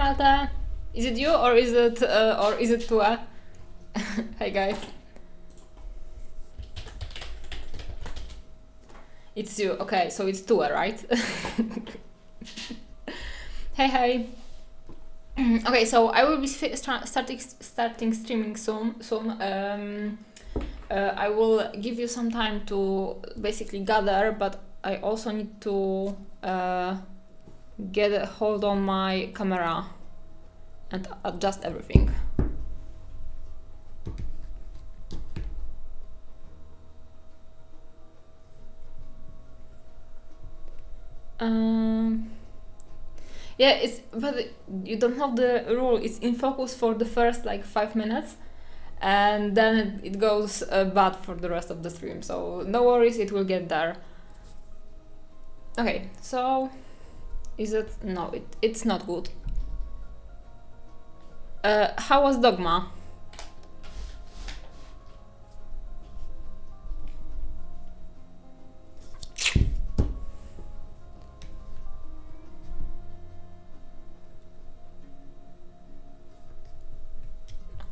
Malta. Is it you or is it Tua? Hey guys. It's you. Okay, so it's Tua, right? Hey. Okay, so I will be starting streaming soon. I will give you some time to basically gather, but I also need to get a hold on my camera and adjust everything. Yeah, but you don't know the rule. It's in focus for the first like 5 minutes, and then it goes bad for the rest of the stream. So no worries, it will get there. Okay, so is it? No, it's not good. How was Dogma?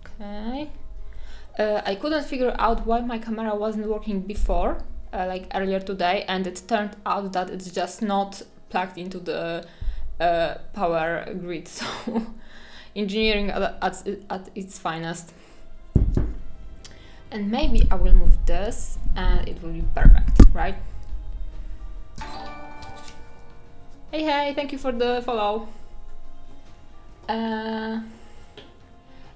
Okay. I couldn't figure out why my camera wasn't working before, like earlier today, and it turned out that it's just not plugged into the power grid. So engineering at its finest. And maybe I will move this and it will be perfect, right? Hey, thank you for the follow.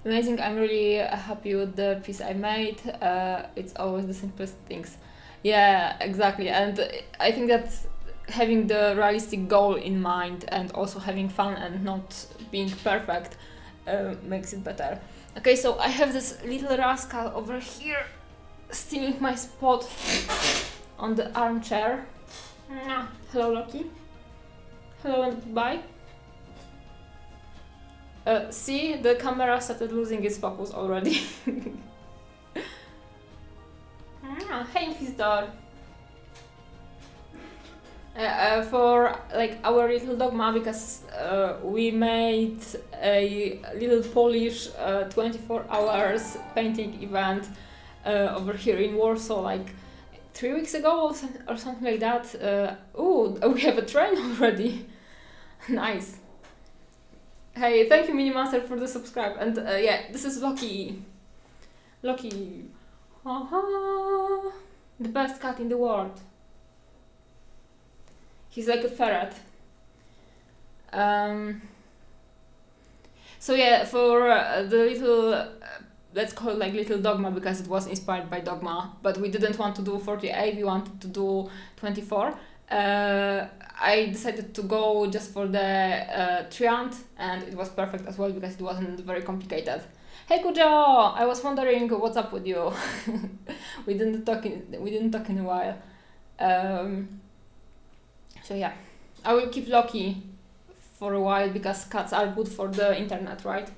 Amazing, I'm really happy with the piece I made. It's always the simplest things. Yeah, exactly. And I think that having the realistic goal in mind and also having fun and not being perfect makes it better. Okay, so I have this little rascal over here stealing my spot on the armchair. Hello, Loki. Hello and goodbye. See, the camera started losing its focus already. Hey, Inquisitor. For like our little Dogma, because we made a little Polish 24 hours painting event over here in Warsaw like 3 weeks ago or something like that. Ooh, we have a train already. Nice. Hey, thank you Minimaster for the subscribe, and yeah, this is Loki. Loki. The best cat in the world. He's like a ferret. So yeah, for the little, let's call it like little Dogma because it was inspired by Dogma, but we didn't want to do 48, we wanted to do 24. I decided to go just for the Triant, and it was perfect as well because it wasn't very complicated. Hey Kujo, I was wondering what's up with you. we didn't talk in a while. So yeah, I will keep Loki for a while because cats are good for the internet, right?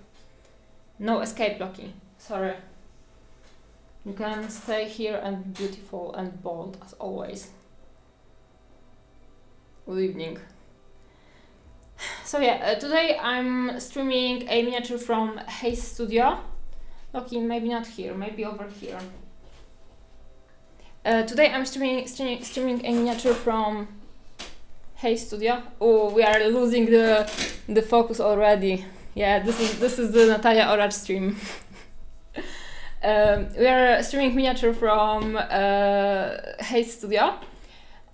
No escape, Loki. Sorry. You can stay here and be beautiful and bold as always. Good evening. So yeah, today I'm streaming a miniature from Haze Studio. Okay, maybe not here, maybe over here. Today I'm streaming a miniature from Haze Studio. Oh, we are losing the focus already. Yeah, this is the Natalia Oracz stream. We are streaming miniature from Haze Studio.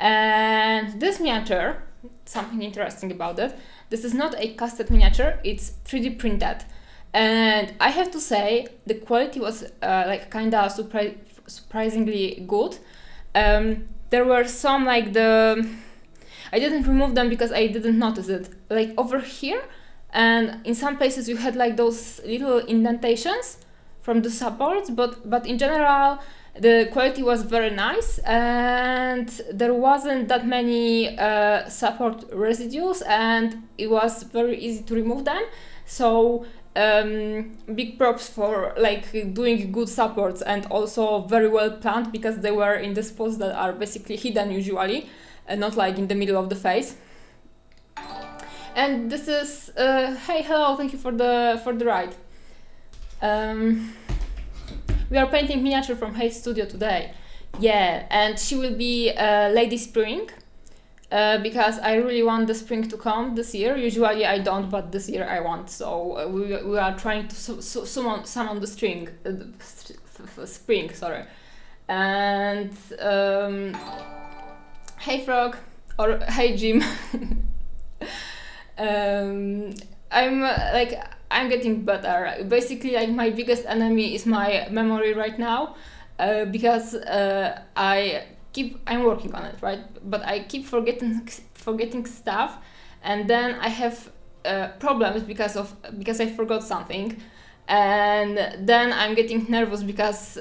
And this miniature, something interesting about it, this is not a casted miniature, it's 3D printed. And I have to say, the quality was like kinda surprisingly good. There were some like I didn't remove them because I didn't notice it. Like over here, and in some places you had like those little indentations from the supports, but in general, the quality was very nice and there wasn't that many support residues and it was very easy to remove them. So big props for like doing good supports and also very well planned because they were in the spots that are basically hidden usually and not like in the middle of the face. And this is hey, hello, thank you for the ride. We are painting miniature from Haze Studio today. Yeah, and she will be Lady Spring. Because I really want the spring to come this year. Usually I don't, but this year I want. So we are trying to summon the spring. Sorry. And hey Frog, or hey Jim. I'm getting better. Basically, like my biggest enemy is my memory right now, because I'm working on it, right? But I keep forgetting stuff, and then I have problems because I forgot something, and then I'm getting nervous because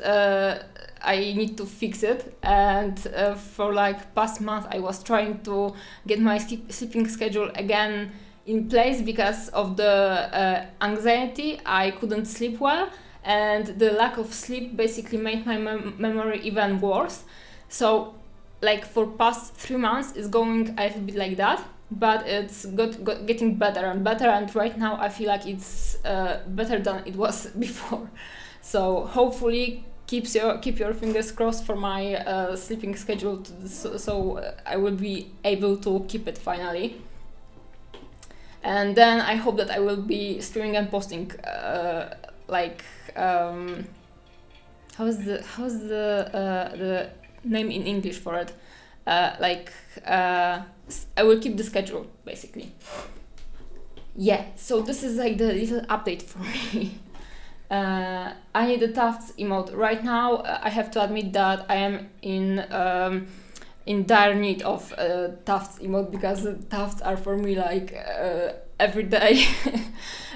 I need to fix it. And for like past month, I was trying to get my sleeping schedule again in place because of the anxiety. I couldn't sleep well, and the lack of sleep basically made my memory even worse. So like for past 3 months it's going a little bit like that, but it's getting better and better, and right now I feel like it's better than it was before. So hopefully keep your fingers crossed for my sleeping schedule so I will be able to keep it finally. And then I hope that I will be streaming and posting how's the name in English for it? I will keep the schedule basically. Yeah, so this is like the little update for me. I need the Tufts emote right now. I have to admit that I am in dire need of Tufts emote, because Tufts are for me like everyday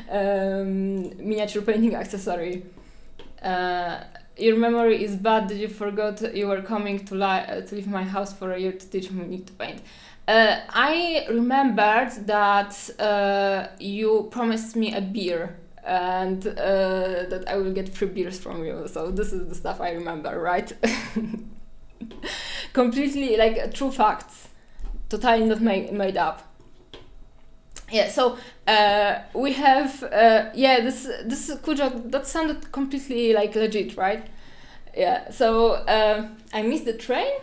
miniature painting accessory. Your memory is bad. Did you forget you were coming to leave my house for a year to teach me to paint? I remembered that you promised me a beer, and that I will get free beers from you. So this is the stuff I remember, right? Completely like true facts, totally not made up. Yeah, so we have this Kujo that sounded completely like legit, right? Yeah, so I missed the train.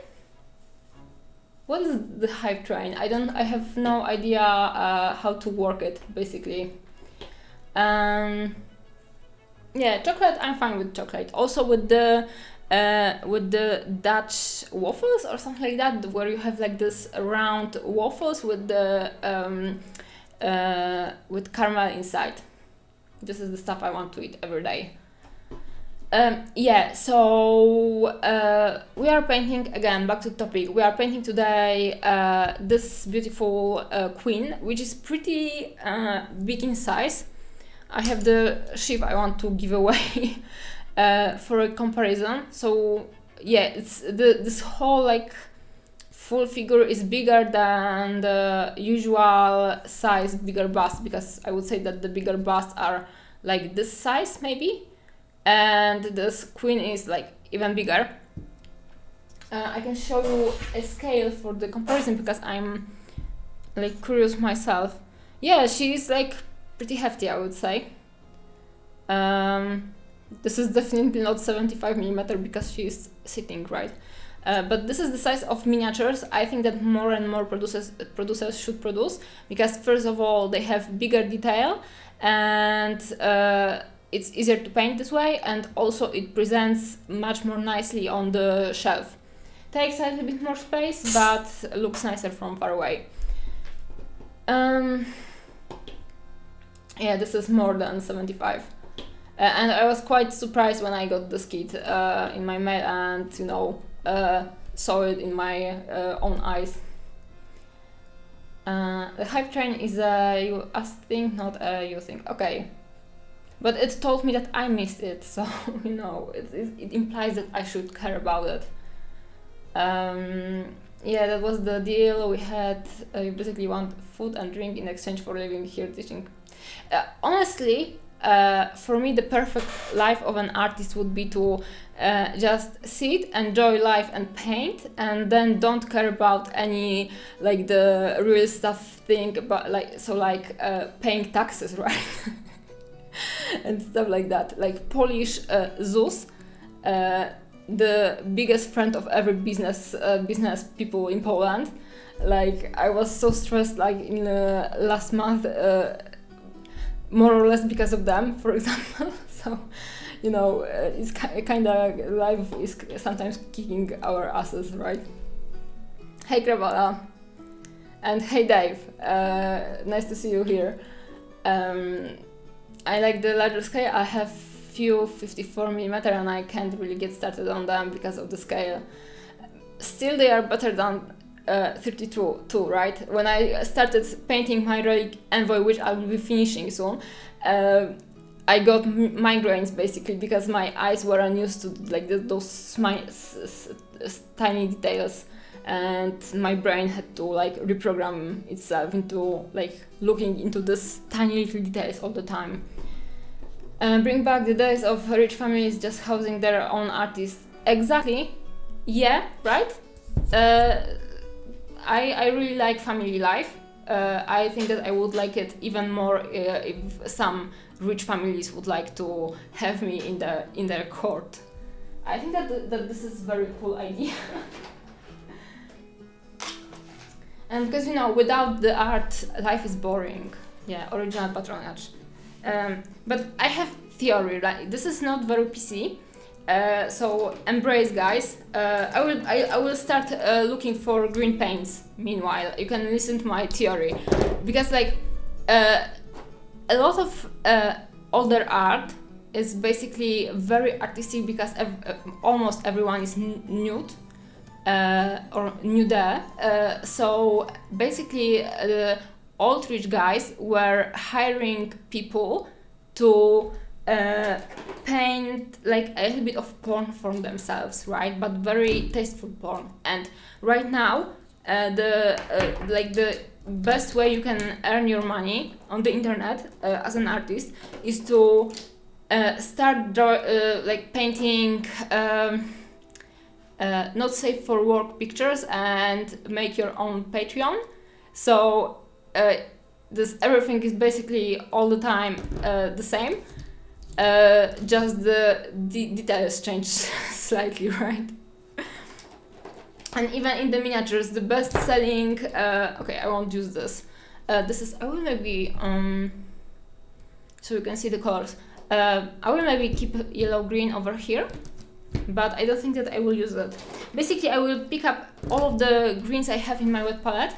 What is the hype train? I have no idea how to work it basically. Yeah, chocolate, I'm fine with chocolate. Also with the Dutch waffles or something like that, where you have like this round waffles with the with caramel inside. This is the stuff I want to eat every day. Yeah, so we are painting again. Back to the topic. We are painting today this beautiful queen, which is pretty big in size. I have the sheep I want to give away for a comparison. So yeah, it's this whole like full figure is bigger than the usual size bigger bust, because I would say that the bigger busts are like this size maybe, and this queen is like even bigger. I can show you a scale for the comparison because I'm like curious myself. Yeah, she's like pretty hefty, I would say. This is definitely not 75mm because she's sitting, right? But this is the size of miniatures I think that more and more producers should produce, because first of all they have bigger detail, and it's easier to paint this way, and also it presents much more nicely on the shelf. Takes a little bit more space, but looks nicer from far away. Yeah, this is more than 75. And I was quite surprised when I got this kit in my mail and, you know, saw it in my own eyes. The hype train is a us thing, not a you thing. Okay. But it told me that I missed it, so, you know, it implies that I should care about it. Yeah, that was the deal we had. You basically want food and drink in exchange for living here teaching. Honestly, for me the perfect life of an artist would be to just sit, enjoy life and paint, and then don't care about any like the real stuff thing about like paying taxes, right? And stuff like that. Like Polish Zeus, the biggest friend of every business people in Poland. Like I was so stressed like in last month, more or less because of them, for example. So, you know, it's kind of life is sometimes kicking our asses, right? Hey Kravala, and hey Dave, nice to see you here. I like the larger scale. I have few 54mm and I can't really get started on them because of the scale. Still, they are better than 32 too, right? When I started painting my relic envoy, which I will be finishing soon, I got migraines basically because my eyes were unused to like those tiny details, and my brain had to like reprogram itself into like looking into this tiny little details all the time. Bring back the days of rich families just housing their own artists. Exactly. Yeah, right? I really like family life. I think that I would like it even more if some rich families would like to have me in their court. I think that this is a very cool idea. And because, you know, without the art, life is boring. Yeah, original patronage. But I have theory, like this is not very PC. So embrace, guys. I will start looking for green paints. Meanwhile, you can listen to my theory, because like a lot of older art is basically very artistic because almost everyone is nude or nude. So basically, the old rich guys were hiring people to paint like a little bit of porn for themselves, right? But very tasteful porn. And right now, the best way you can earn your money on the internet as an artist is to start like painting not safe for work pictures and make your own Patreon. So everything is basically all the time the same. Just the details change slightly, right? And even in the miniatures, the best selling, okay, I won't use this. This is, I will maybe, so you can see the colors. I will maybe keep yellow-green over here, but I don't think that I will use it. Basically, I will pick up all of the greens I have in my wet palette,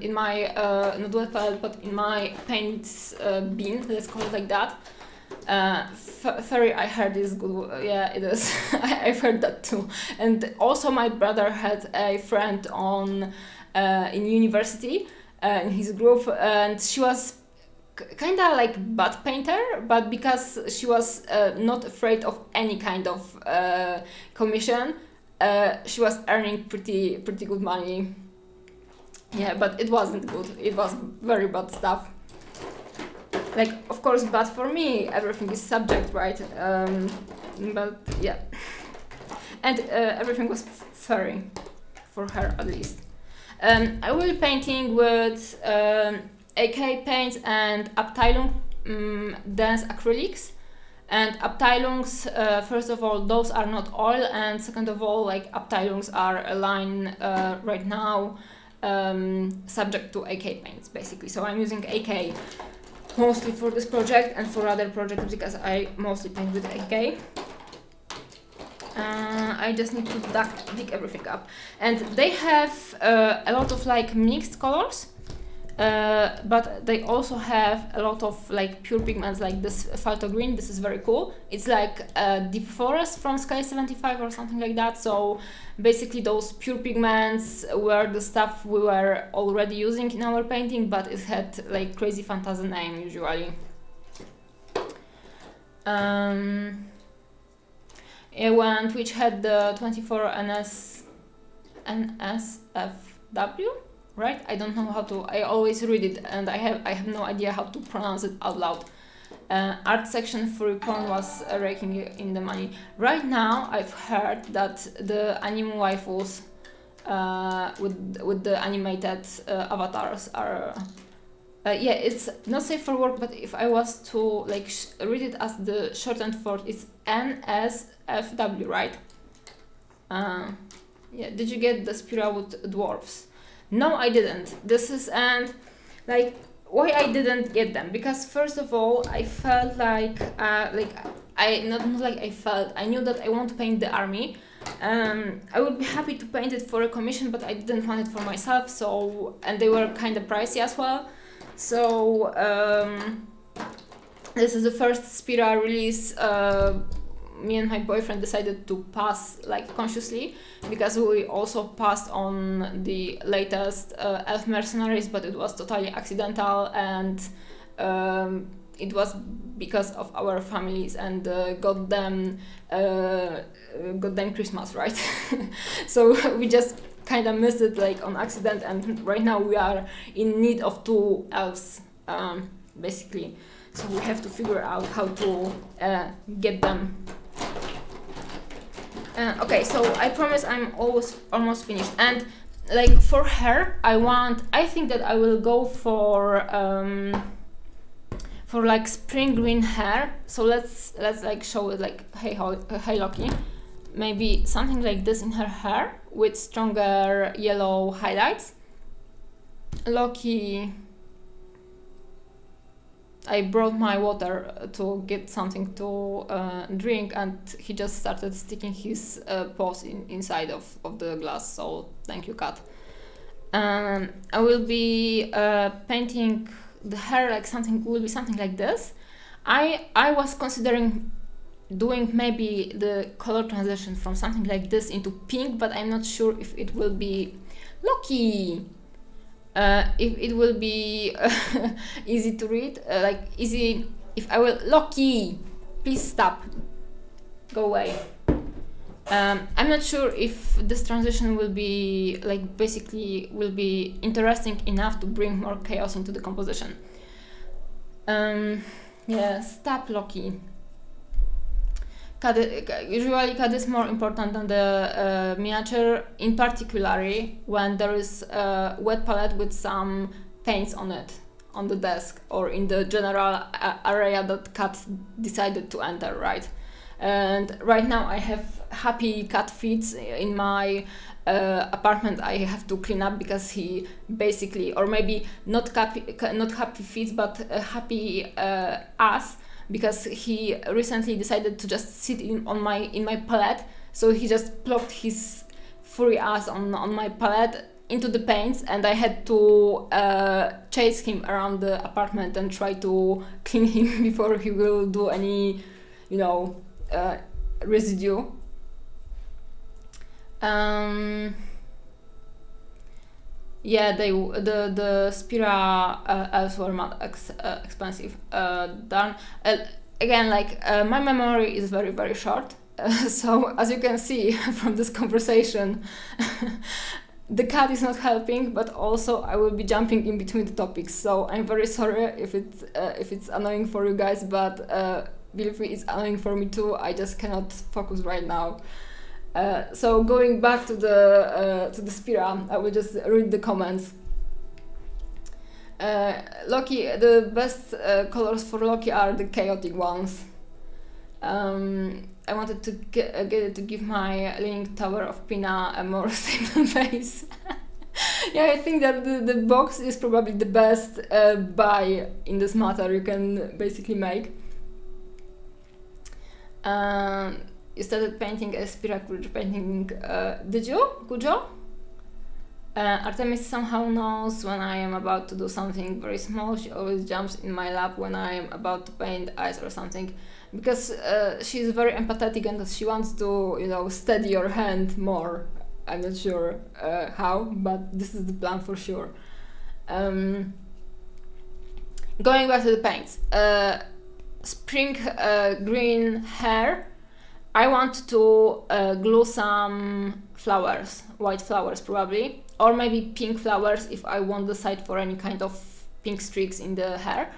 in my, not wet palette, but in my paint bin, let's call it like that. Fairy, I heard is good. Yeah, it is. I've heard that too. And also, my brother had a friend in university in his group, and she was kind of like bad painter, but because she was not afraid of any kind of commission, she was earning pretty good money. Yeah, but it wasn't good. It was very bad stuff. Like, of course, but for me, everything is subject, right? But yeah. And everything was furry, for her at least. I will be painting with AK paints and Abteilung dense acrylics. And Abteilungs, first of all, those are not oil, and second of all, like Abteilungs are a line right now subject to AK paints, basically. So I'm using AK mostly for this project and for other projects because I mostly paint with AK. I just need to dig everything up. And they have a lot of like mixed colors, but they also have a lot of like pure pigments, like this Falto green. This is very cool. It's like Deep Forest from Sky 75 or something like that. So basically those pure pigments were the stuff we were already using in our painting, but it had like crazy fantasy name usually. When Twitch had the 24 NSFW, right? I don't know how to. I always read it, and I have no idea how to pronounce it out loud. art section for porn was raking in the money. Right now, I've heard that the anime waifus with the animated avatars are yeah, it's not safe for work, but if I was to like read it as the shorthand for it, it's NSFW, right? Yeah, did you get the Spira with dwarfs? No, I didn't. This is, and like, why I didn't get them? Because first of all, I felt like I not like I felt, I knew that I want to paint the army. I would be happy to paint it for a commission, but I didn't want it for myself. So, and they were kind of pricey as well. So this is the first Spira release me and my boyfriend decided to pass like consciously, because we also passed on the latest Elf Mercenaries, but it was totally accidental, and it was because of our families and goddamn Christmas, right? So we just kind of missed it like on accident, and right now we are in need of 2 elves basically, so we have to figure out how to get them. Okay, so I promise I'm almost finished, and like for her I think that I will go for like spring green hair. So let's like show it like hey Loki, maybe something like this in her hair with stronger yellow highlights. Loki, I brought my water to get something to drink, and he just started sticking his paws inside of the glass, so thank you, cat. I will be painting the hair like something like this. I was considering doing maybe the color transition from something like this into pink, but I'm not sure if it will be Loki. If it will be easy to read, like easy, if I will, Loki, please stop, go away. I'm not sure if this transition will be like basically will be interesting enough to bring more chaos into the composition. Yeah, stop, Loki. Usually CAD is more important than the miniature, in particular when there is a wet palette with some paints on it, on the desk or in the general area that CAD decided to enter, right? And right now I have happy cat feet in my apartment. I have to clean up because he basically, or maybe not happy feet, but happy ass, because he recently decided to just sit in my palette. So he just plopped his furry ass on my palette into the paints, and I had to chase him around the apartment and try to clean him before he will do any, residue. Yeah, the Spira elves were not expensive. Darn. Again, like my memory is very, very short. So as you can see from this conversation, the cat is not helping, but also I will be jumping in between the topics. So I'm very sorry if it's annoying for you guys, but believe me, it's annoying for me too. I just cannot focus right now. So going back to the Spira, I will just read the comments. Loki, the best colors for Loki are the chaotic ones. I wanted to get it to give my Leaning Tower of Pina a more stable base. Yeah, I think that the box is probably the best buy in this matter you can basically make. You started painting a Spira creature painting, did you? Good job? Artemis somehow knows when I am about to do something very small. She always jumps in my lap when I am about to paint eyes or something, because she's very empathetic and she wants to, steady your hand more. I'm not sure how, but this is the plan for sure. Going back to the paints. Spring green hair. I want to glue some flowers, white flowers probably, or maybe pink flowers if I won't decide for any kind of pink streaks in the hair.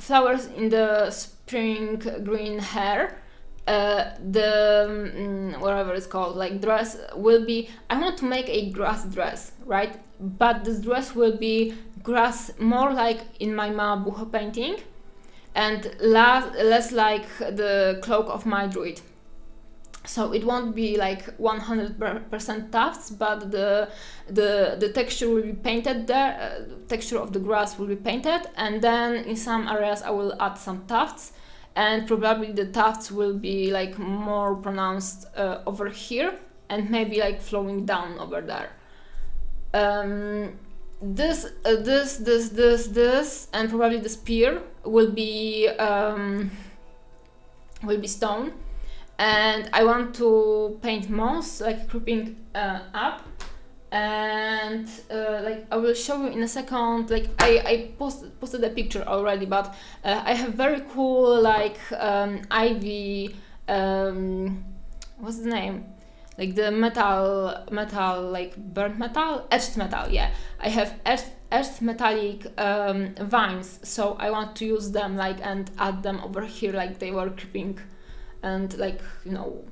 flowers in the spring green hair. Whatever it's called, like dress will be, I want to make a grass dress, right? But this dress will be grass, more like in my Ma Buho painting, and less like the cloak of my druid. So it won't be like 100% tufts, but the texture will be painted there, texture of the grass will be painted, and then in some areas I will add some tufts, and probably the tufts will be like more pronounced over here, and maybe like flowing down over there. This, and probably the spear will be stone. And I want to paint moss, like creeping up, and like I will show you in a second. Like I posted a picture already, but I have very cool like ivy. What's the name? Like the metal, like burnt metal, etched metal. Yeah, I have etched metallic vines, so I want to use them like and add them over here, like they were creeping. And like, you know,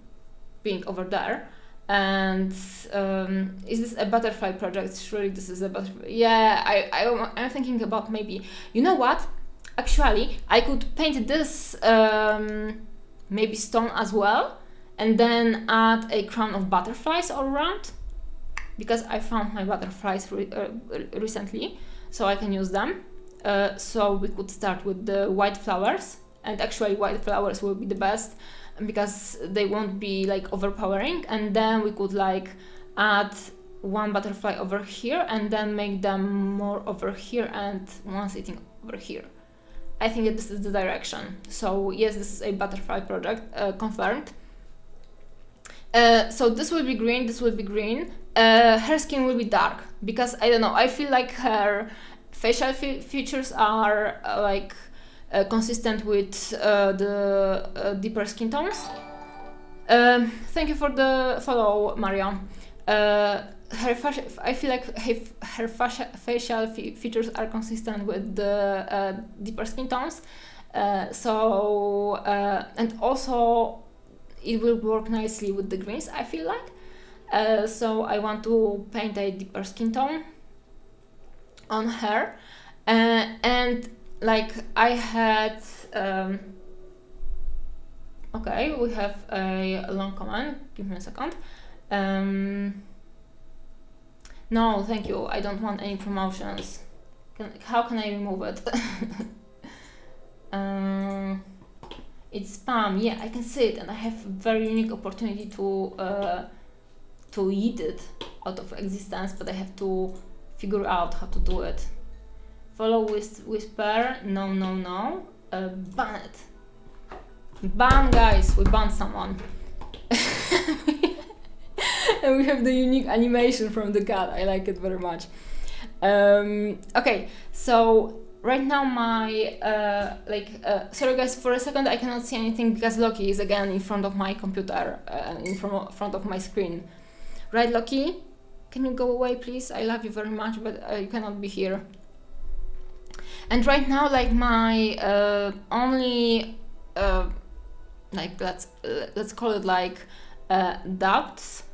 being over there. And is this a butterfly project? Surely this is a butterfly. Yeah, I'm thinking about maybe, you know what? Actually, I could paint this maybe stone as well, and then add a crown of butterflies all around, because I found my butterflies recently, so I can use them. So we could start with the white flowers, and actually white flowers will be the best because they won't be like overpowering, and then we could like add one butterfly over here and then make them more over here and one sitting over here. I think that this is the direction. So yes, this is a butterfly project, confirmed. So this will be green, this will be green. Her skin will be dark because I don't know, I feel like her facial features are consistent with the deeper skin tones. Thank you for the follow, Mario. I feel like her facial features are consistent with the deeper skin tones. And also it will work nicely with the greens, I feel like. So I want to paint a deeper skin tone on her. And like I had okay, we have a long comment. Give me a second. No, thank you. I don't want any promotions. How can I remove it? It's spam. Yeah, I can see it, and I have a very unique opportunity to eat it out of existence, but I have to figure out how to do it. Follow whisper. No. Ban it. Ban, guys. We banned someone. And we have the unique animation from the cat. I like it very much. Okay, so right now my sorry guys, for a second I cannot see anything because Loki is again in front of my computer, in front of my screen. Right, Loki? Can you go away, please? I love you very much, but you cannot be here. And right now, like my only let's call it like doubts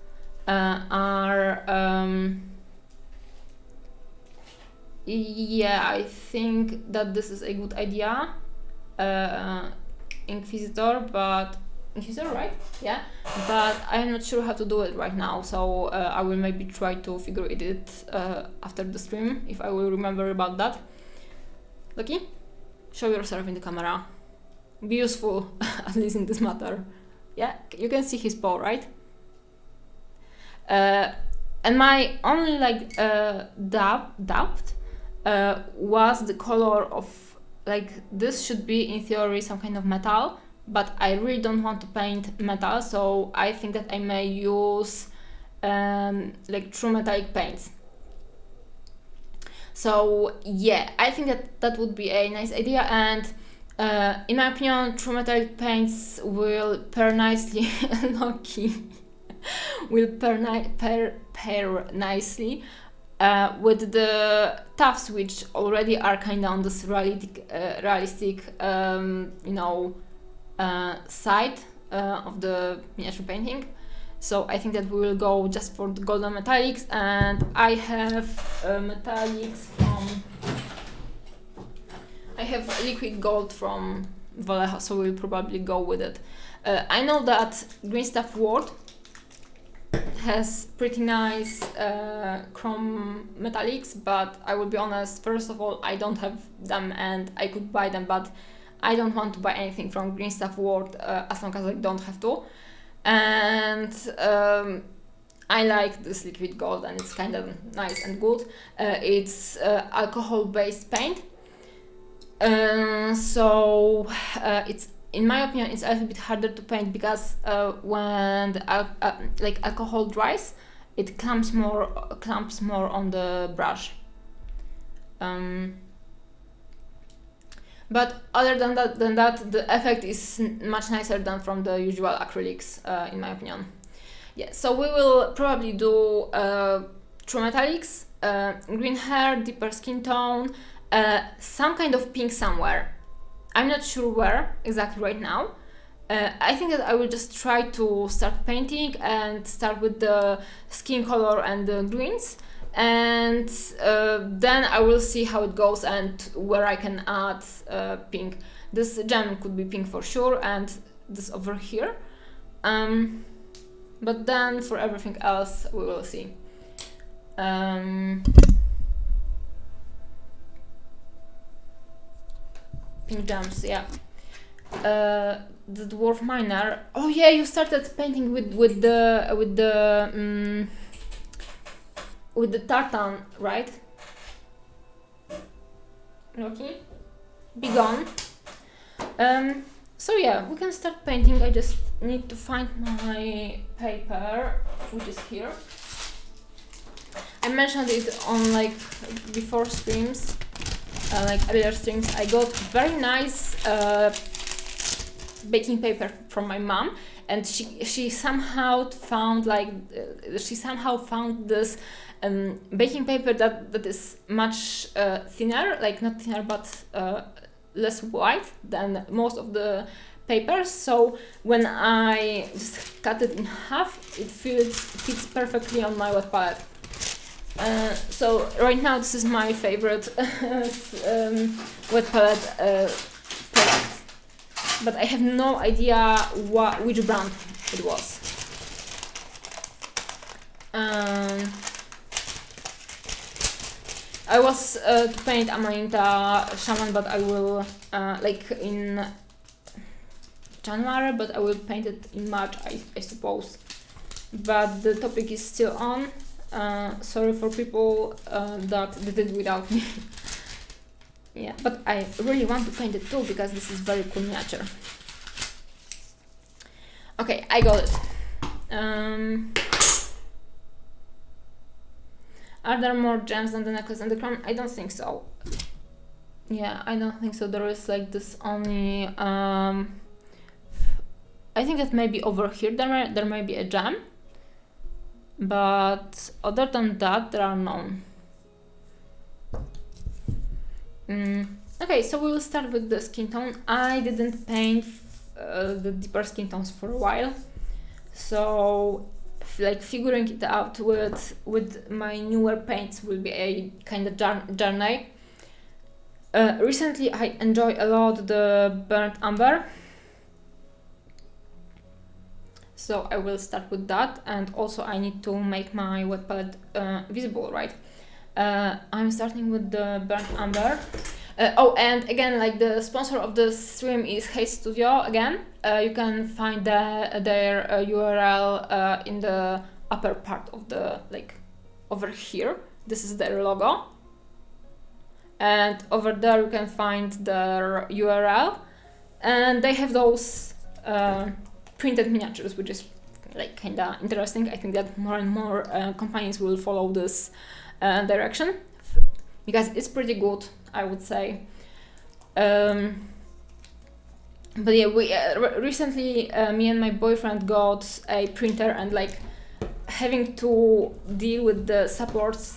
are yeah, I think that this is a good idea, Inquisitor, right? Yeah, but I'm not sure how to do it right now, so I will maybe try to figure it after the stream, if I will remember about that. Lucky, show yourself in the camera. Be useful, at least in this matter. Yeah, you can see his paw, right? And my only doubt was the color of, like, this should be in theory some kind of metal, but I really don't want to paint metal, so I think that I may use like true metallic paints. So yeah, I think that would be a nice idea, and in my opinion, true metallic paints will pair nicely. Loki will pair nicely with the tufts, which already are kind of on this realistic you know, side of the miniature painting. So I think that we will go just for the golden metallics, and I have metallics from... I have liquid gold from Vallejo, so we'll probably go with it. I know that Green Stuff World has pretty nice chrome metallics, but I will be honest, first of all, I don't have them and I could buy them, but I don't want to buy anything from Green Stuff World as long as I don't have to. And I like this liquid gold and it's kind of nice and good. It's alcohol-based paint. So it's, in my opinion, it's a little bit harder to paint because when the like alcohol dries, it clumps more on the brush. But other than that, the effect is much nicer than from the usual acrylics, in my opinion. Yeah, so we will probably do true metallics, green hair, deeper skin tone, some kind of pink somewhere. I'm not sure where exactly right now. I think that I will just try to start painting and start with the skin color and the greens, and then I will see how it goes and where I can add pink. This gem could be pink for sure, and this over here. But then for everything else we will see. Pink gems, yeah. The dwarf miner. Oh yeah, you started painting with the tartan, right? Okay, be gone. So yeah, we can start painting. I just need to find my paper, which is here. I mentioned it on like before streams, like earlier streams. I got very nice baking paper from my mom, and she somehow found this baking paper that is much thinner, like not thinner but less white than most of the papers. So when I just cut it in half, it fits perfectly on my wet palette. So right now this is my favorite wet palette product, but I have no idea which brand it was. I was to paint Amanita Shaman, but I will like in January, but I will paint it in March, I suppose. But the topic is still on. Sorry for people that did it without me. Yeah, but I really want to paint it too because this is very cool miniature. Okay, I got it. Are there more gems than the necklace and the crown? I don't think so. Yeah, I don't think so. There is like this only. I think that maybe over here there may be a gem, but other than that there are none. Okay, so we will start with the skin tone. I didn't paint the deeper skin tones for a while, so like figuring it out with my newer paints will be a kind of journey. Recently I enjoy a lot the burnt umber, so I will start with that, and also I need to make my wet palette visible, right? I'm starting with the burnt umber. Oh, and again, like the sponsor of the stream is Haze Studio again. You can find their URL in the upper part of the, like, over here. This is their logo. And over there you can find their URL. And they have those printed miniatures, which is like kinda interesting. I think that more and more companies will follow this direction, because it's pretty good, I would say. But yeah, we recently me and my boyfriend got a printer, and like having to deal with the supports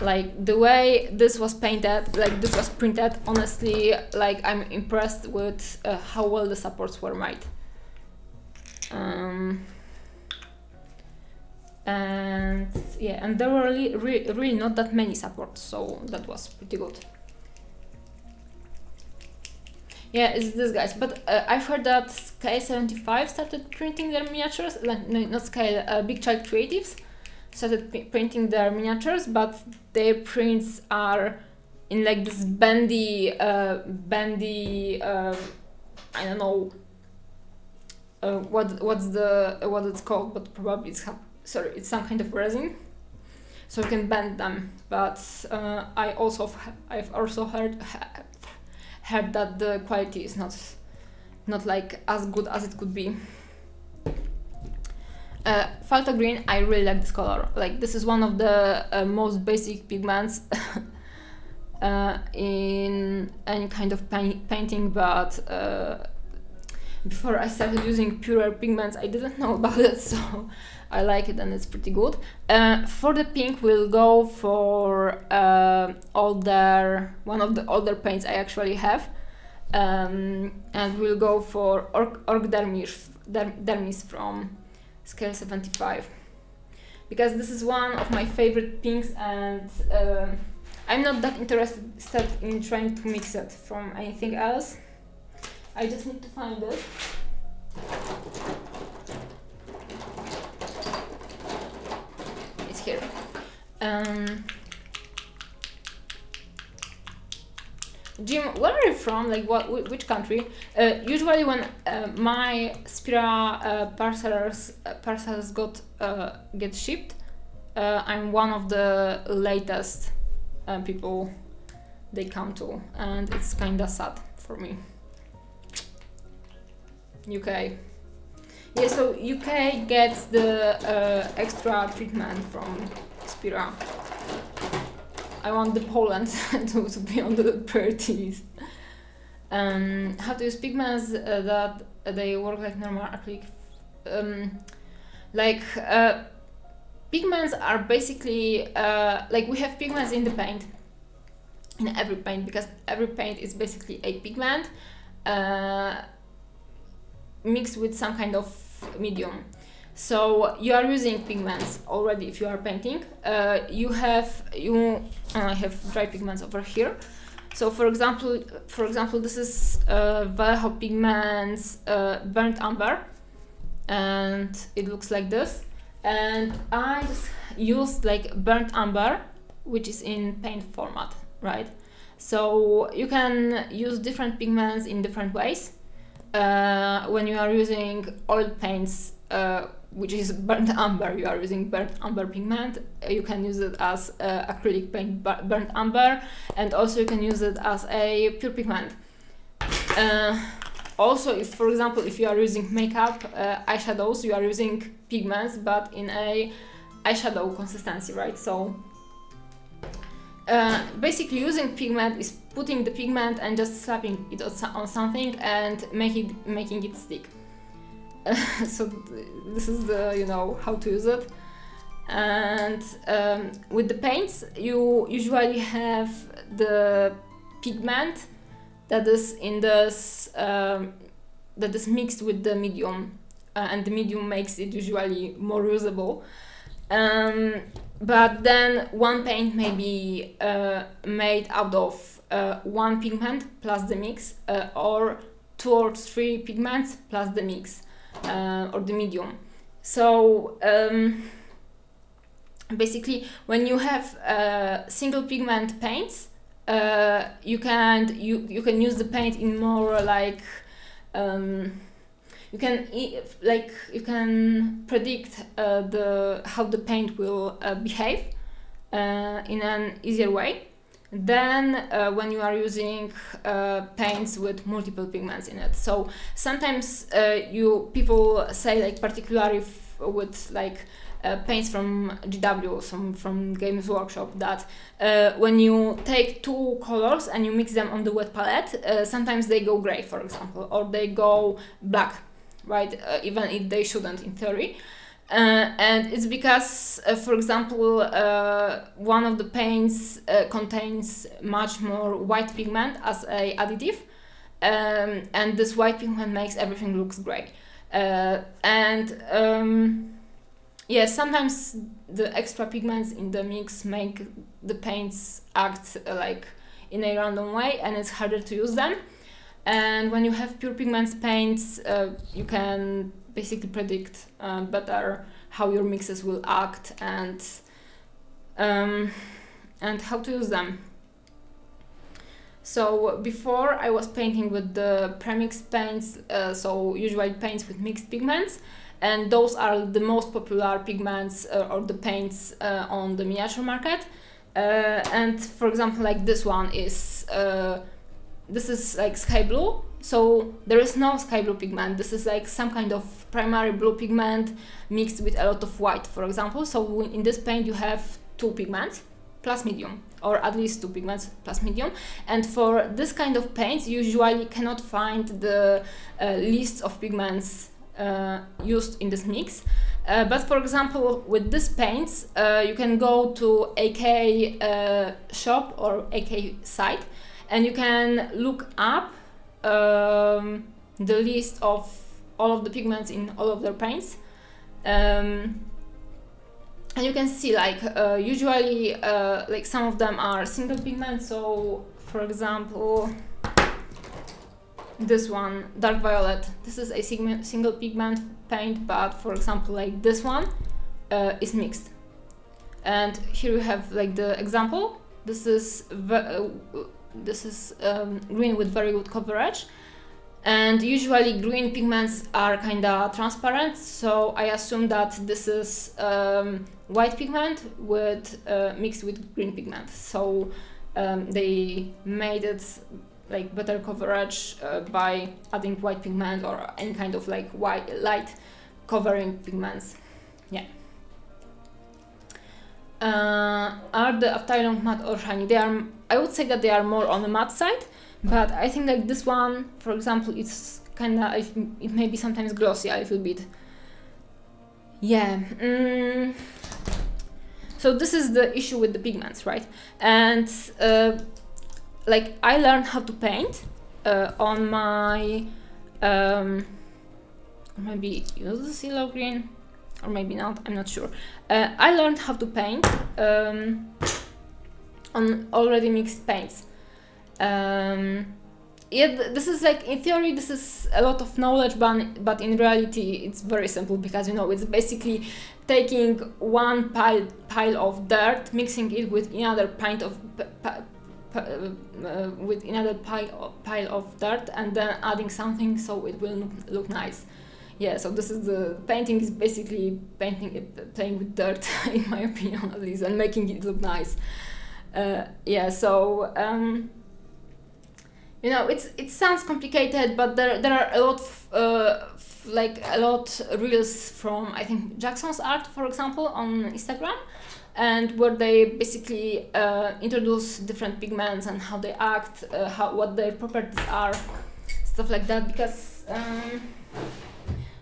like the way this was painted, like this was printed, honestly, like I'm impressed with how well the supports were made. And yeah, and there were really not that many supports, so that was pretty good. Yeah, it's this guys, but I've heard that Scale 75 started printing their miniatures, like, no, not Scale, Big Child Creatives started printing their miniatures, but their prints are in like this bendy, I don't know what it's called, but probably it's some kind of resin, so you can bend them. But I've also heard that the quality is not like as good as it could be. Falta green, I really like this color. Like this is one of the most basic pigments in any kind of painting, but before I started using purer pigments, I didn't know about it, so I like it and it's pretty good. For the pink, we'll go for one of the older paints I actually have, and we'll go for Orc Dermis from Scale 75, because this is one of my favorite pinks, and I'm not that interested in trying to mix it from anything else. I just need to find it. It's here. Jim, where are you from? Like, which country? Usually, when my Spira parcels get shipped, I'm one of the latest people they come to, and it's kinda sad for me. UK. Yeah, so UK gets the extra treatment from Spira. I want the Poland to be on the priority list. How to use pigments that they work like normal acrylic. Pigments are basically like we have pigments in the paint, in every paint, because every paint is basically a pigment mixed with some kind of medium. So you are using pigments already if you are painting. I have dry pigments over here. So for example, this is Vallejo Pigments Burnt Umber, and it looks like this. And I just used like burnt umber, which is in paint format, right? So you can use different pigments in different ways. When you are using oil paints, which is burnt umber, you are using burnt umber pigment. You can use it as acrylic paint burnt umber, and also you can use it as a pure pigment. Also, if for example, if you are using makeup, eyeshadows, you are using pigments, but in a eyeshadow consistency, right? So basically using pigment is putting the pigment and just slapping it on something and making it stick. So this is the how to use it. And with the paints, you usually have the pigment that is in this that is mixed with the medium, and the medium makes it usually more usable. But then one paint may be made out of one pigment plus the mix, or 2 or 3 pigments plus the mix, or the medium. So basically, when you have single pigment paints, you can use the paint in more like you can predict how the paint will behave in an easier way than when you are using paints with multiple pigments in it. So sometimes people say, like particularly with like paints from GW, from Games Workshop, that when you take 2 colors and you mix them on the wet palette, sometimes they go gray, for example, or they go black, right? Even if they shouldn't in theory. And it's because, for example, one of the paints contains much more white pigment as a additive, and this white pigment makes everything looks great. Yeah, sometimes the extra pigments in the mix make the paints act like in a random way, and it's harder to use them. And when you have pure pigments paints, you can basically predict better how your mixes will act and how to use them. So before I was painting with the premixed paints, so usually paints with mixed pigments, and those are the most popular pigments or the paints on the miniature market. And for example, like this one is this is like sky blue, so there is no sky blue pigment. This is like some kind of primary blue pigment mixed with a lot of white, for example. So in this paint you have two pigments plus medium, or at least two pigments plus medium. And for this kind of paints you usually cannot find the list of pigments used in this mix. But for example, with these paints, you can go to AK shop or AK site, and you can look up the list of all of the pigments in all of their paints. And you can see like usually like some of them are single pigment. So for example, this one, dark violet, this is a single pigment paint, but for example like this one is mixed. And here you have like the example. This is green with very good coverage, and usually green pigments are kinda transparent, so I assume that this is white pigment with mixed with green pigment. So they made it like better coverage by adding white pigment or any kind of like white light covering pigments. Yeah. Are the Abteilung matte or shiny? They are, I would say that they are more on the matte side, but I think like this one, for example, it's kinda, it may be sometimes glossy a little bit. Yeah. So this is the issue with the pigments, right? And like I learned how to paint on my maybe use the CeeLo green, or maybe not, I'm not sure. I learned how to paint on already mixed paints. Yeah, this is like, in theory, this is a lot of knowledge, but in reality, it's very simple, because, you know, it's basically taking one pile of dirt, mixing it with another pile of dirt, and then adding something so it will look nice. Yeah, so this is the painting is basically playing with dirt, in my opinion at least, and making it look nice. Yeah, so you know, it sounds complicated, but there are a lot reels from, I think, Jackson's art, for example, on Instagram, and where they basically introduce different pigments and how they act, what their properties are, stuff like that. Because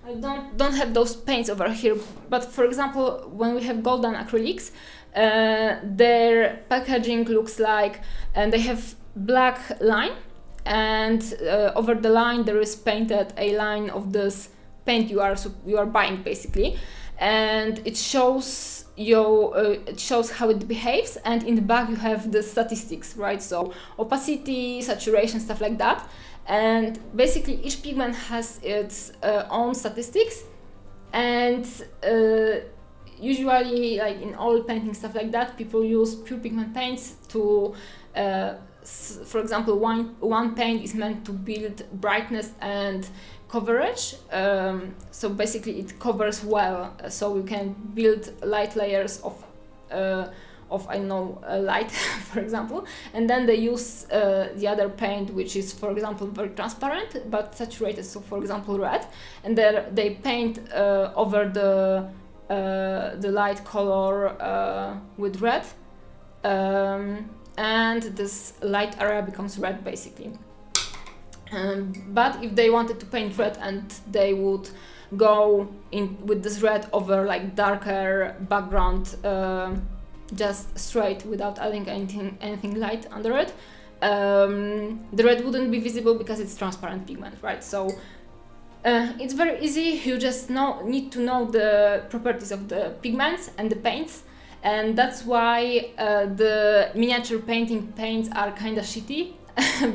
I don't have those paints over here, but for example, when we have golden acrylics, their packaging looks like, and they have black line, and over the line there is painted a line of this paint you are buying basically, and it shows how it behaves, and in the back you have the statistics, right? So opacity, saturation, stuff like that. And basically each pigment has its own statistics, and usually, like in oil painting, stuff like that, people use pure pigment paints to for example, one paint is meant to build brightness and coverage, so basically it covers well, so you can build light layers of I don't know, light, for example, and then they use the other paint, which is, for example, very transparent but saturated, so for example red, and then they paint over the light color with red, and this light area becomes red basically. But if they wanted to paint red and they would go in with this red over like darker background, just straight without adding anything light under it, the red wouldn't be visible because it's transparent pigment, right? So it's very easy. You just need to know the properties of the pigments and the paints, and that's why the miniature painting paints are kind of shitty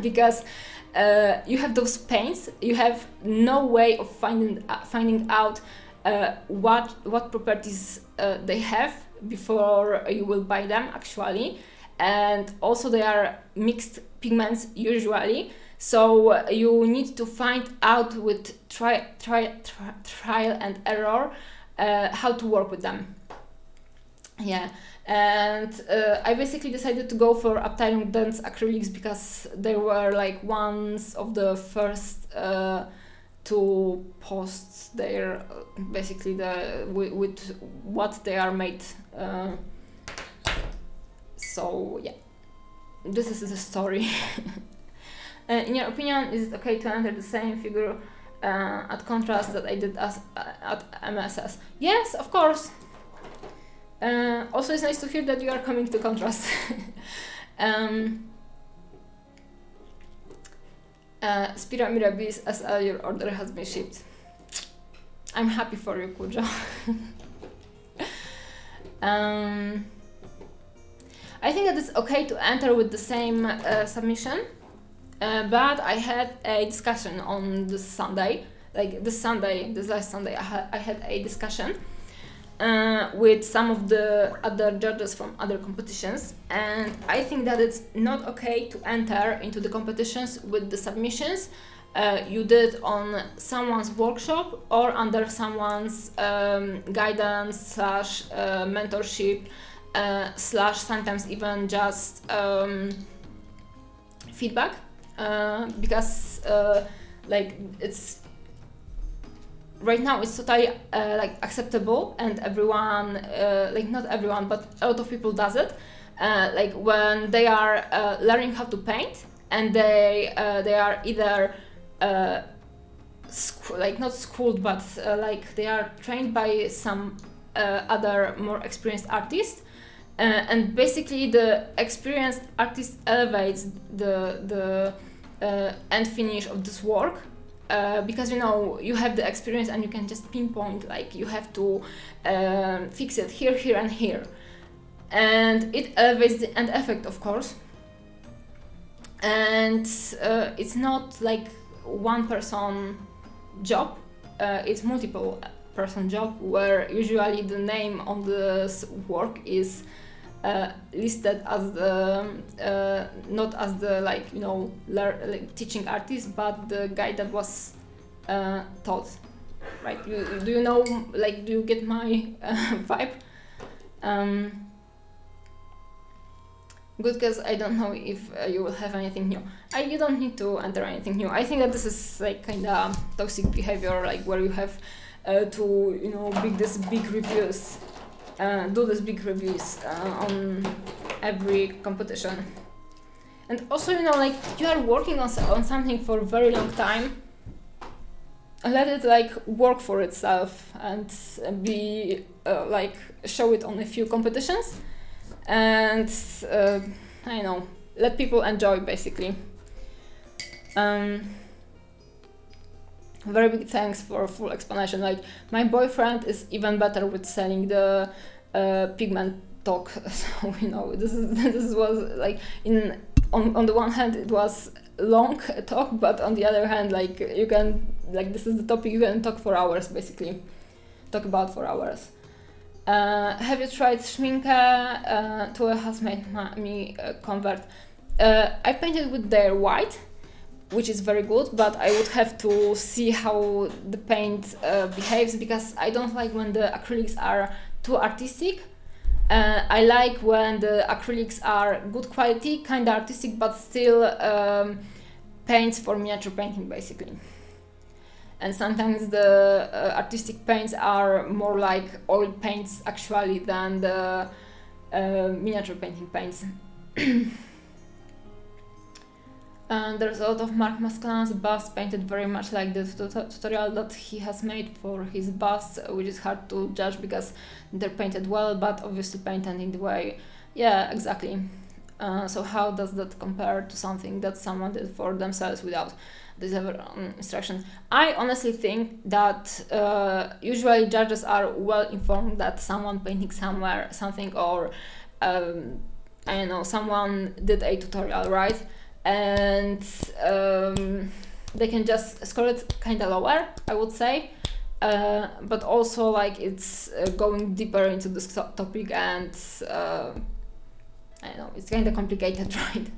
because you have those paints, you have no way of finding out what properties they have before you will buy them actually, and also they are mixed pigments usually, so you need to find out with trial and error how to work with them. Yeah, and I basically decided to go for Abteilung Dense acrylics because they were like ones of the first to post their basically with what they are made. So yeah, this is the story. In your opinion, is it okay to enter the same figure at contrast that I did at MSS? Yes, of course. Also, it's nice to hear that you are coming to contrast. Spira Mirabilis SL, your order has been shipped. I'm happy for you, Kujo. I think that it's okay to enter with the same submission, but I had a discussion on this Sunday, this last Sunday, I had a discussion with some of the other judges from other competitions, and I think that it's not okay to enter into the competitions with the submissions you did on someone's workshop or under someone's guidance slash mentorship slash sometimes even just feedback, because like it's right now it's totally like acceptable, and everyone like not everyone but a lot of people does it, like when they are learning how to paint and they are either like not schooled but like they are trained by some other more experienced artists, and basically the experienced artist elevates the end finish of this work. Because you know you have the experience and you can just pinpoint, like you have to fix it here, here and here, and it elevates the end effect, of course. And it's not like one person job, it's multiple person job, where usually the name on the work is listed as the not as the like you know like teaching artist, but the guy that was taught, right? Do you know, like, do you get my vibe? Good, because I don't know if you will have anything new. You don't need to enter anything new. I think that this is like kind of toxic behavior, like where you have to you know do these big reviews on every competition. And also, you know, like you are working on something for a very long time, let it like work for itself and be like show it on a few competitions, and I know, let people enjoy basically. Very big thanks for a full explanation. Like my boyfriend is even better with selling the pigment talk. So you know, this was like on the one hand it was long talk, but on the other hand, like you can, like this is the topic you can talk for hours basically. Talk about for hours. Have you tried Schminke? To has made me convert. I painted with their white, which is very good, but I would have to see how the paint behaves, because I don't like when the acrylics are too artistic. I like when the acrylics are good quality, kind of artistic, but still paints for miniature painting basically. And sometimes the artistic paints are more like oil paints actually than the miniature painting paints. And there's a lot of Mark Mascalin's busts painted very much like the tutorial that he has made for his busts, which is hard to judge because they're painted well, but obviously painted in the way. Yeah, exactly. So how does that compare to something that someone did for themselves without these instructions? I honestly think that usually judges are well informed that someone painting somewhere something, or I don't know, someone did a tutorial, right? And they can just score it kind of lower, I would say. But also, like, it's going deeper into this topic, and I don't know, it's kind of complicated, right?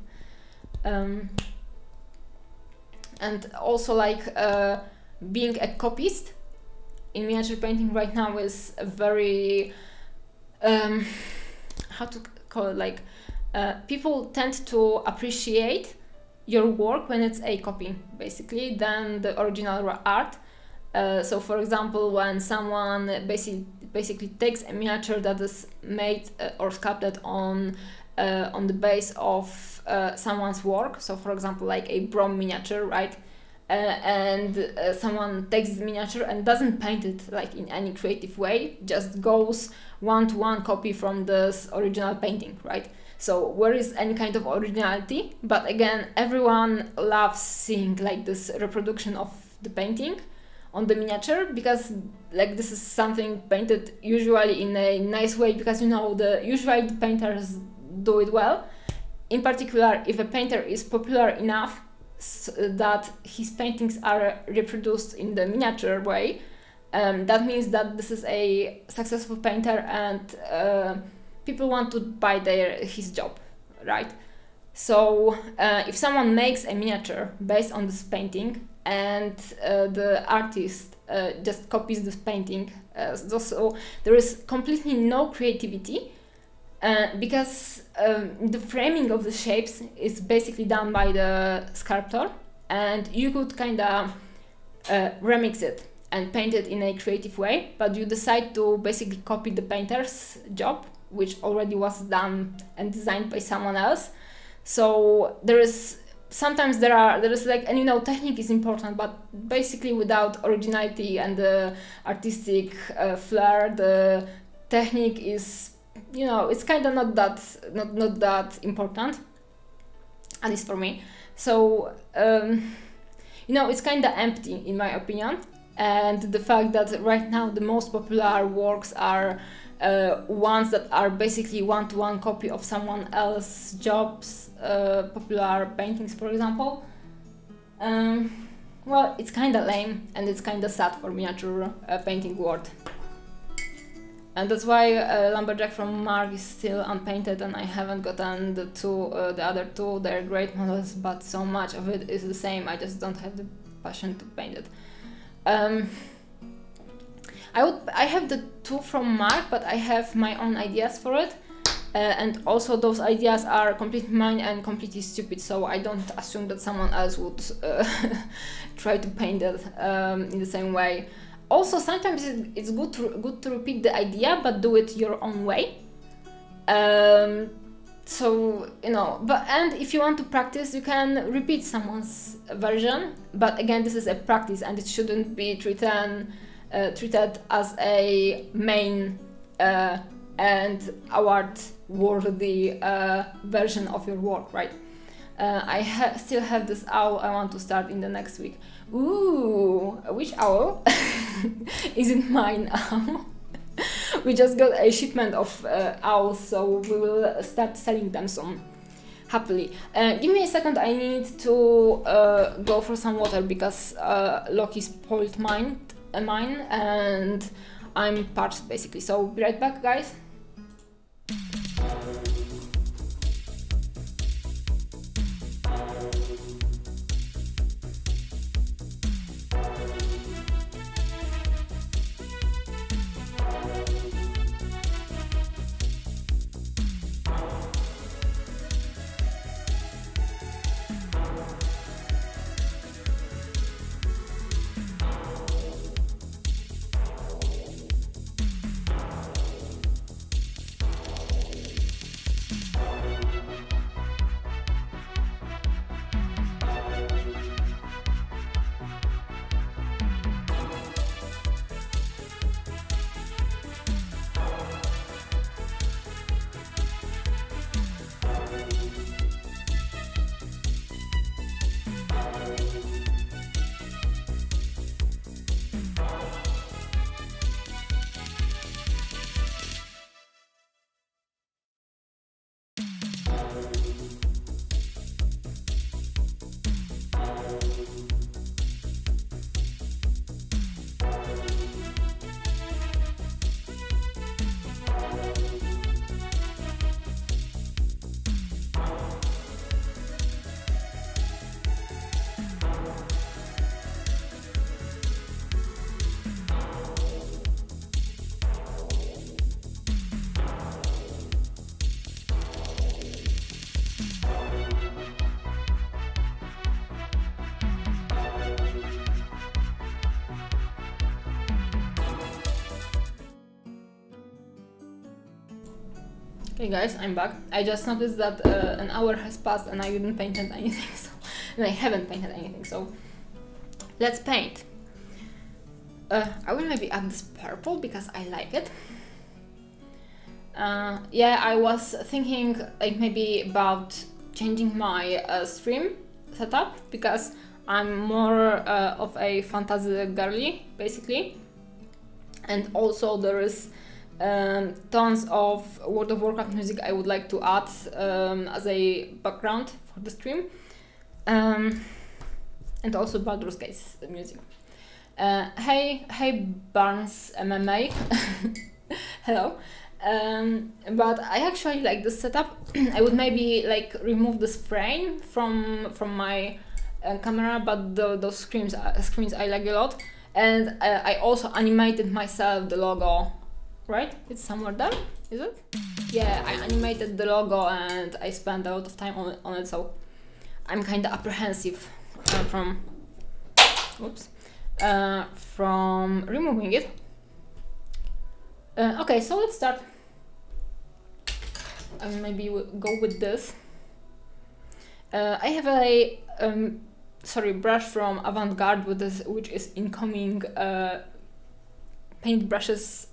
And also, like, being a copyist in miniature painting right now is a very how to call it, like, people tend to appreciate your work when it's a copy, basically, than the original art. So for example, when someone basically takes a miniature that is made or sculpted on the base of someone's work, so for example, like a Brom miniature, right? And someone takes this miniature and doesn't paint it like in any creative way, just goes one-to-one copy from this original painting, right? So where is any kind of originality? But again, everyone loves seeing like this reproduction of the painting on the miniature, because like this is something painted usually in a nice way, because usually the painters do it well. In particular, if a painter is popular enough that his paintings are reproduced in the miniature way, that means that this is a successful painter, and people want to buy his job, right? So if someone makes a miniature based on this painting, and the artist just copies this painting, so there is completely no creativity, because the framing of the shapes is basically done by the sculptor, and you could kind of remix it and paint it in a creative way, but you decide to basically copy the painter's job, which already was done and designed by someone else. So there is like, and technique is important, but basically without originality and the artistic flair, the technique is, it's kind of not that important, at least for me. So it's kind of empty in my opinion. And the fact that right now the most popular works are ones that are basically one-to-one copy of someone else's jobs, popular paintings, for example. Well, it's kind of lame, and it's kind of sad for miniature painting world. And that's why Lumberjack from Mark is still unpainted, and I haven't gotten the other two. They're great models, but so much of it is the same. I just don't have the passion to paint it. I have the two from Mark, but I have my own ideas for it, and also those ideas are completely mine and completely stupid, so I don't assume that someone else would try to paint it in the same way. Also, sometimes it's good to repeat the idea, but do it your own way. So and if you want to practice, you can repeat someone's version, but again, this is a practice, and it shouldn't be treated as a main and award-worthy version of your work, right? I still have this owl I want to start in the next week. Ooh, which owl? Is it mine owl? We just got a shipment of owls, so we will start selling them soon. Happily. Give me a second, I need to go for some water, because Loki spoiled mine, and I'm parched basically. So be right back, guys. Okay guys, I'm back. I just noticed that an hour has passed and I didn't paint anything, so and I haven't painted anything, so let's paint. I will maybe add this purple because I like it. Yeah, I was thinking like maybe about changing my stream setup because I'm more of a fantasy girly basically, and also there is tons of World of Warcraft music I would like to add as a background for the stream, and also Baldur's Gate music. Hey Barnes MMA, hello. But I actually like this setup. I would maybe like remove this frame from my camera, but those screens I like a lot, and I also animated myself the logo. Right? It's somewhere there, is it? Yeah, I animated the logo and I spent a lot of time on it, so I'm kind of apprehensive from removing it. Okay, so let's start. Maybe we'll go with this. I have a brush from Avant-Garde with this, which is incoming paintbrushes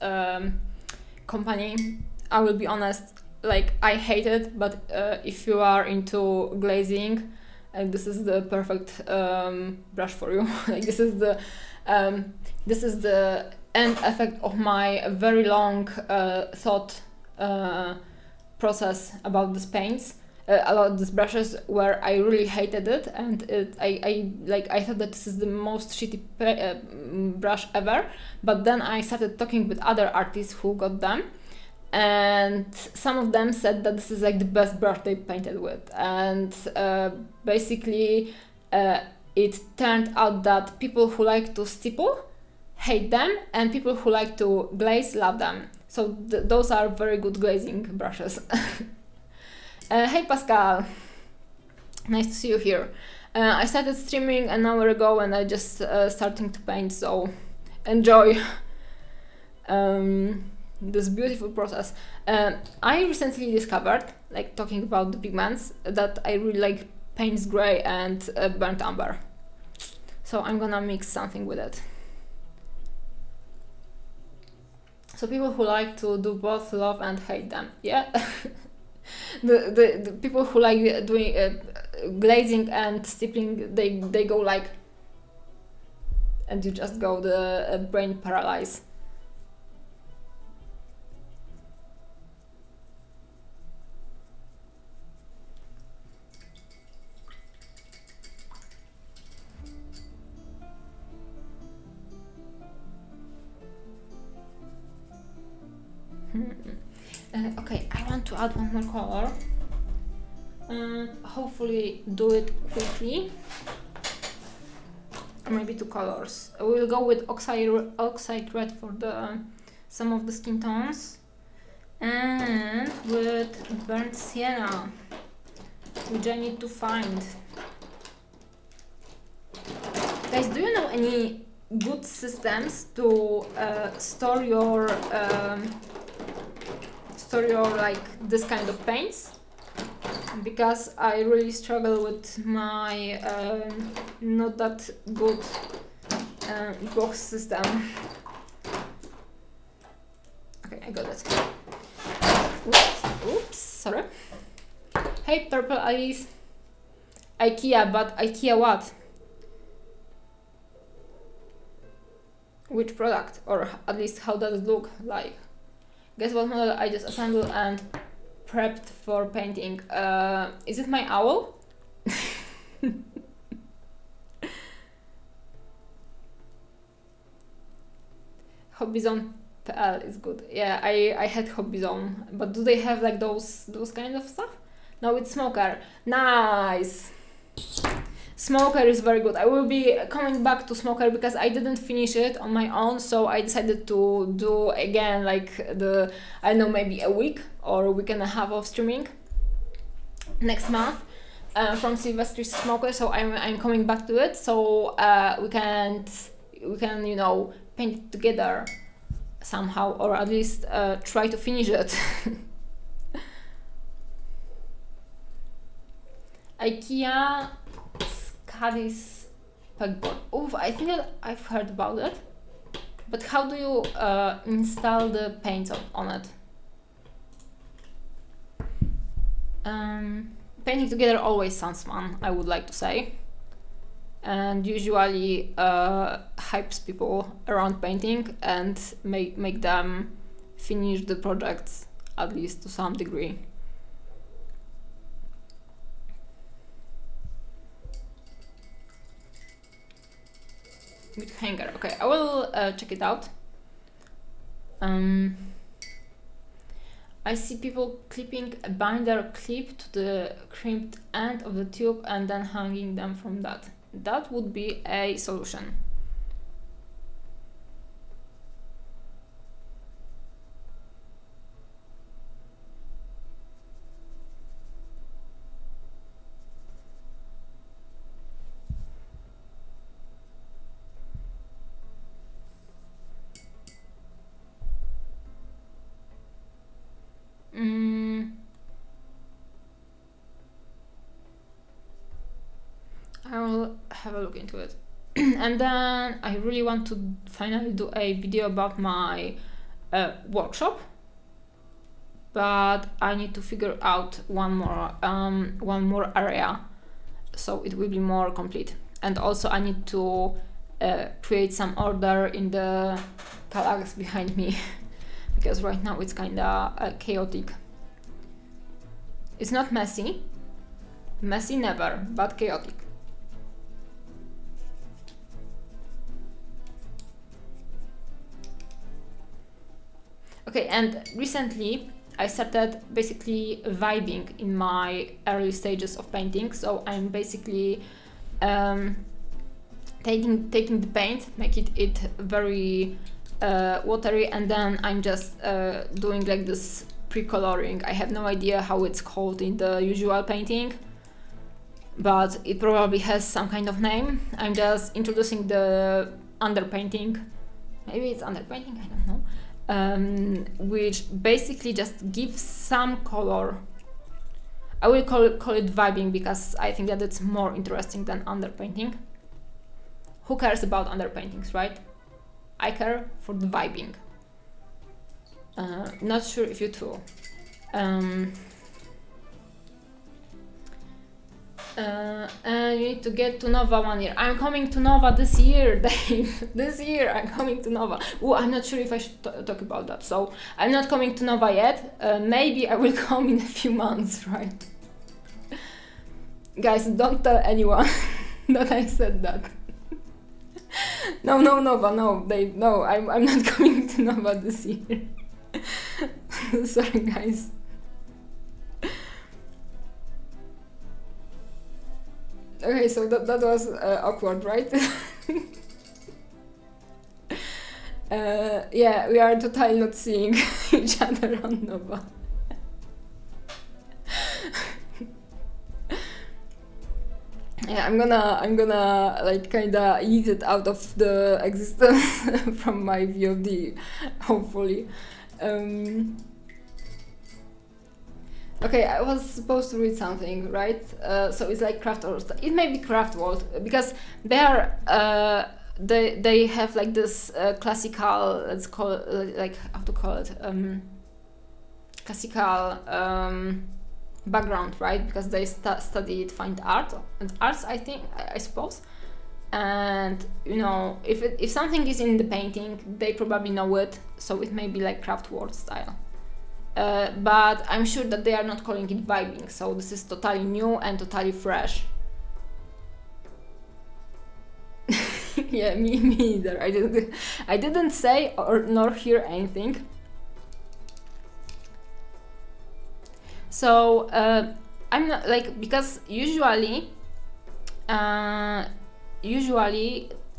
company. I will be honest, like I hate it, but if you are into glazing, this is the perfect brush for you. Like this is the end effect of my very long thought process about these paints, about these brushes, where I really hated it, and I thought that this is the most shitty brush ever. But then I started talking with other artists who got them, and some of them said that this is like the best brush they painted with, and basically it turned out that people who like to stipple hate them, and people who like to glaze love them. So those are very good glazing brushes. Hey Pascal, nice to see you here. I started streaming an hour ago and I just starting to paint, so enjoy this beautiful process. I recently discovered, like talking about the pigments, that I really like Payne's Grey and Burnt Umber. So I'm gonna mix something with it. So people who like to do both love and hate them, yeah. the people who like doing glazing and stippling, they go like, and you just go the brain paralyze. Okay, I want to add one more color and hopefully do it quickly, or maybe two colors. We'll go with oxide red for some of the skin tones, and with burnt sienna, which I need to find. Guys, do you know any good systems to store your like this kind of paints? Because I really struggle with my not that good box system. Okay, I got it. Oops, sorry. Hey Purple Alice. IKEA, but IKEA what? Which product? Or at least how does it look like? Guess what model I just assembled and prepped for painting? Is it my owl? Hobbyzone.pl is good. Yeah, I had Hobbyzone, but do they have like those kind of stuff? No, it's Smoker. Nice. Smoker is very good. I will be coming back to Smoker because I didn't finish it on my own, so I decided to do again like I don't know, maybe a week or a week and a half of streaming next month from Sylvester's Smoker. So I'm coming back to it, so we can you know, paint it together somehow, or at least try to finish it. IKEA Scadi's pegboard. Oh, I think that I've heard about it. But how do you install the paints on it? Painting together always sounds fun, I would like to say. And usually hypes people around painting and make them finish the projects, at least to some degree. With hanger, okay, I will check it out. I see people clipping a binder clip to the crimped end of the tube and then hanging them from that. That would be a solution. I will have a look into it. And then I really want to finally do a video about my workshop, but I need to figure out one more area so it will be more complete. And also I need to create some order in the kallax behind me because right now it's kinda chaotic. It's not messy never, but chaotic. Okay, and recently I started basically vibing in my early stages of painting. So I'm basically taking the paint, make it very watery, and then I'm just doing like this pre-coloring. I have no idea how it's called in the usual painting, but it probably has some kind of name. I'm just introducing the underpainting. Maybe it's underpainting, I don't know. Which basically just gives some color. I will call it vibing because I think that it's more interesting than underpainting. Who cares about underpaintings, right? I care for the vibing. Not sure if you too. And you need to get to Nova 1 year. I'm coming to Nova this year, Dave. This year I'm coming to Nova. Oh, I'm not sure if I should talk about that. So I'm not coming to Nova yet. Maybe I will come in a few months, right? Guys, don't tell anyone that I said that. No, Nova, no, Dave, no. I'm not coming to Nova this year. Sorry, guys. Okay, so that was awkward, right? Yeah, we are totally not seeing each other on Nova. Yeah, I'm gonna like kinda eat it out of the existence from my VOD, hopefully. Okay, I was supposed to read something, right? So it's like Craft World. It may be Craft World because they are they have like this classical, let's call it like how to call it, classical background, right? Because they studied fine art and arts, I suppose. And you know, if something is in the painting, they probably know it, so it may be like Craft World style. But I'm sure that they are not calling it vibing, so this is totally new and totally fresh. Yeah, me either. I didn't say or nor hear anything. So I'm not like, because usually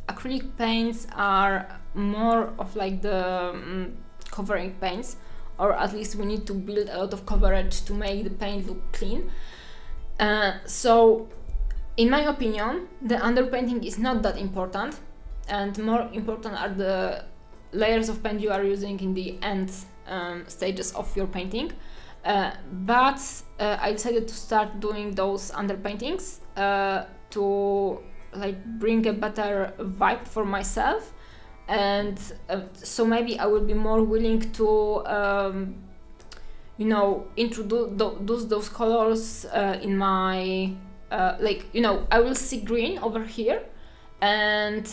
acrylic paints are more of like the covering paints, or at least we need to build a lot of coverage to make the paint look clean. So in my opinion, the underpainting is not that important, and more important are the layers of paint you are using in the end stages of your painting. but I decided to start doing those underpaintings to like bring a better vibe for myself, and so maybe I will be more willing to you know, introduce those colors in my like, you know, I will see green over here, and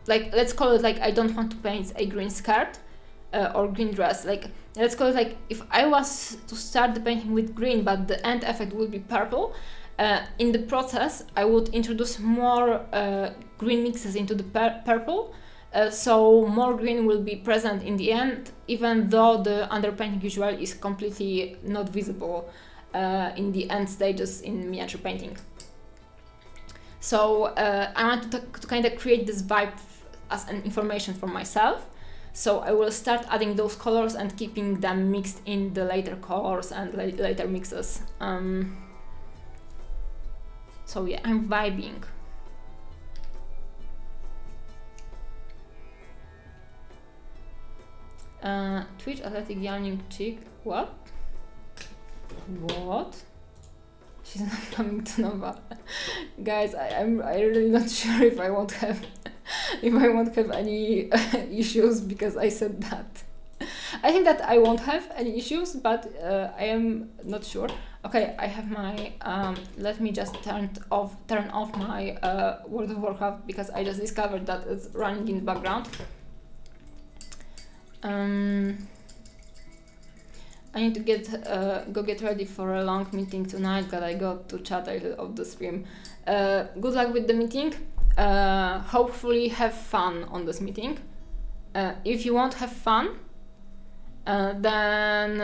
like, let's call it like I don't want to paint a green skirt or green dress. Like, let's call it like if I was to start the painting with green, but the end effect would be purple. In the process, I would introduce more green mixes into the purple, so more green will be present in the end, even though the underpainting usually is completely not visible in the end stages in miniature painting. So I want to kind of create this vibe as an information for myself. So I will start adding those colors and keeping them mixed in the later colors and later mixes. So yeah, I'm vibing. Twitch athletic young chick. What? What? She's not coming to Nova. Guys, I'm really not sure if I won't have any issues because I said that. I think that I won't have any issues, but I am not sure. Okay, I have my let me just turn off my World of Warcraft because I just discovered that it's running in the background. I need to go get ready for a long meeting tonight, but I got to chat a little of the stream. Good luck with the meeting. Hopefully have fun on this meeting. If you won't have fun, then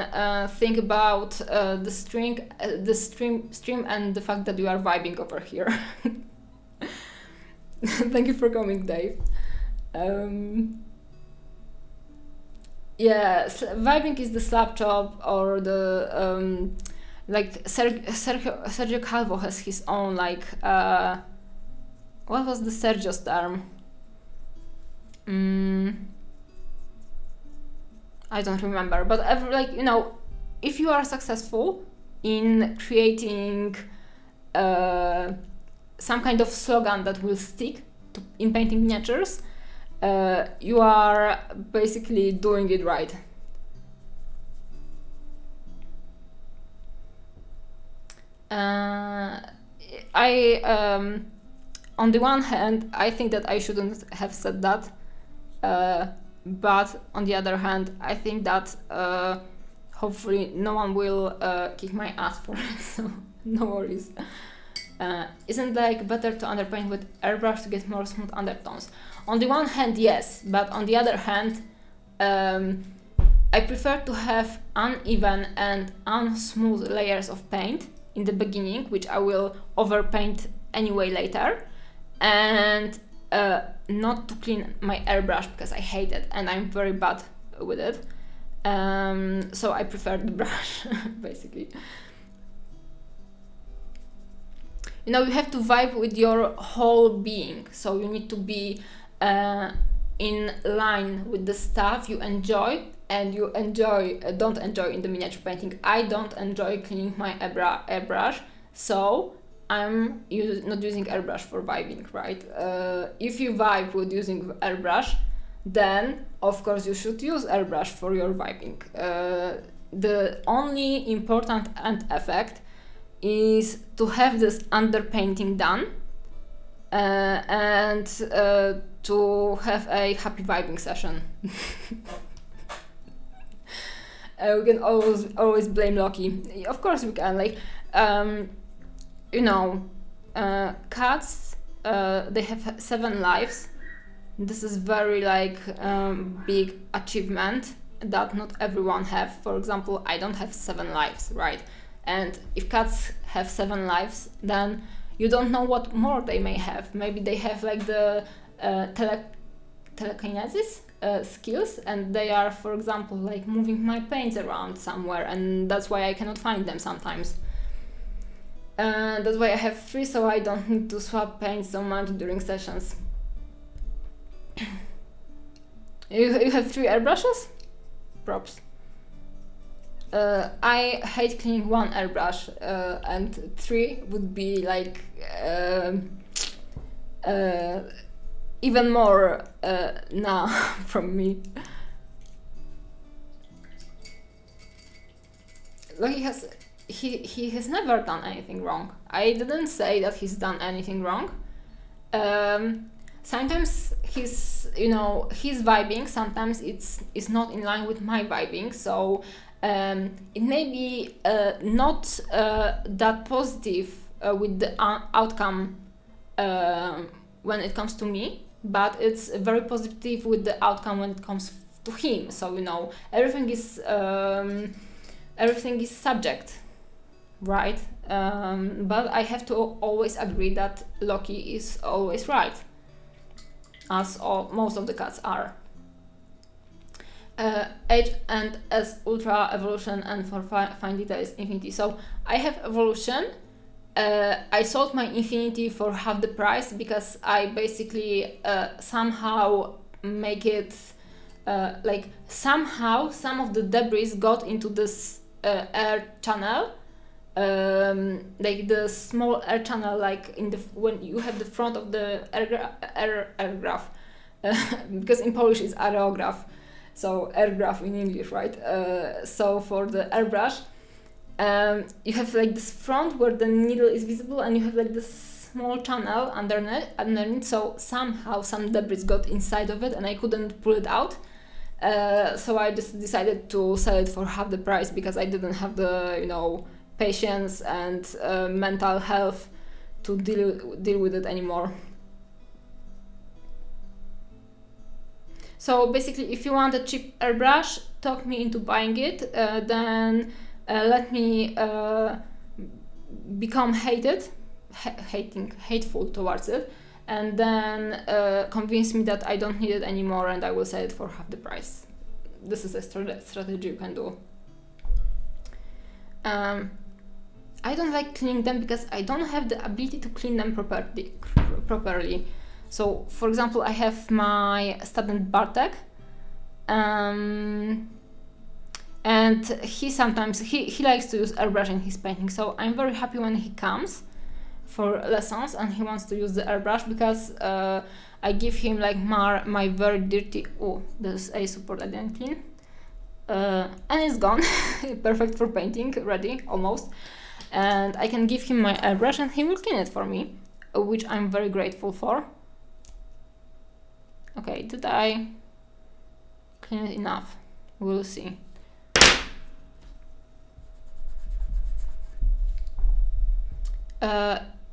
think about the stream and the fact that you are vibing over here. Thank you for coming, Dave. Yeah, vibing is the slap chop, or the like Sergio Calvo has his own like what was the Sergio's term? I don't remember, but like, you know, if you are successful in creating some kind of slogan that will stick in painting miniatures, you are basically doing it right. On the one hand, I think that I shouldn't have said that, but on the other hand, I think that hopefully no one will kick my ass for it, so no worries. Isn't like better to underpaint with airbrush to get more smooth undertones? On the one hand, yes, but on the other hand, I prefer to have uneven and unsmooth layers of paint in the beginning, which I will overpaint anyway later, and not to clean my airbrush because I hate it and I'm very bad with it. So I prefer the brush, basically. You know, you have to vibe with your whole being, so you need to be in line with the stuff you enjoy and you don't enjoy in the miniature painting. I don't enjoy cleaning my airbrush, so I'm not using airbrush for vibing, right? If you vibe with using airbrush, then of course you should use airbrush for your vibing. The only important end effect is to have this underpainting done and to have a happy vibing session. We can always blame Loki. Of course we can. Like, you know, cats, they have 7 lives. This is very like big achievement that not everyone have. For example, I don't have 7 lives, right? And if cats have 7 lives, then you don't know what more they may have. Maybe they have like the telekinesis skills, and they are, for example, like moving my paints around somewhere, and that's why I cannot find them sometimes. That's why I have 3, so I don't need to swap paints so much during sessions. You have 3 airbrushes? Props. I hate cleaning one airbrush, and 3 would be like even more nah from me. Like he has never done anything wrong. I didn't say that he's done anything wrong. Sometimes he's vibing, sometimes it's not in line with my vibing, so it may be not that positive with the outcome when it comes to me, but it's very positive with the outcome when it comes to him. So everything is subject, right? But I have to always agree that Loki is always right, as most of the cats are. H and S Ultra Evolution, and for fine detail is Infinity. So I have Evolution. I sold my Infinity for half the price because I basically somehow make it like somehow some of the debris got into this air channel, like the small air channel, like when you have the front of the airgraph, because in Polish it's aerograph, so airgraph in English, right? So for the airbrush, you have like this front where the needle is visible, and you have like this small channel underneath. So somehow some debris got inside of it, and I couldn't pull it out. So I just decided to sell it for half the price because I didn't have the patience and mental health to deal with it anymore. So basically, if you want a cheap airbrush, talk me into buying it, then let me become hateful towards it, and then convince me that I don't need it anymore, and I will sell it for half the price. This is a strategy you can do. I don't like cleaning them because I don't have the ability to clean them properly. So, for example, I have my student Bartek, and he sometimes he likes to use airbrush in his painting. So I'm very happy when he comes for lessons and he wants to use the airbrush, because I give him like my very dirty. Oh, there's a support I didn't clean, and it's gone. Perfect for painting, ready almost. And I can give him my airbrush and he will clean it for me, which I'm very grateful for. Okay, did I clean it enough? We'll see.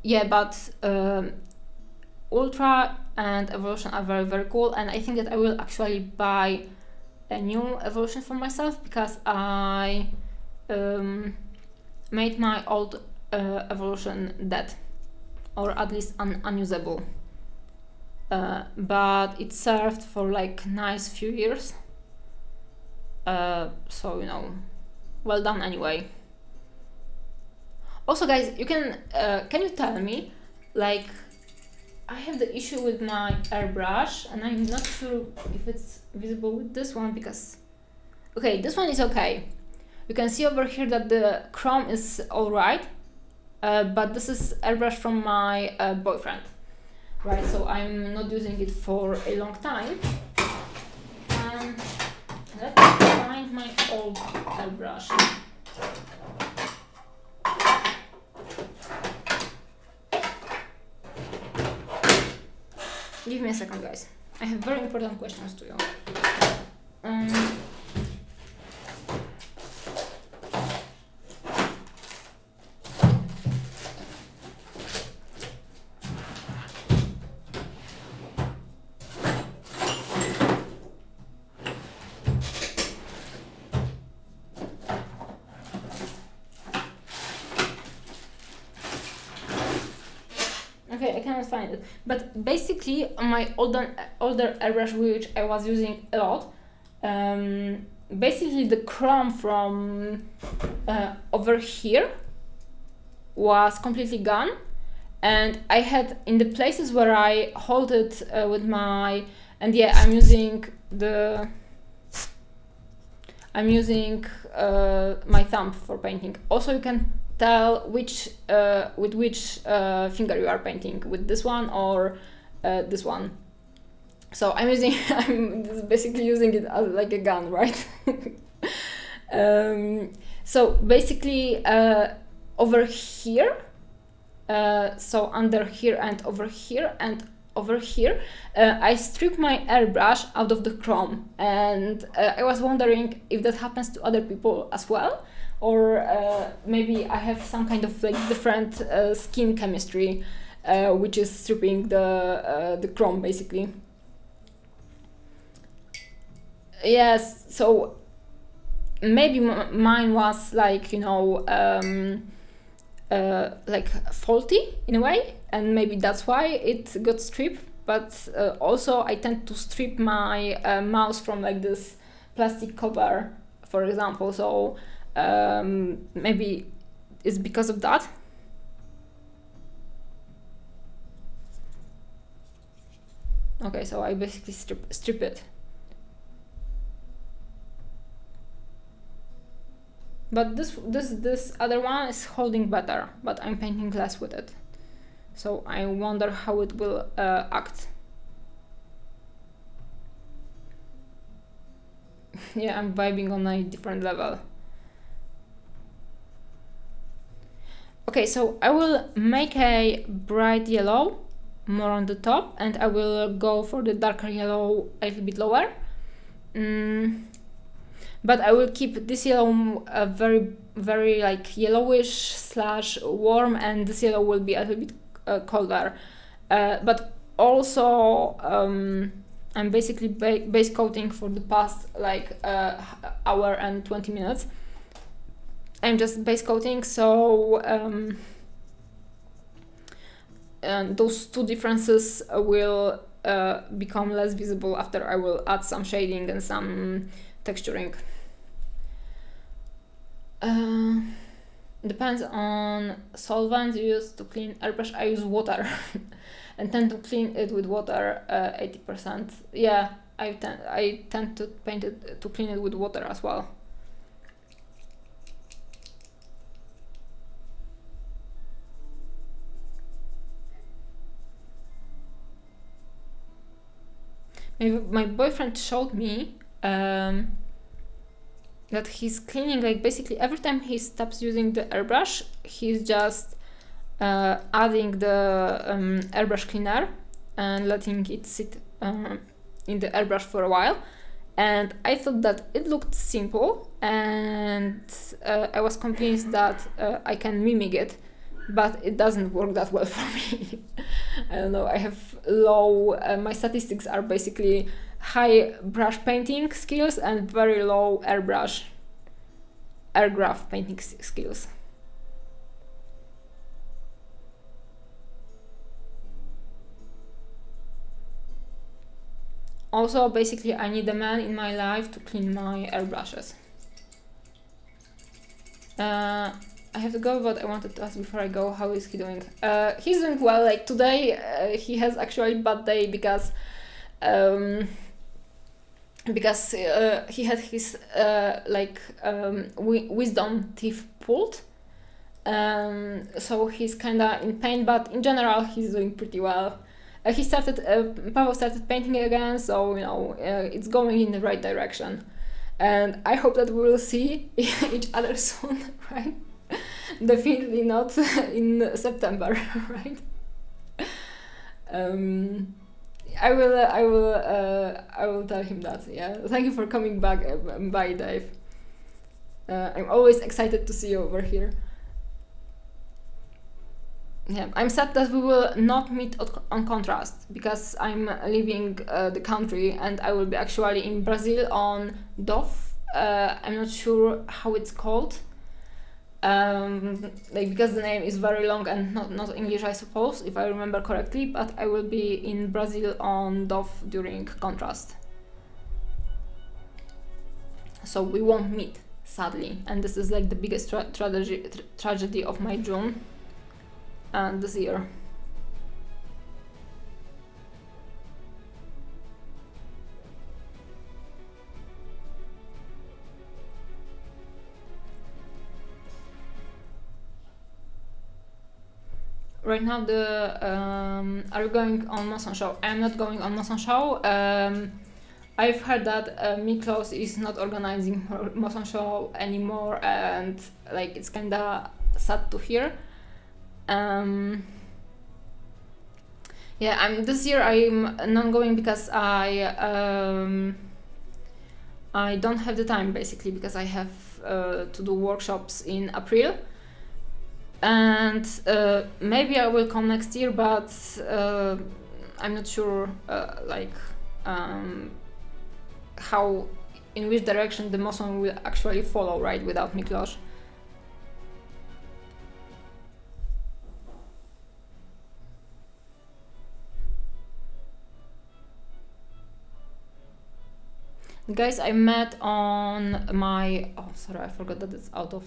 Yeah, but Ultra and Evolution are very, very cool, and I think that I will actually buy a new Evolution for myself, because I made my old Evolution dead, or at least unusable. But it served for like nice few years. So well done anyway. Also, guys, you can you tell me, like, I have the issue with my airbrush, and I'm not sure if it's visible with this one, because okay, this one is okay. You can see over here that the chrome is alright, but this is airbrush from my boyfriend, right? So I'm not using it for a long time. Let me find my old airbrush. Give me a second, guys. I have very important questions to you. Okay, I cannot find it. But basically, my older airbrush, which I was using a lot, basically the chrome from over here was completely gone, and I had in the places where I hold it with my, and yeah, I'm using the, I'm using my thumb for painting. Also, you can tell which with which finger you are painting, with this one or this one. So I'm using, I'm basically using it as like a gun, right? So basically over here, so under here and over here and over here, I strip my airbrush out of the chrome, and I was wondering if that happens to other people as well, or maybe I have some kind of like different skin chemistry, which is stripping the chrome basically. Yes, so maybe mine was like, you know, like faulty in a way, and maybe that's why it got stripped. But also I tend to strip my mouse from like this plastic cover, for example, so maybe it's because of that. Okay, so I basically strip it. But this other one is holding better, but I'm painting less with it. So I wonder how it will act. Yeah, I'm vibing on a different level. Okay, so I will make a bright yellow more on the top, and I will go for the darker yellow a little bit lower. But I will keep this yellow very like yellowish / warm, and this yellow will be a little bit colder. But also I'm basically base coating for the past like hour and 20 minutes. I'm just base coating, so and those two differences will become less visible after I will add some shading and some texturing. Depends on solvent you use to clean airbrush. I use water and tend to clean it with water 80%. Yeah, I tend to paint it to clean it with water as well. My boyfriend showed me that he's cleaning, like basically every time he stops using the airbrush, he's just adding the airbrush cleaner and letting it sit in the airbrush for a while. And I thought that it looked simple, and I was convinced that I can mimic it, but it doesn't work that well for me. I don't know, I have low, my statistics are basically high brush painting skills and very low airgraph painting skills. Also, basically, I need a man in my life to clean my airbrushes. I have to go, but I wanted to ask before I go, how is he doing? He's doing well. Like today, he has actually bad day because he had his wisdom teeth pulled. So he's kinda in pain, but in general, he's doing pretty well. Pavel started painting again, so you know it's going in the right direction, and I hope that we will see each other soon, right? Definitely not in September, right? I will tell him that. Yeah, thank you for coming back. Bye, Dave. I'm always excited to see you over here. Yeah, I'm sad that we will not meet on Contrast because I'm leaving the country and I will be actually in Brazil on DOF. I'm not sure how it's called, because the name is very long and not English, I suppose, if I remember correctly. But I will be in Brazil on DOF during Contrast, so we won't meet, sadly. And this is like the biggest tragedy of my June and this year. right now are you going on Moson show? I'm not going on Moson show. I've heard that Miklos is not organizing Moson show anymore, and like it's kinda sad to hear. Yeah, this year I'm not going because I don't have the time, basically, because I have to do workshops in April, and maybe I will come next year, but I'm not sure how, in which direction the Moson will actually follow, right, without Miklos. Guys, I met on my... Oh, sorry, I forgot that it's out of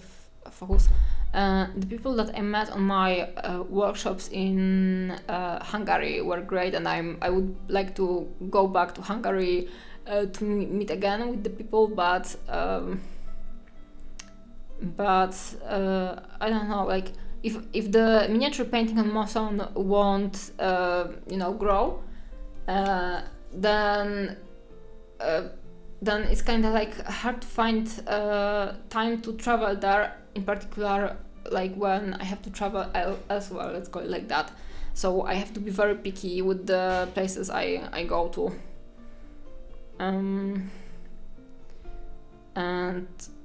focus. The people that I met on my workshops in Hungary were great, and I would like to go back to Hungary to meet again with the people, but I don't know, like if the miniature painting on Moson won't grow, then it's kind of like hard to find time to travel there, in particular like when I have to travel elsewhere, let's call it like that. So I have to be very picky with the places I go to. And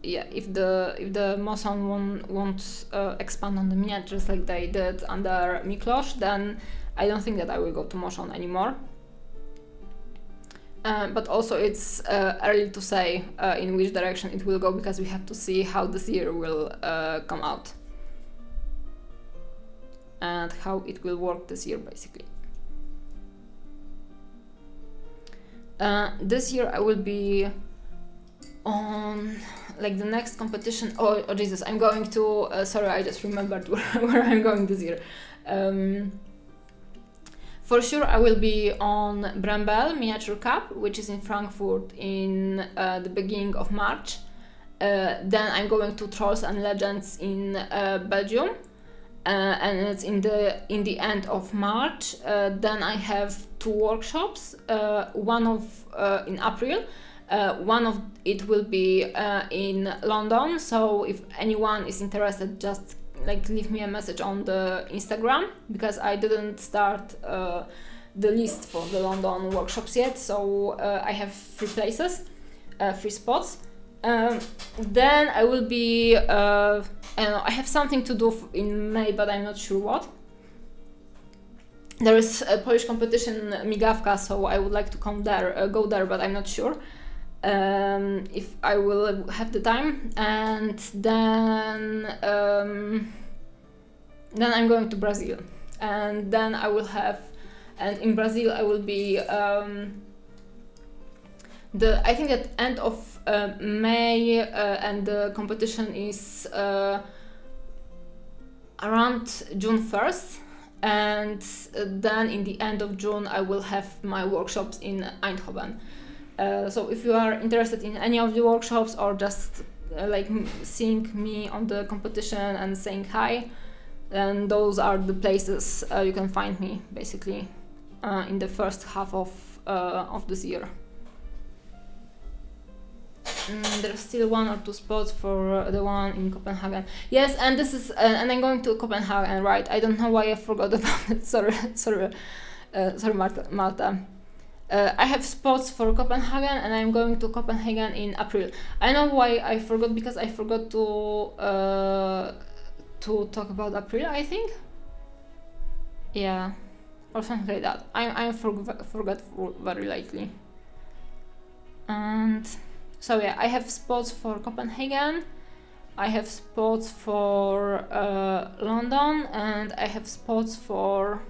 yeah, if the Moson won't expand on the miniatures like they did under Miklos, then I don't think that I will go to Moson anymore. But also it's early to say in which direction it will go, because we have to see how this year will come out and how it will work this year, basically. This year I will be on like the next competition. Oh Jesus, I'm going to sorry, I just remembered where I'm going this year. For sure I will be on Brembel Miniature Cup, which is in Frankfurt in the beginning of March. Then I'm going to Trolls and Legends in Belgium, and it's in the end of March. Then I have 2 workshops, one in April. One of it will be in London, so if anyone is interested, just like leave me a message on the Instagram, because I didn't start the list for the London workshops yet, so I have 3 places, 3 spots. Then I will be I have something to do in May, but I'm not sure what. There is a Polish competition, Migawka, so I would like to go there, but I'm not sure if I will have the time. And then I'm going to Brazil, and then I will have, and in Brazil I will be I think at end of May, and the competition is around June 1st, and then in the end of June I will have my workshops in Eindhoven. So if you are interested in any of the workshops, or just like seeing me on the competition and saying hi, then those are the places you can find me, basically, in the first half of this year. There's still 1 or 2 spots for the one in Copenhagen. Yes, and this is and I'm going to Copenhagen, right? I don't know why I forgot about it. Sorry, Malta. I have spots for Copenhagen, and I'm going to Copenhagen in April. I know why I forgot, because I forgot to talk about April, I think. Yeah, or something like that. I forgetful very lately. And so yeah, I have spots for Copenhagen, I have spots for London, and I have spots for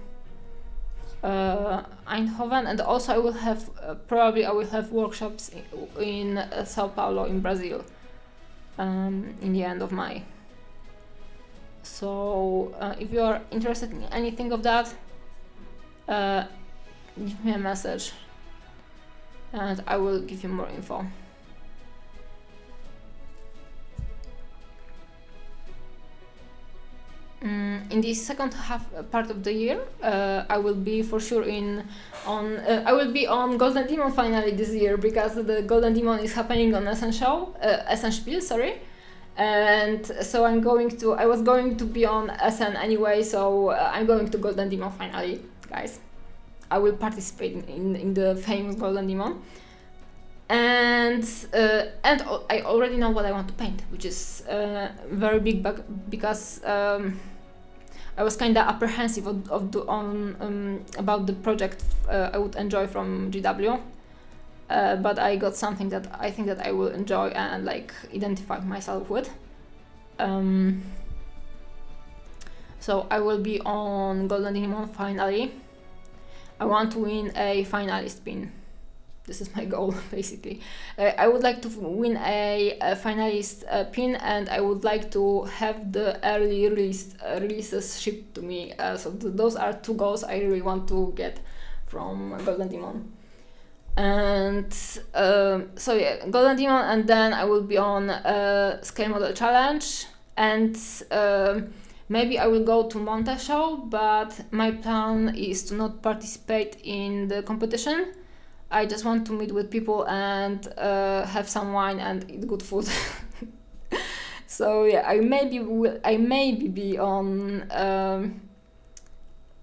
Eindhoven, and also I will have probably I will have workshops in Sao Paulo in Brazil in the end of May. So if you are interested in anything of that, give me a message and I will give you more info. in the second half part of the year, I will be for sure I will be on Golden Demon finally this year, because the Golden Demon is happening on Essen Spiel, sorry. And so I was going to be on Essen anyway, so I'm going to Golden Demon finally, guys. I will participate in the famous Golden Demon. And I already know what I want to paint, which is very big, because I was kind of apprehensive about the project I would enjoy from GW, but I got something that I think that I will enjoy and like identify myself with. So I will be on Golden Demon finally. I want to win a finalist pin. This is my goal, basically. I would like to win a finalist pin, and I would like to have the early releases shipped to me. So those are two goals I really want to get from Golden Demon. And so yeah, Golden Demon, and then I will be on Scale Model Challenge, and maybe I will go to Monte Show, but my plan is to not participate in the competition. I just want to meet with people and have some wine and eat good food. So yeah, I maybe be on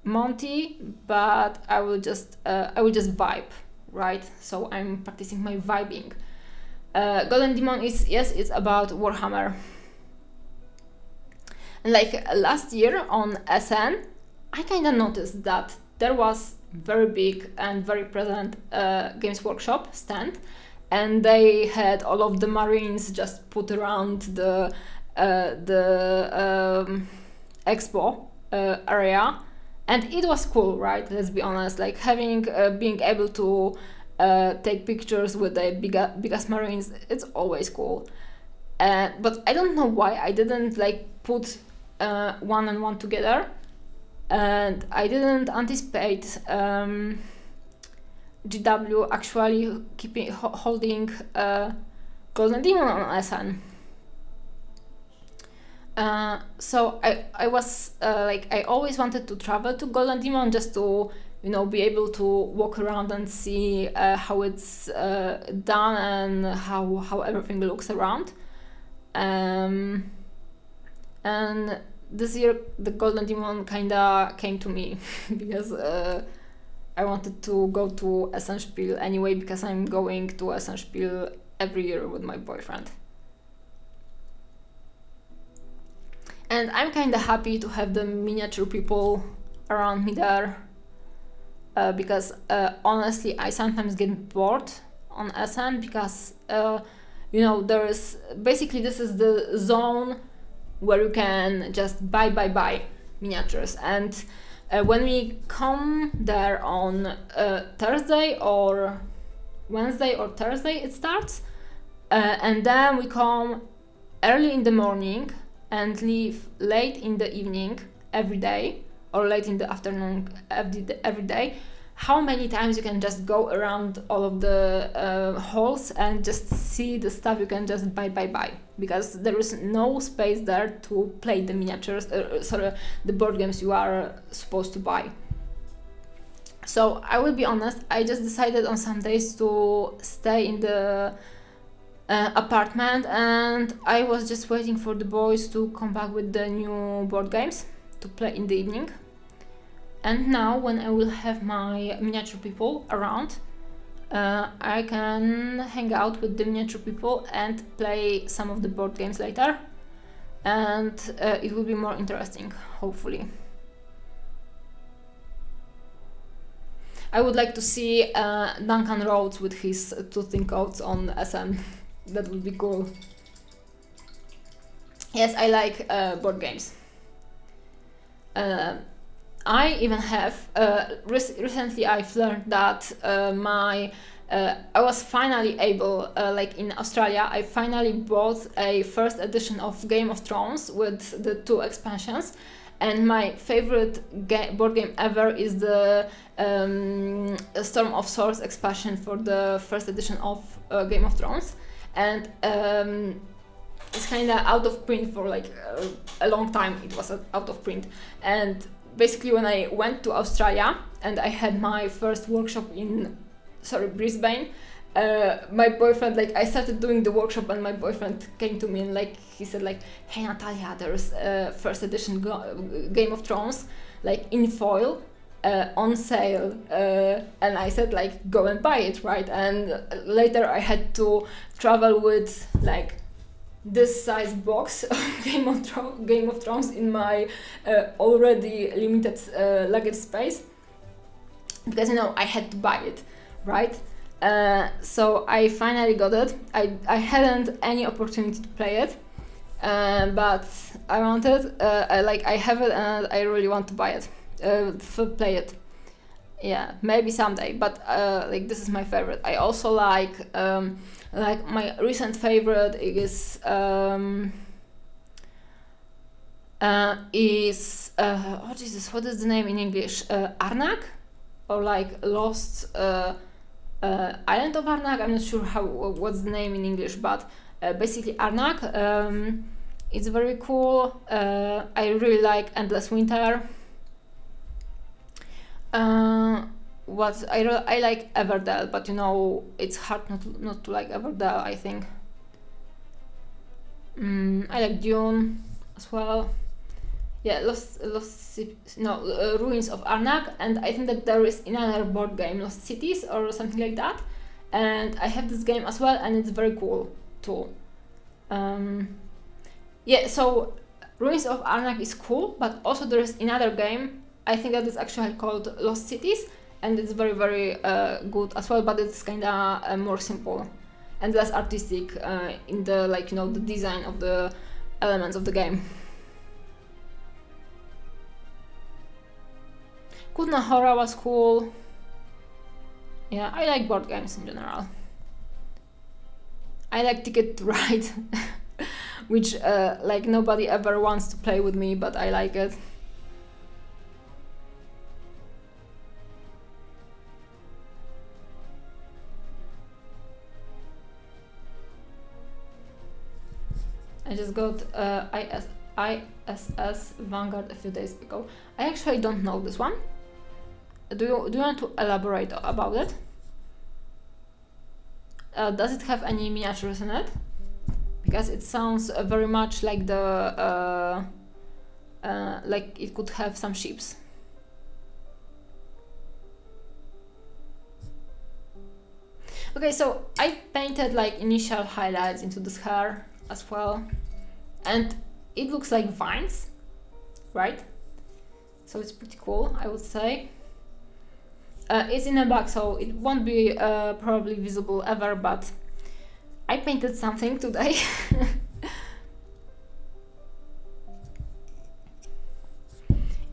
Monty, but I will just vibe, right? So I'm practicing my vibing. Golden Demon it's about Warhammer. And like last year on SN, I kind of noticed that there was very big and very present Games Workshop stand, and they had all of the Marines just put around the expo area, and it was cool, right? Let's be honest, like having being able to take pictures with the biggest Marines, it's always cool. But I don't know why I didn't like put one and one together. And I didn't anticipate GW actually holding Golden Demon on SN. So I was I always wanted to travel to Golden Demon just to be able to walk around and see how it's done and how everything looks around. And this year the Golden Demon kinda came to me because I wanted to go to Essen Spiel anyway, because I'm going to Essen Spiel every year with my boyfriend. And I'm kinda happy to have the miniature people around me there, because honestly I sometimes get bored on Essen, because there is basically, this is the zone where you can just buy miniatures, and when we come there on Thursday or Wednesday or Thursday it starts, and then we come early in the morning and leave late in the evening every day, or late in the afternoon every day. How many times you can just go around all of the halls and just see the stuff you can just buy, because there is no space there to play the miniatures, the board games you are supposed to buy. So I will be honest, I just decided on some days to stay in the apartment, and I was just waiting for the boys to come back with the new board games to play in the evening. And now, when I will have my miniature people around, I can hang out with the miniature people and play some of the board games later, and it will be more interesting, hopefully. I would like to see Duncan Rhodes with his toothing coats on SN. That would be cool. Yes, I like board games. I even have recently I've learned that I was finally able, in Australia, I finally bought a first edition of Game of Thrones with the 2 expansions, and my favorite board game ever is the Storm of Swords expansion for the first edition of Game of Thrones. And it's kind of out of print for like a long time. It was out of print, and basically when I went to Australia and I had my first workshop in Brisbane, my boyfriend, like I started doing the workshop and my boyfriend came to me and like he said like, hey Natalia, there's first edition Game of Thrones like in foil on sale, and I said like go and buy it, right? And later I had to travel with like this size box of Game of Thrones in my already limited luggage space, because I had to buy it, right? So I finally got it. I hadn't any opportunity to play it, but I wanted. I have it and I really want to buy it, play it. Yeah, maybe someday. But like this is my favorite. I also like my recent favorite is oh Jesus, what is the name in English? Arnak, or like Lost Island of Arnak. I'm not sure what's the name in English, but basically Arnak. It's very cool. I really like Endless Winter. What I like Everdell, but it's hard not to like Everdell, I think. I like Dune as well. Yeah, Ruins of Arnak, and I think that there is another board game, Lost Cities or something like that, and I have this game as well, and it's very cool too. Yeah, so Ruins of Arnak is cool, but also there is another game, I think that is actually called Lost Cities, and it's very, very good as well, but it's kind of more simple and less artistic in the the design of the elements of the game. Kutna Hora was cool. Yeah, I like board games in general. I like Ticket to Ride, which like nobody ever wants to play with me, but I like it. I just got ISS Vanguard a few days ago. I actually don't know this one. Do you want to elaborate about it? Does it have any miniatures in it? Because it sounds very much like the like it could have some ships. Okay, so I painted like initial highlights into this hair as well, and it looks like vines, right? So it's pretty cool, I would say. It's in a bag, so it won't be probably visible ever, but I painted something today.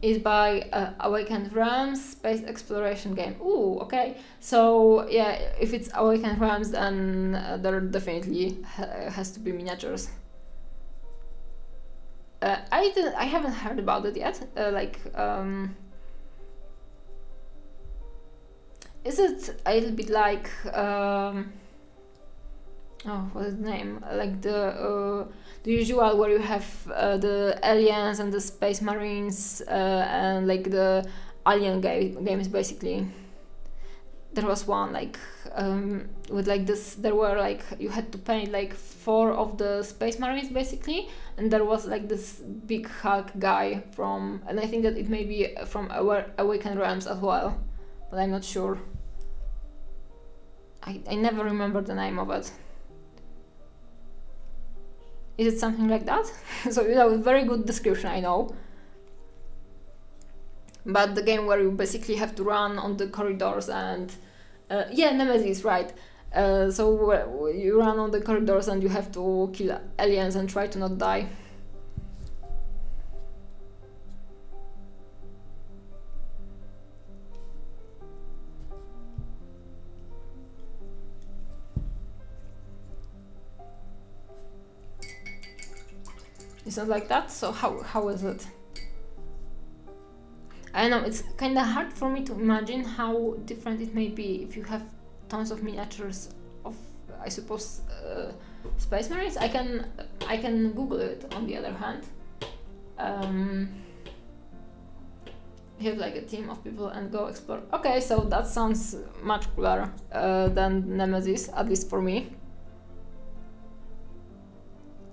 It's by Awakened Realms space exploration game. Ooh, okay. So yeah, if it's Awakened Realms, then there definitely has to be miniatures. I haven't heard about it yet. Is it a little bit like what is the name? Like the usual where you have the aliens and the space marines and like the alien games basically. There was one like with like this. There were like you had to paint like 4 of the space marines basically, and there was like this big Hulk guy from, and I think that it may be from Awakened Realms as well, but I'm not sure. I never remember the name of it. Is it something like that? So very good description, I know. But the game where you basically have to run on the corridors and yeah, Nemesis, right? So you run on the corridors and you have to kill aliens and try to not die. It's not like that, so how is it? I don't know, it's kind of hard for me to imagine how different it may be if you have tons of miniatures of, I suppose, Space Marines. I can I can Google it on the other hand. Have like a team of people and go explore. Okay, so that sounds much cooler than Nemesis, at least for me.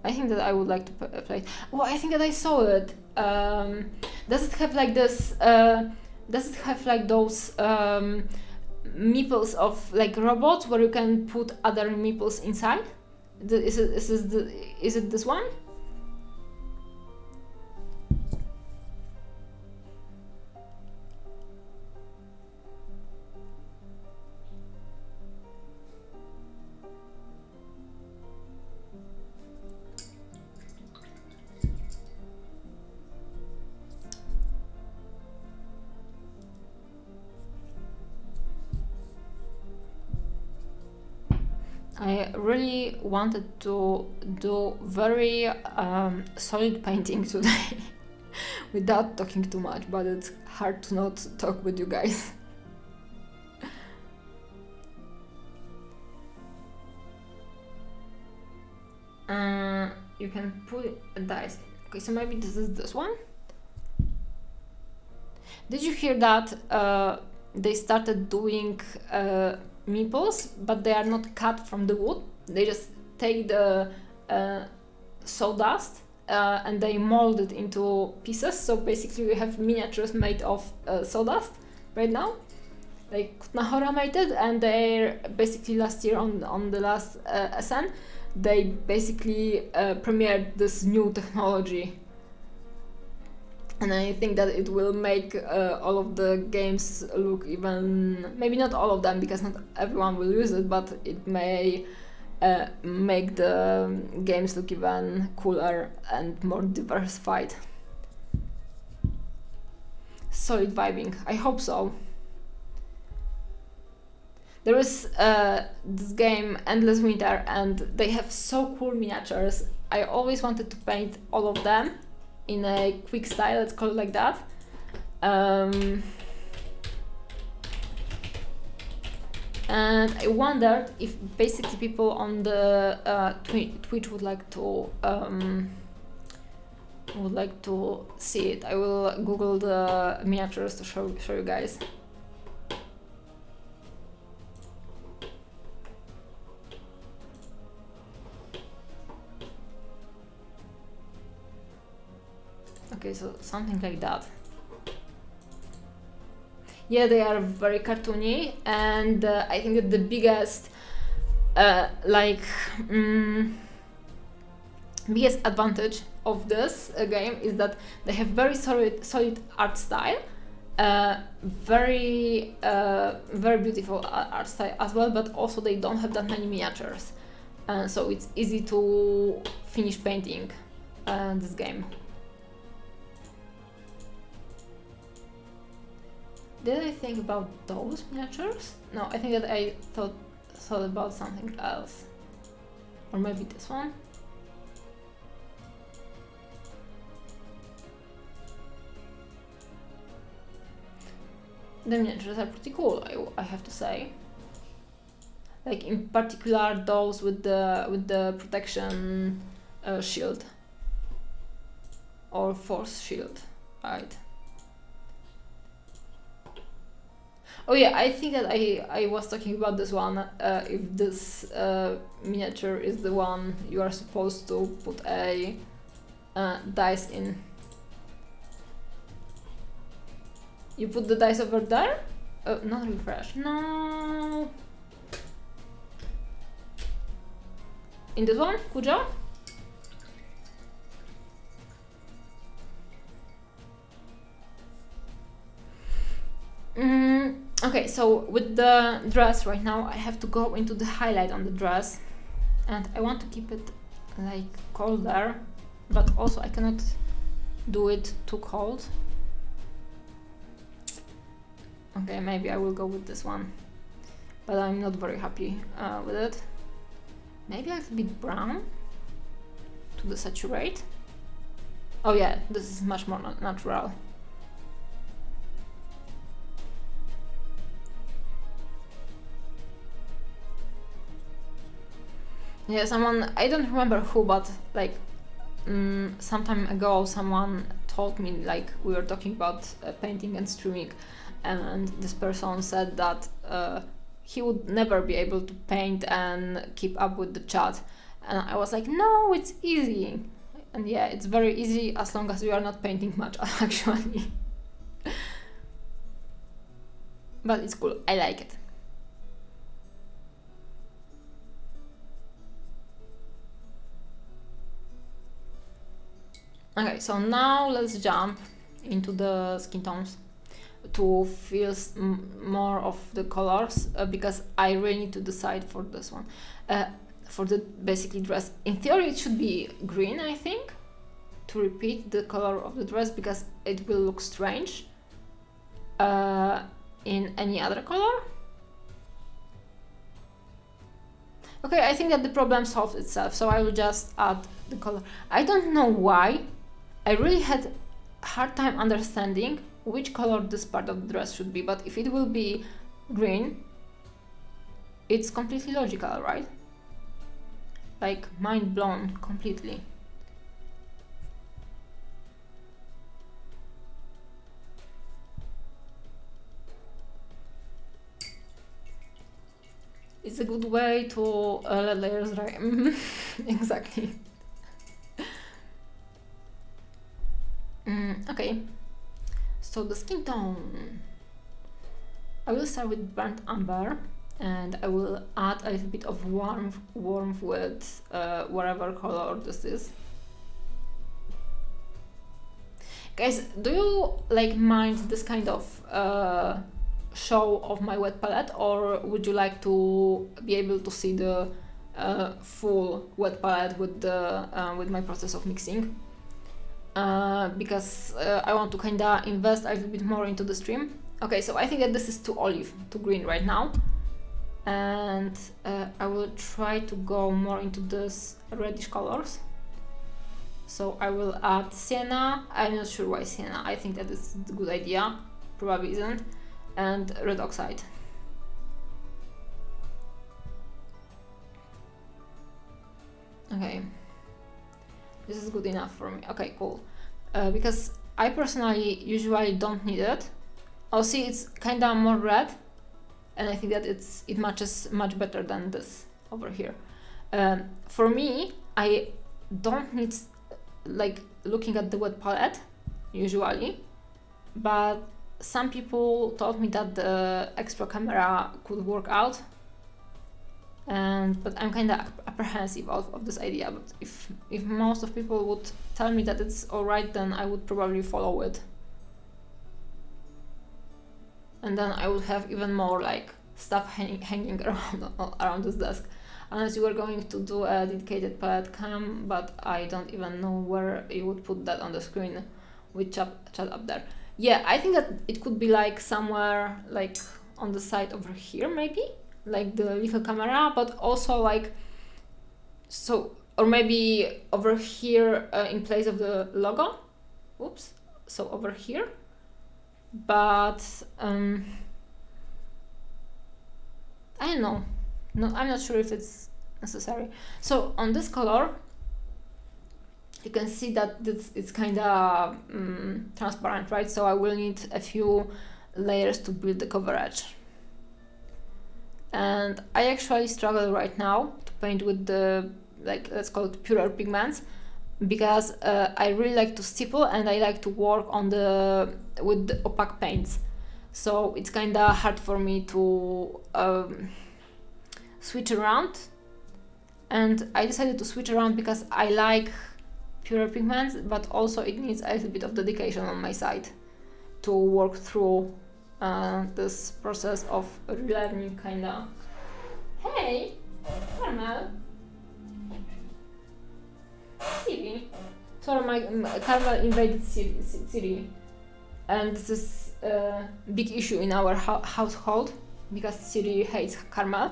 I think that I would like to play. Oh, I think that I saw it. Does it have like this? Does it have like those meeples of like robots where you can put other meeples inside? Is it this one? I really wanted to do very solid painting today without talking too much, but it's hard to not talk with you guys. You can put a dice. Okay, so maybe this is this one. Did you hear that they started doing meeples, but they are not cut from the wood? They just take the sawdust and they mold it into pieces. So basically we have miniatures made of sawdust right now. Like Nahora made it, and they're basically last year on the last SN, they basically premiered this new technology. And I think that it will make all of the games look even, maybe not all of them because not everyone will use it, but it may make the games look even cooler and more diversified. Solid vibing, I hope so. There is this game, Endless Winter, and they have so cool miniatures. I always wanted to paint all of them in a quick style, let's call it like that. And I wondered if basically people on the Twitch would like to see it. I will Google the miniatures to show you guys. Okay, so something like that. Yeah, they are very cartoony, and I think that the biggest biggest advantage of this game is that they have very solid art style, very beautiful art style as well, but also they don't have that many miniatures, so it's easy to finish painting this game. Did I think about those miniatures? No, I think that I thought about something else. Or maybe this one? The miniatures are pretty cool, I have to say. Like in particular those with the protection shield. Or force shield, right? Oh yeah, I think that I was talking about this one, if this miniature is the one you are supposed to put a dice in. You put the dice over there? Not refresh, no. In this one, Kuja? Okay, so with the dress right now, I have to go into the highlight on the dress, and I want to keep it like colder, but also I cannot do it too cold. Okay, maybe I will go with this one, but I'm not very happy with it. Maybe a little bit brown to the saturate. Oh yeah, this is much more natural. Yeah, someone, I don't remember who, but like some time ago someone told me, like, we were talking about painting and streaming, and this person said that he would never be able to paint and keep up with the chat, and I was like, no, it's easy. And yeah, it's very easy as long as you are not painting much actually. But it's cool, I like it. Okay, so now let's jump into the skin tones to feel more of the colors, because I really need to decide for this one. For the basically dress, in theory it should be green, I think, to repeat the color of the dress, because it will look strange in any other color. Okay, I think that the problem solved itself, so I will just add the color. I don't know why. I really had a hard time understanding which color this part of the dress should be, but if it will be green, it's completely logical, right? Like, mind blown completely. It's a good way to let layers dry. Exactly. Okay, so the skin tone. I will start with burnt umber, and I will add a little bit of warmth with whatever color this is. Guys, do you like mind this kind of show of my wet palette, or would you like to be able to see the full wet palette with the with my process of mixing? Because I want to kinda invest a little bit more into the stream. Okay, so I think that this is too olive, too green right now, and I will try to go more into this reddish colors. So I will add sienna. I'm not sure why sienna. I think that is a good idea, probably isn't, and red oxide. Okay. This is good enough for me. Okay, cool. Because I personally usually don't need it. Oh, see, it's kinda more red, and I think that it matches much better than this over here. For me, I don't need, like, looking at the wet palette usually, but some people told me that the extra camera could work out. But I'm kind of apprehensive of this idea. But if most of people would tell me that it's alright, then I would probably follow it. And then I would have even more like stuff hanging around this desk. Unless you were going to do a dedicated palette cam, but I don't even know where you would put that on the screen with chat up there. Yeah, I think that it could be like somewhere like on the side over here, maybe? Like the little camera, but also like so, or maybe over here in place of the logo. Oops, so over here, but I don't know. No, I'm not sure if it's necessary. So on this color you can see that it's kind of transparent, right? So I will need a few layers to build the coverage. And I actually struggle right now to paint with the, like, let's call it purer pigments, because I really like to stipple and I like to work on with the opaque paints. So it's kind of hard for me to switch around. And I decided to switch around because I like purer pigments, but also it needs a little bit of dedication on my side to work through this process of relearning, kinda. Hey, Carmel. Siri. Sorry, my Carmel invaded Siri. And this is a big issue in our household because Siri hates Carmel.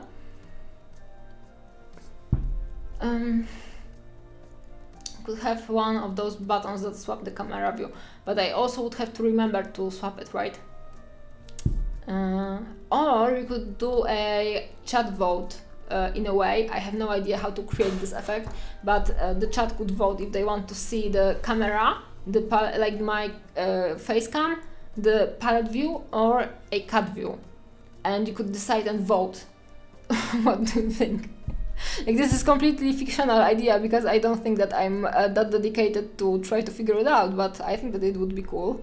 Could have one of those buttons that swap the camera view, but I also would have to remember to swap it, right? Or you could do a chat vote in a way. I have no idea how to create this effect, but the chat could vote if they want to see the camera, like my face cam, the palette view, or a cut view, and you could decide and vote. What do you think? Like, this is completely fictional idea because I don't think that I'm that dedicated to try to figure it out, but I think that it would be cool.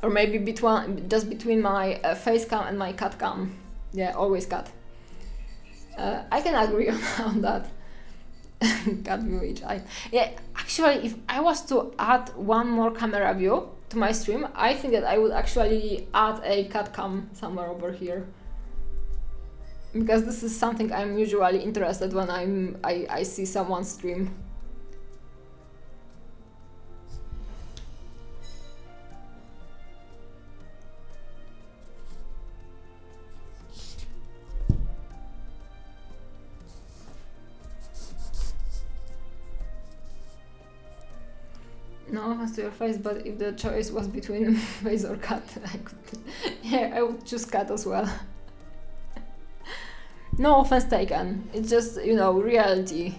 Or maybe between my face cam and my cut cam. Yeah, always cut. I can agree on that. Cut view each eye. Yeah, actually, if I was to add one more camera view to my stream, I think that I would actually add a cut cam somewhere over here. Because this is something I'm usually interested when I see someone stream. No offense to your face, but if the choice was between face or cut, I would choose cut as well. No offense taken, it's just, you know, reality.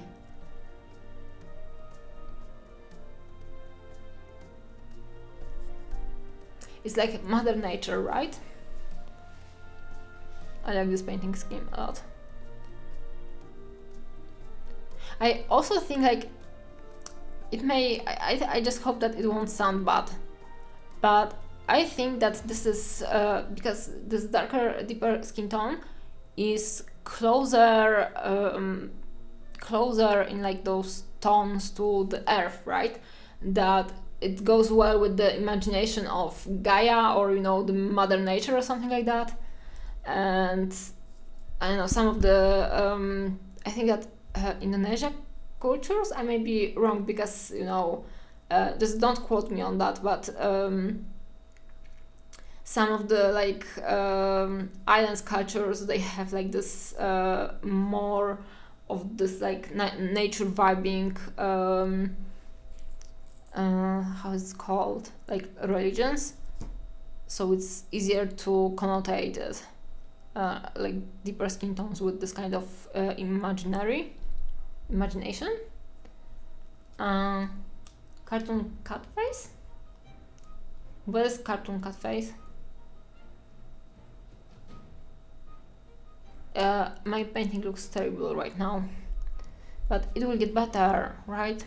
It's like Mother Nature, right? I like this painting scheme a lot. I also think, like, it may, I just hope that it won't sound bad, but I think that this is, because this darker, deeper skin tone is closer in like those tones to the earth, right? That it goes well with the imagination of Gaia, or, you know, the Mother Nature or something like that. And I don't know, some of the, I think that Indonesia cultures, I may be wrong because, you know, just don't quote me on that, but some of the, like, islands cultures, they have like this more of this, like, nature vibing, how is it called, like, religions, so it's easier to connotate it, like deeper skin tones with this kind of imagination. Cartoon cat face? What is cartoon cat face? My painting looks terrible right now, but it will get better, right?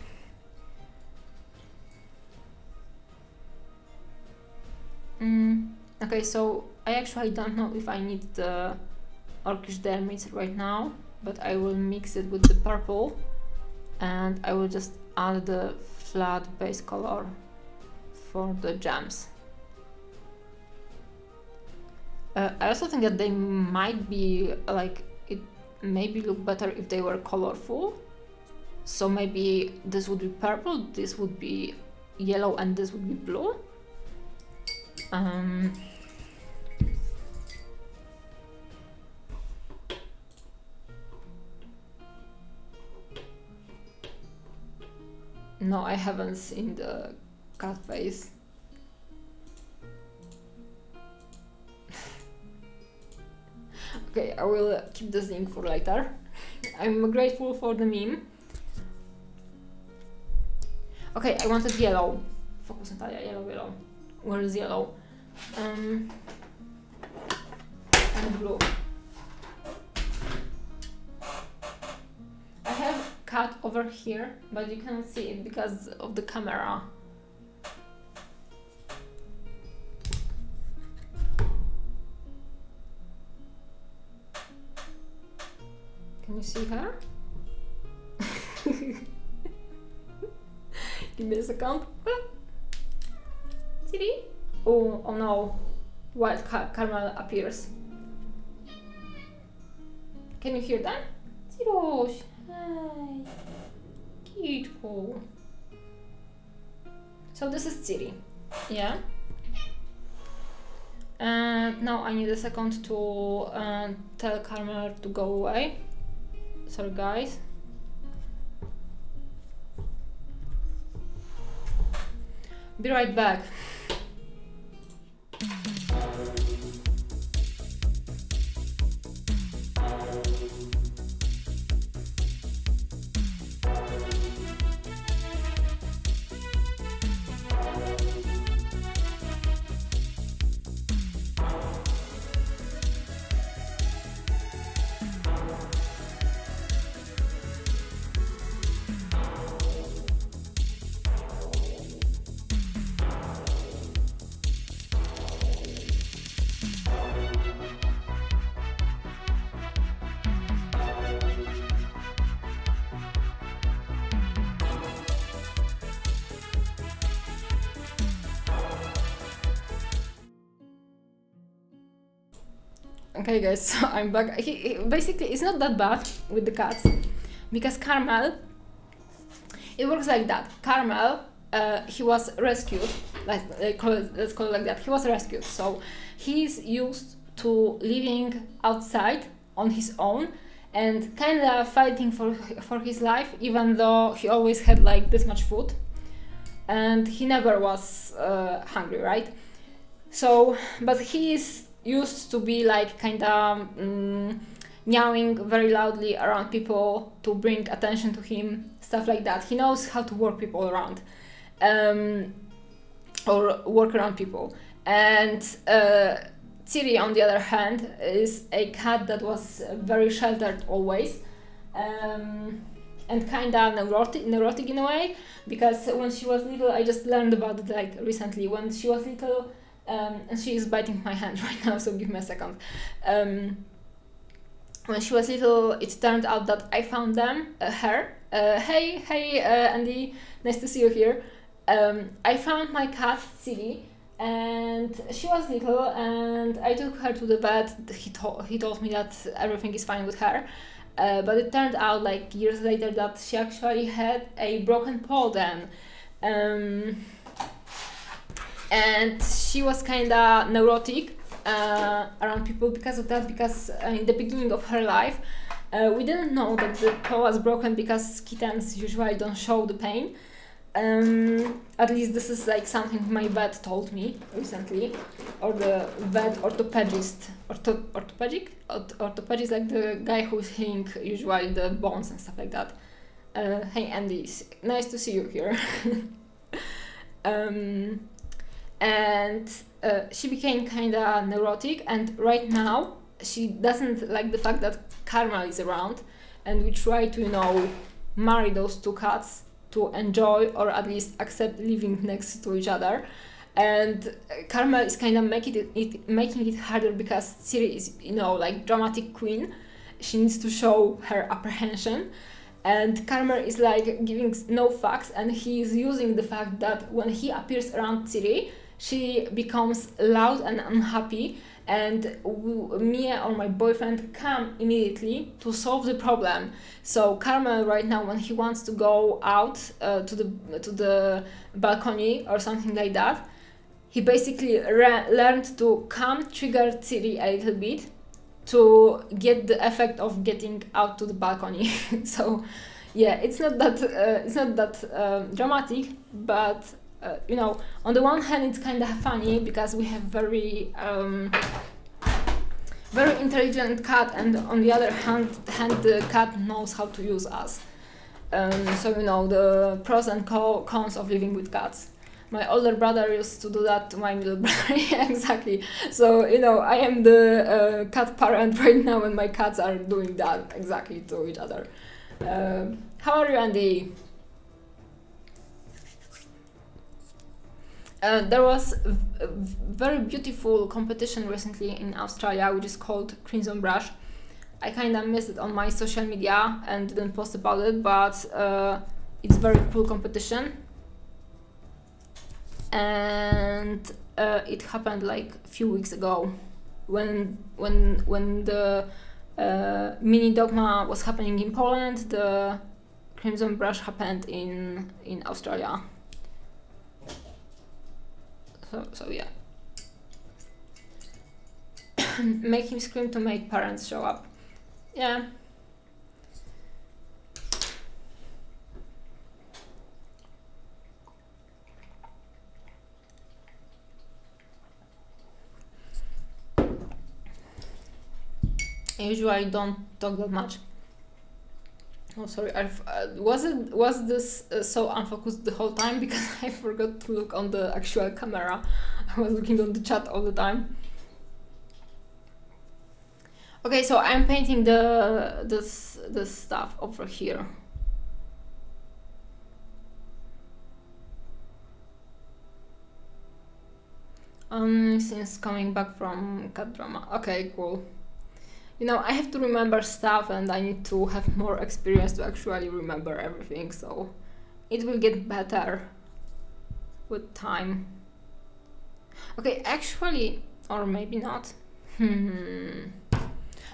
Okay, so I actually don't know if I need the orcish dermis right now, but I will mix it with the purple, and I will just add the flat base color for the gems. I also think that they might be, like, it maybe look better if they were colorful. So maybe this would be purple, this would be yellow, and this would be blue. No, I haven't seen the cat face. Okay, I will keep this link for later. I'm grateful for the meme. Okay, I wanted yellow. Focus, Natalia, yellow. Where is yellow? And blue. I have cat over here, but you cannot see it because of the camera. Can you see her? Give me a second. Tzahli? Oh no. White caramel appears. Can you hear that? Tzahli, hi. Kitku. So this is Tzahli. Yeah. And now I need a second to tell caramel to go away. Sorry guys. Be right back. Okay guys, so I'm back. Basically it's not that bad with the cats because Carmel, it works like that. Carmel, he was rescued, let's call it like that. He was rescued, so he's used to living outside on his own and kind of fighting for his life, even though he always had like this much food and he never was hungry, right? So, but he is used to be like kind of meowing very loudly around people to bring attention to him, stuff like that. He knows how to work people around, or work around people. And Tzahli, on the other hand, is a cat that was very sheltered always, and kind of neurotic in a way, because when she was little, I just learned about it like recently. When she was little, and she is biting my hand right now, so give me a second. When she was little, it turned out that I found her. Hey, Andy, nice to see you here. I found my cat, Tzahli, and she was little, and I took her to the vet. He told me that everything is fine with her. But it turned out like years later that she actually had a broken paw then. And she was kind of neurotic around people because of that, because in the beginning of her life, we didn't know that the paw was broken because kittens usually don't show the pain. At least this is like something my vet told me recently, or the vet orthopedist, orthopedist, like the guy who's healing usually the bones and stuff like that. Hey Andy, nice to see you here. And she became kind of neurotic, and right now she doesn't like the fact that Carmel is around, and we try to marry those two cats to enjoy or at least accept living next to each other. And Carmel is kind of making it harder because Tzahli is like dramatic queen. She needs to show her apprehension, and Carmel is like giving no fucks, and he is using the fact that when he appears around Tzahli, she becomes loud and unhappy, and me or my boyfriend come immediately to solve the problem. So Carmel right now, when he wants to go out to the balcony or something like that, he basically learned to trigger Tzahli a little bit to get the effect of getting out to the balcony. So yeah, it's not that dramatic, but on the one hand it's kind of funny because we have very intelligent cat, and on the other hand the cat knows how to use us. So the pros and cons of living with cats. My older brother used to do that to my middle brother. Yeah, exactly. So I am the cat parent right now, and my cats are doing that exactly to each other. How are you, Andy? There was a very beautiful competition recently in Australia, which is called Crimson Brush. I kind of missed it on my social media and didn't post about it, but it's very cool competition. And it happened like a few weeks ago when the mini dogma was happening in Poland. The Crimson Brush happened in Australia. So yeah. Make him scream to make parents show up. Yeah. I usually don't talk that much. Oh, sorry. Was this so unfocused the whole time because I forgot to look on the actual camera. I was looking on the chat all the time. Okay, so I'm painting this stuff over here. Since coming back from cat drama. Okay, cool. I have to remember stuff, and I need to have more experience to actually remember everything, so it will get better with time. Okay, actually, or maybe not.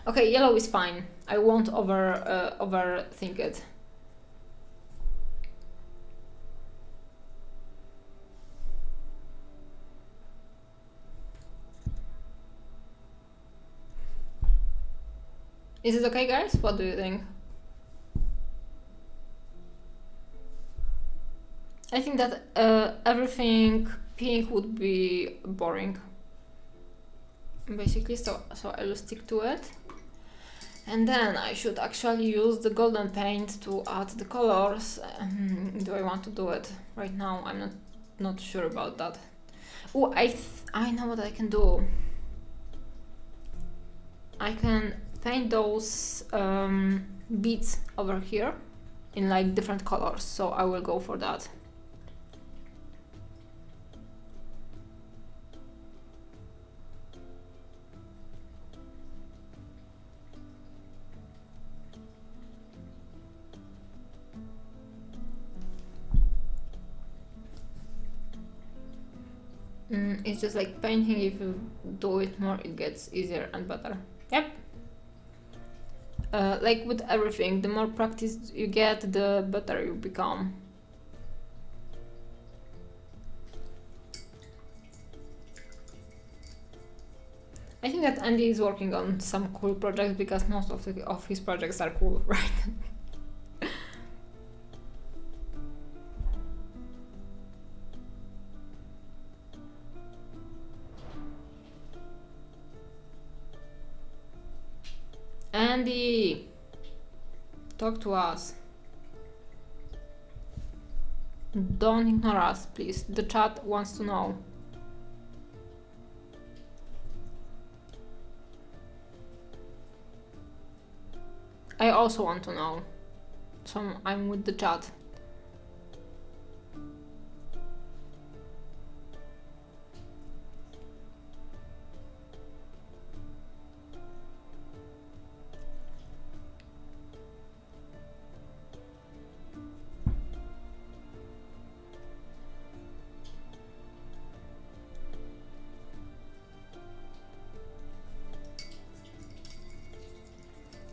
Okay, yellow is fine. I won't overthink it. Is it okay, guys? What do you think? I think that everything pink would be boring, basically, so I'll stick to it. And then I should actually use the golden paint to add the colors. Do I want to do it right now? I'm not sure about that. Oh, I know what I can do. I can paint those beads over here in like different colors, so I will go for that. It's just like painting. If you do it more, it gets easier and better. Yep. Like with everything, the more practice you get, the better you become. I think that Andy is working on some cool projects because most of his projects are cool, right? Andy, talk to us. Don't ignore us, please. The chat wants to know. I also want to know, so I'm with the chat.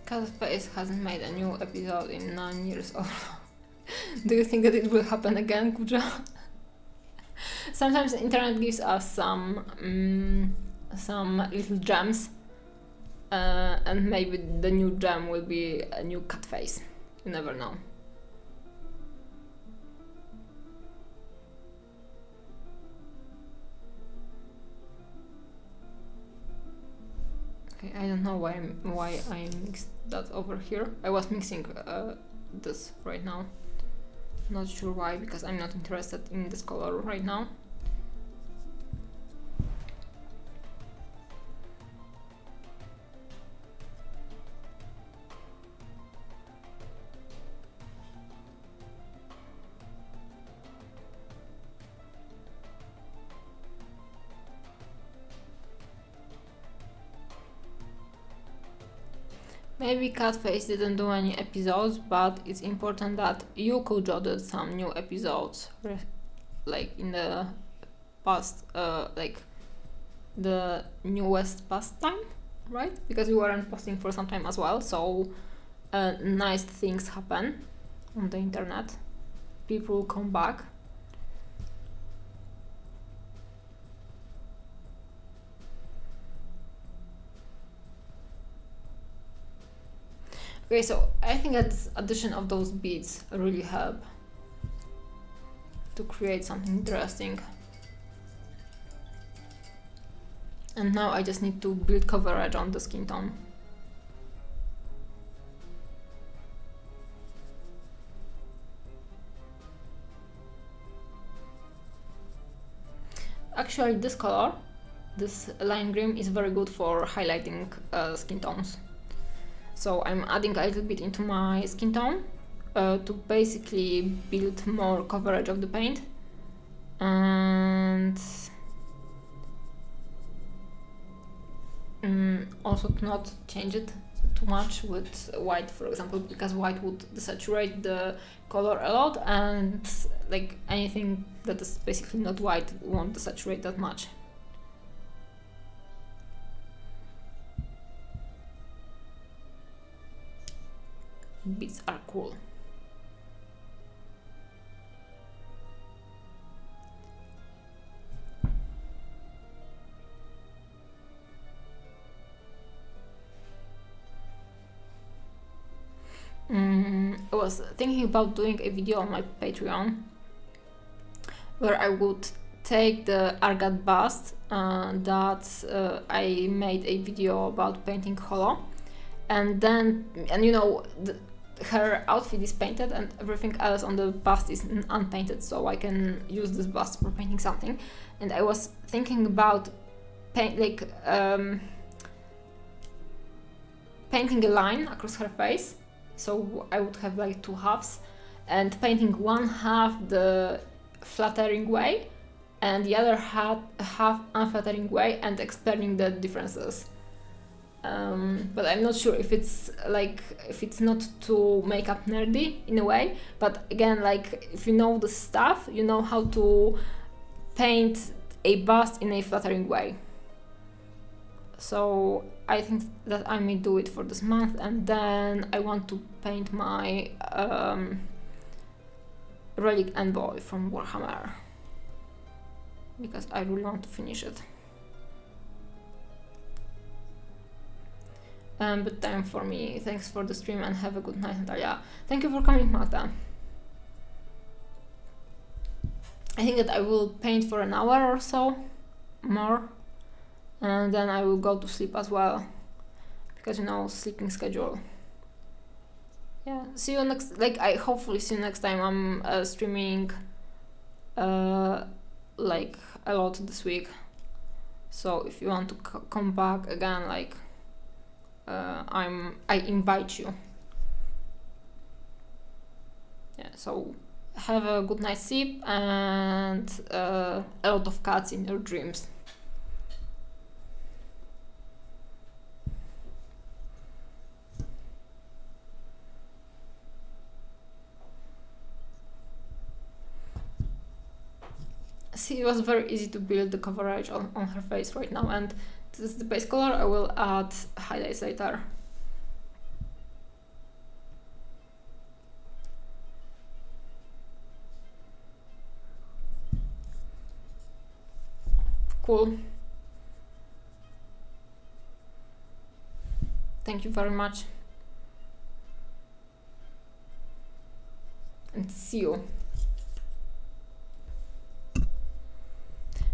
Catface hasn't made a new episode in 9 years old. Do you think that it will happen again, Kuja? Sometimes the internet gives us some little gems, and maybe the new gem will be a new Catface. You never know. Okay, I don't know why I mixed that over here. I was mixing this right now. Not sure why, because I'm not interested in this color right now. Maybe Catface didn't do any episodes, but it's important that Yuko did some new episodes, like in the past, like the newest past time, right? Because we weren't posting for some time as well, so nice things happen on the internet. People come back. Okay, so I think that addition of those beads really help to create something interesting. And now I just need to build coverage on the skin tone. Actually, this color, this lime green, is very good for highlighting skin tones. So I'm adding a little bit into my skin tone to basically build more coverage of the paint, and also to not change it too much with white, for example, because white would desaturate the color a lot, and like anything that is basically not white won't desaturate that much. beats are cool. I was thinking about doing a video on my Patreon where I would take the Argat bust that I made a video about painting hollow, and you know, her outfit is painted and everything else on the bust is unpainted, so I can use this bust for painting something. And I was thinking about painting a line across her face. So I would have like two halves, and painting one half the flattering way and the other half unflattering way, and explaining the differences. But I'm not sure if it's not too makeup nerdy in a way, but again, like, if you know the stuff, you know how to paint a bust in a flattering way. So I think that I may do it for this month, and then I want to paint my Relic Envoy from Warhammer, because I really want to finish it. But time for me. Thanks for the stream and have a good night, Natalia. Thank you for coming, Magda. I think that I will paint for an hour or so more, and then I will go to sleep as well, because, you know, sleeping schedule. Yeah, see you next, like, I hopefully see you next time. I'm streaming like a lot this week, so if you want to come back again, like, I invite you. Yeah, so have a good night's sleep and a lot of cats in your dreams. See, it was very easy to build the coverage on her face right now, and this is the base color. I will add highlights later. Cool. Thank you very much. And see you.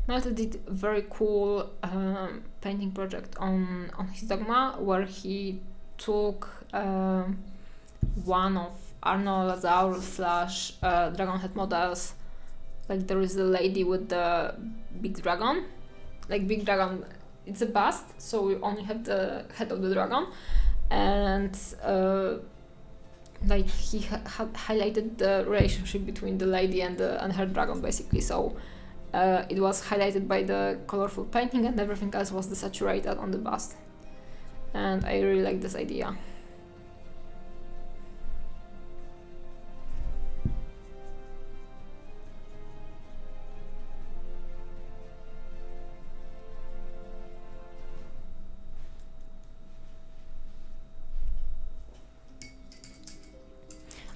Malte did a very cool painting project on his Dogma, where he took one of Arno Lazaur / Dragonhead models. Like, there is a lady with the big dragon. Like, big dragon, it's a bust, so we only have the head of the dragon. And like, he had highlighted the relationship between the lady and her dragon, basically. So it was highlighted by the colorful painting, and everything else was desaturated on the bust. And I really like this idea.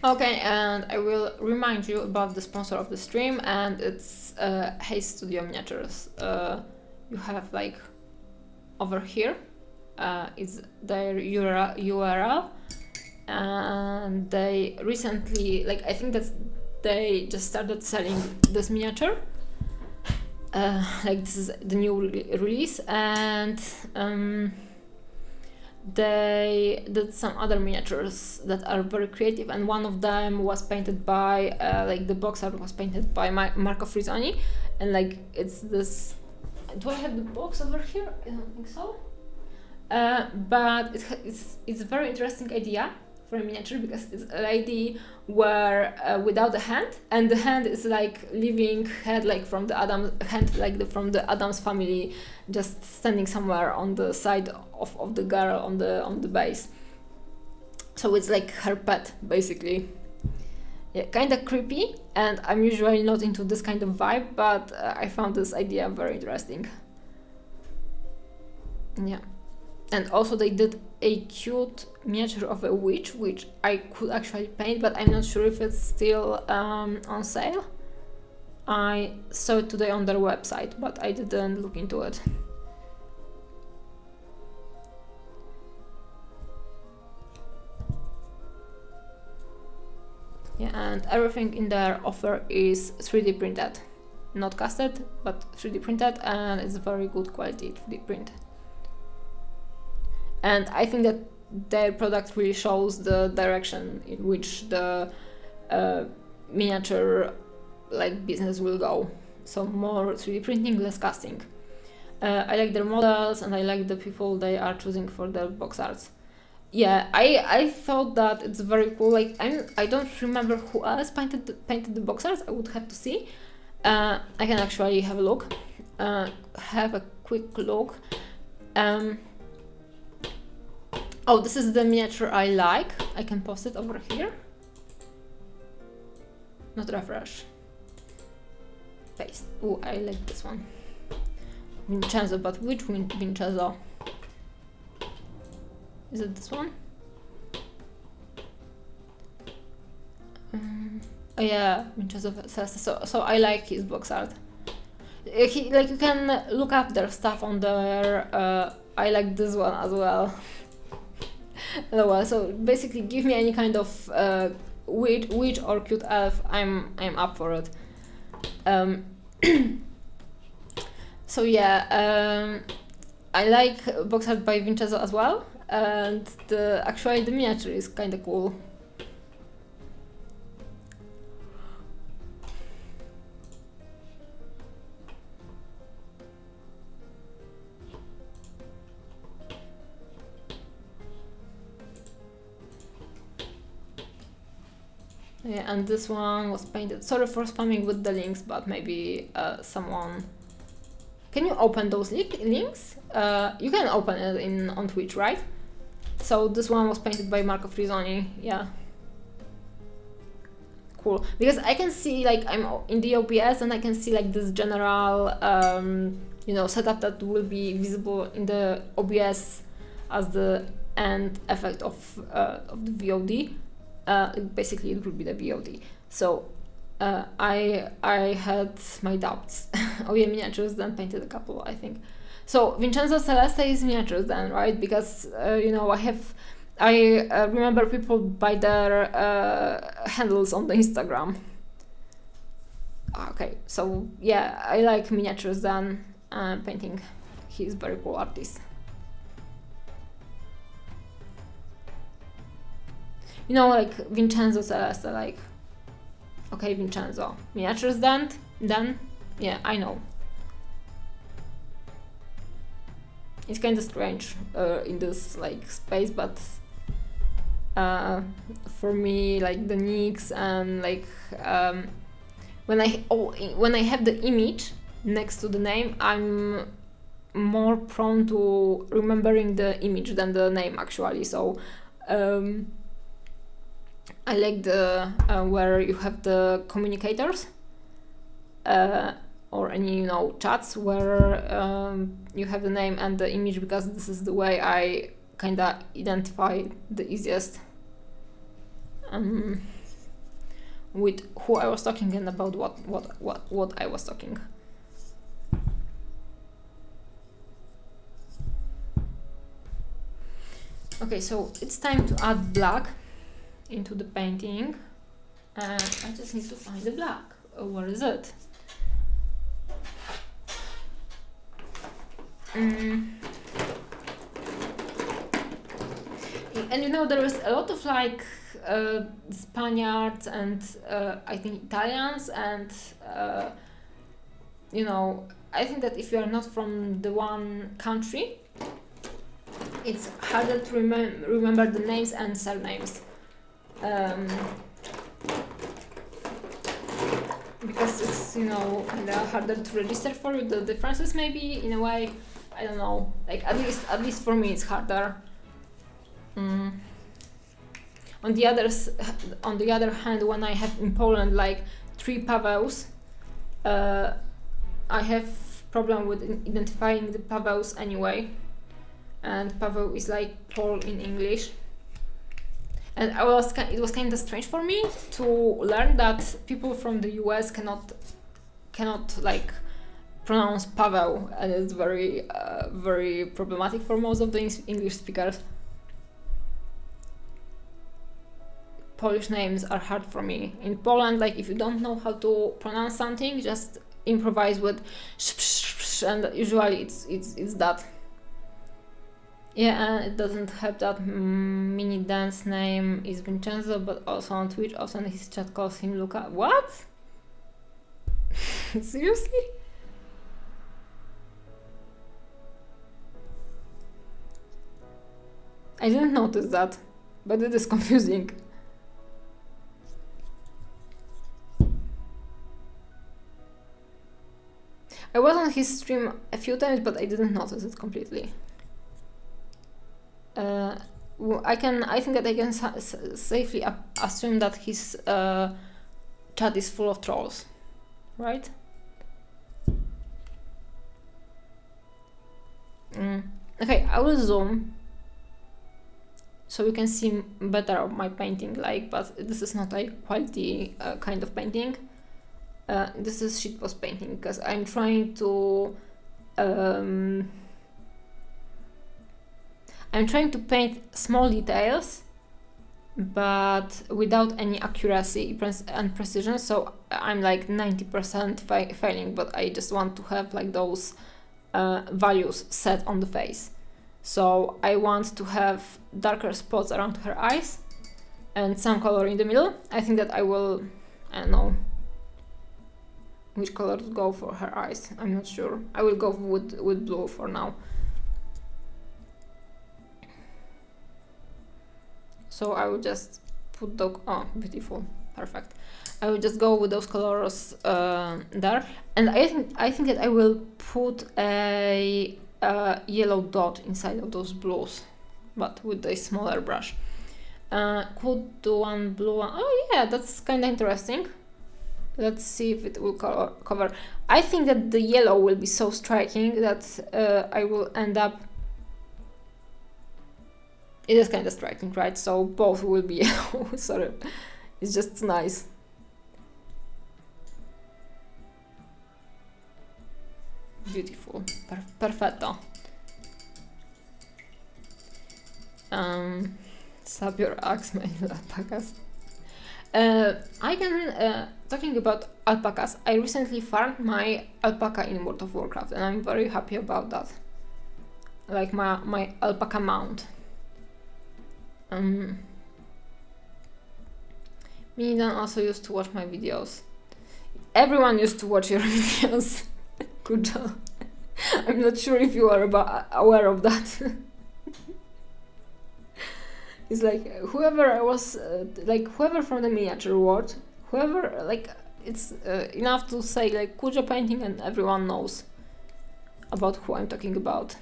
Okay, and I will remind you about the sponsor of the stream, and it's Haze Studio Miniatures. You have, like, over here, it's their URL, and they recently, like, I think that they just started selling this miniature. Like, this is the new release, and they did some other miniatures that are very creative, and one of them was painted by like, the box art was painted by Marco Frizzoni, and like, it's this. Do I have the box over here? I don't think so. But it's a very interesting idea for a miniature, because it's a lady where without a hand, and the hand is like living head, like from the from the Addams family, just standing somewhere on the side of the girl on the base. So it's like her pet, basically. Yeah, kind of creepy, and I'm usually not into this kind of vibe, but I found this idea very interesting. Yeah. And also they did a cute miniature of a witch, which I could actually paint, but I'm not sure if it's still on sale. I saw it today on their website, but I didn't look into it. Yeah, and everything in their offer is 3D printed. Not casted, but 3D printed, and it's very good quality 3D print. And I think that their product really shows the direction in which the miniature business will go. So more 3D printing, less casting. I like their models, and I like the people they are choosing for their box arts. Yeah, I thought that it's very cool. Like I don't remember who else painted the box arts. I would have to see. I can actually have a look. Have a quick look. Oh, this is the miniature I like. I can post it over here. Not refresh. Paste. Oh, I like this one. Vincenzo, but which Vincenzo? Is it this one? Oh yeah, Vincenzo Celeste. So I like his box art. You can look up their stuff on their. I like this one as well. So basically, give me any kind of witch or cute elf. I'm up for it. So yeah, I like box art by Vincenzo as well, and actually the miniature is kind of cool. Yeah, and this one was painted. Sorry for spamming with the links, but maybe someone. Can you open those links? You can open it on Twitch, right? So this one was painted by Marco Frisoni. Yeah. Cool. Because I can see I'm in the OBS and I can see this general setup that will be visible in the OBS as the end effect of the VOD. Basically it will be the VOD. So I had my doubts. Oh yeah, miniatures, then painted a couple, I think. So Vincenzo Celeste is miniatures then, right? Because I remember people by their handles on the Instagram. Okay, so yeah, I like miniatures then, painting. He's a very cool artist. Vincenzo Celeste, okay, Vincenzo, miniatures then, yeah, I know. It's kind of strange in this space, but for me, the nicks and when I have the image next to the name, I'm more prone to remembering the image than the name actually. So I like the where you have the communicators or any chats where you have the name and the image, because this is the way I kinda identify the easiest with who I was talking and about what I was talking. Okay, so it's time to add black into the painting, and I just need to find the black. Where is it? And there is a lot of Spaniards and I think Italians, and I think that if you are not from the one country, it's harder to remember the names and surnames. Because it's kind of harder to register for you the differences, maybe, in a way. I don't know, at least for me it's harder. On the other hand, when I have in Poland 3 Pawełs, I have problem with identifying the Pawełs anyway. and Paweł is like Paul in English. And it was kind of strange for me to learn that people from the US cannot like pronounce Paweł, and it's very problematic for most of the English speakers. Polish names are hard for me. In Poland, like if you don't know how to pronounce something, just improvise with and usually it's that. Yeah, and it doesn't have that mini dance name is Vincenzo, but also on Twitch often his chat calls him Luca. What? Seriously? I didn't notice that, but it is confusing. I was on his stream a few times, but I didn't notice it completely. I think that I can safely assume that his chat is full of trolls, right? Okay, I will zoom so you can see better of my painting, like, but this is not a quality kind of painting. This is shitpost painting because I'm trying to paint small details but without any accuracy and precision, so I'm like 90% failing, but I just want to have like those values set on the face. So I want to have darker spots around her eyes and some color in the middle. I think that I will, I don't know which color to go for her eyes. I'm not sure. I will go with blue for now. So I will just put the, oh, beautiful, perfect. I will just go with those colors there, and I think that I will put a yellow dot inside of those blues, but with a smaller brush. Could do one blue one. Oh yeah, that's kind of interesting. Let's see if it will cover. I think that the yellow will be so striking that I will end up. It is kind of striking, right? So both will be yellow. Sorry, it's just nice. Beautiful, perfetto. Sub your axe, my alpacas. I can, talking about alpacas, I recently farmed my alpaca in World of Warcraft and I'm very happy about that. Like my alpaca mount. Minidan also used to watch my videos. Everyone used to watch your videos. Good job. I'm not sure if you are aware of that. It's like whoever I was, like whoever from the miniature world, whoever, like it's enough to say like Kujo painting and everyone knows about who I'm talking about.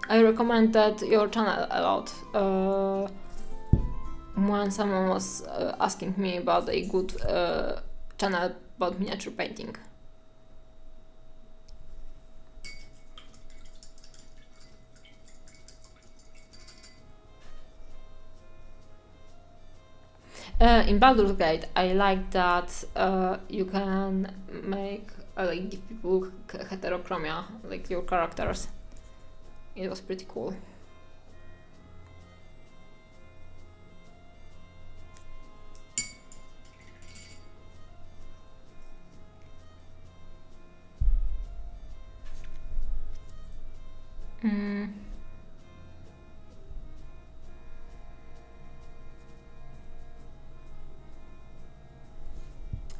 I recommended your channel a lot. When someone was asking me about a good channel about miniature painting. In Baldur's Gate, I like that you can make like give people heterochromia, like your characters. It was pretty cool.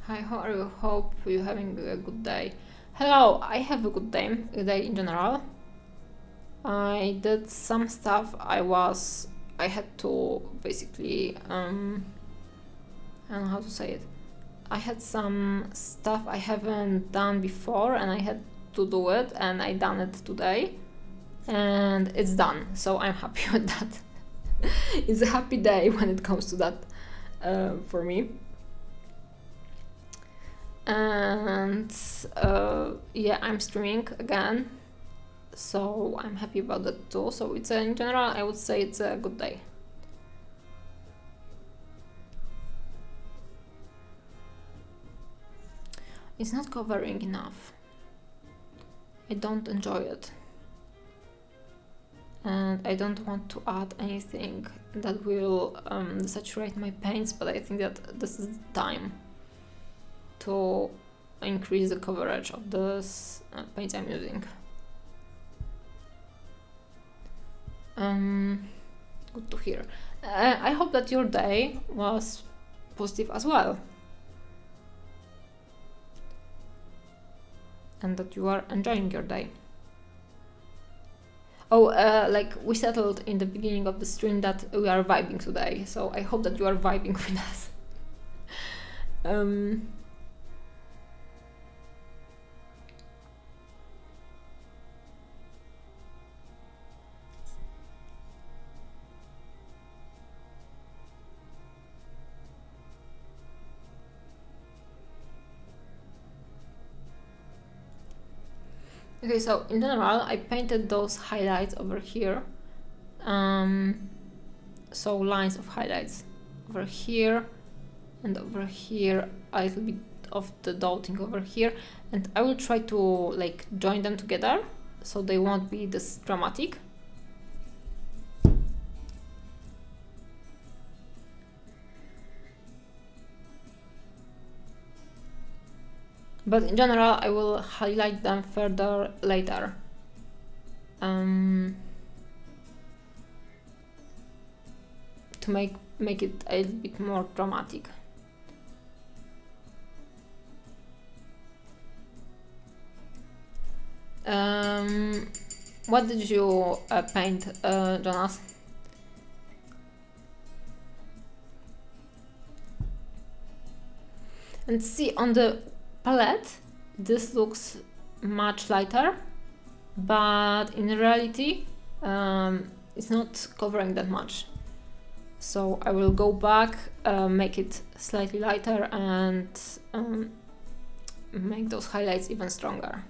Hi, how are you? Hope you're having a good day. Hello, I have a good day in general. I did some stuff. I had to basically, I don't know how to say it. I had some stuff I haven't done before and I had to do it and I done it today and it's done, so I'm happy with that. It's a happy day when it comes to that for me. And yeah, I'm streaming again, so I'm happy about that too. So it's in general, I would say it's a good day. It's not covering enough. I don't enjoy it. And I don't want to add anything that will saturate my paints, but I think that this is the time to increase the coverage of this paints I'm using. Good to hear. I hope that your day was positive as well, and that you are enjoying your day. Oh, like we settled in the beginning of the stream that we are vibing today, so I hope that you are vibing with us. Okay, so in general, I painted those highlights over here. So lines of highlights over here and over here, a little bit of the dotting over here, and I will try to like join them together so they won't be this dramatic. But in general, I will highlight them further later. To make it a little bit more dramatic. What did you paint, Jonas? And see, on the palette, this looks much lighter, but in reality, it's not covering that much. So I will go back, make it slightly lighter, and make those highlights even stronger.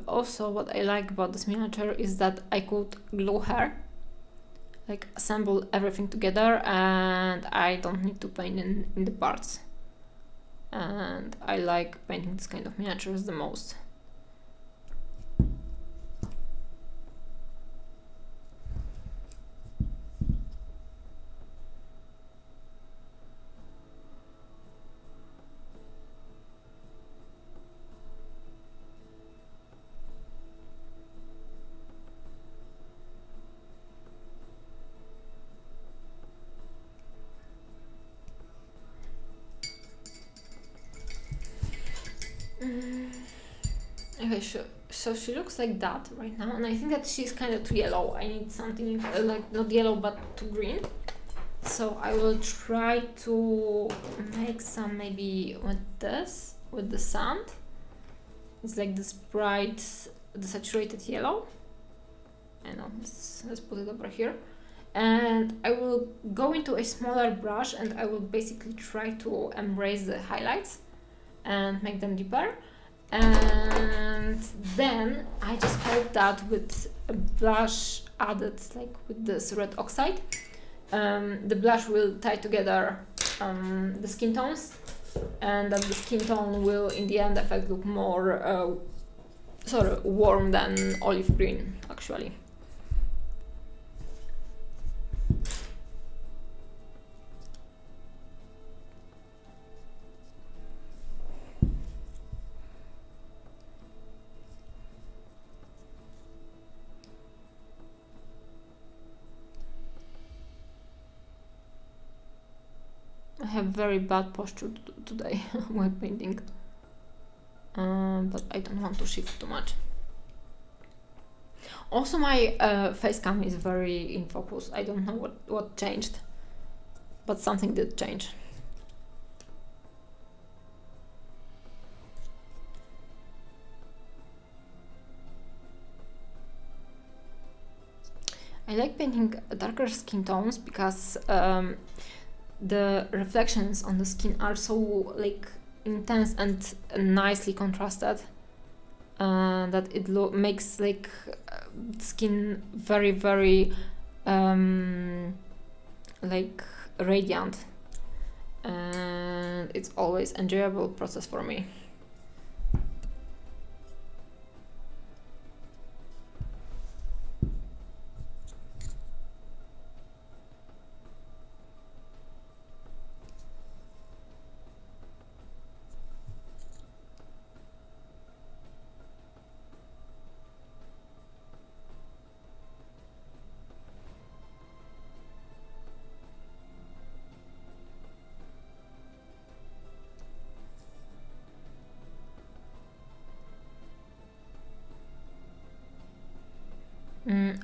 Also, what I like about this miniature is that I could glue her, like assemble everything together, and I don't need to paint in the parts. And I like painting this kind of miniatures the most. Okay, so she looks like that right now, and I think that she's kind of too yellow. I need something like not yellow but too green. So I will try to make some maybe with this, with the sand. It's like this bright, the saturated yellow. I know, let's put it over here. And I will go into a smaller brush and I will basically try to embrace the highlights and make them deeper. And then I just hope that with a blush added, like with this red oxide, the blush will tie together the skin tones, and that the skin tone will in the end effect look more sort of warm than olive green actually. have very bad posture today while painting, but I don't want to shift too much. Also, my face cam is very in focus. I don't know what changed, but something did change. I like painting darker skin tones because the reflections on the skin are so like intense and nicely contrasted that it makes like skin very, very like radiant, and it's always enjoyable process for me.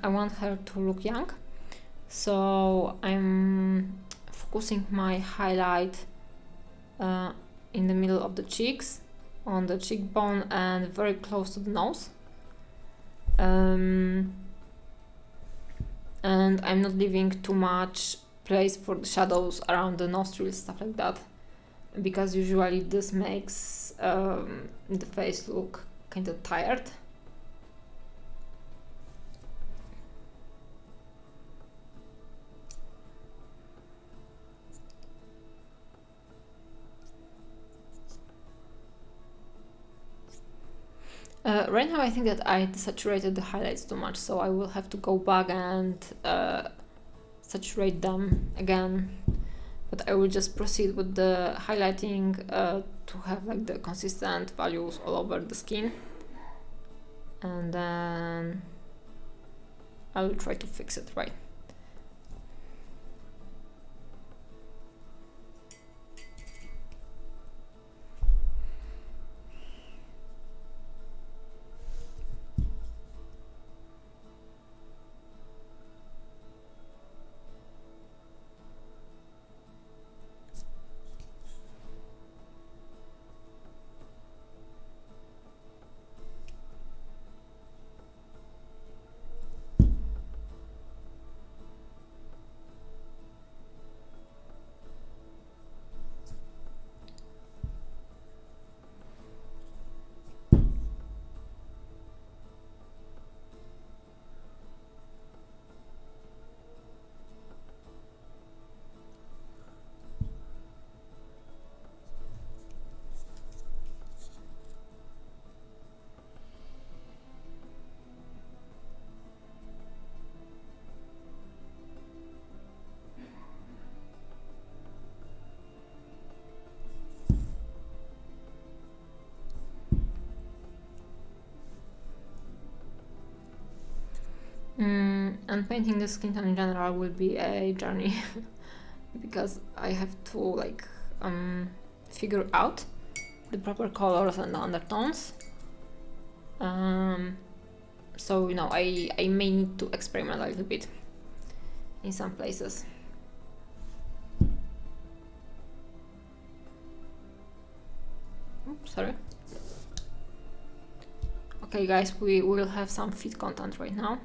I want her to look young, so I'm focusing my highlight in the middle of the cheeks, on the cheekbone, and very close to the nose. And I'm not leaving too much place for the shadows around the nostrils, stuff like that, because usually this makes the face look kind of tired. Right now I think that I saturated the highlights too much, so I will have to go back and saturate them again. But I will just proceed with the highlighting to have like the consistent values all over the skin, and then I will try to fix it right. And painting the skin tone in general will be a journey because I have to like figure out the proper colors and the undertones. So you know, I may need to experiment a little bit in some places. Oops, sorry. Okay guys, we will have some feed content right now.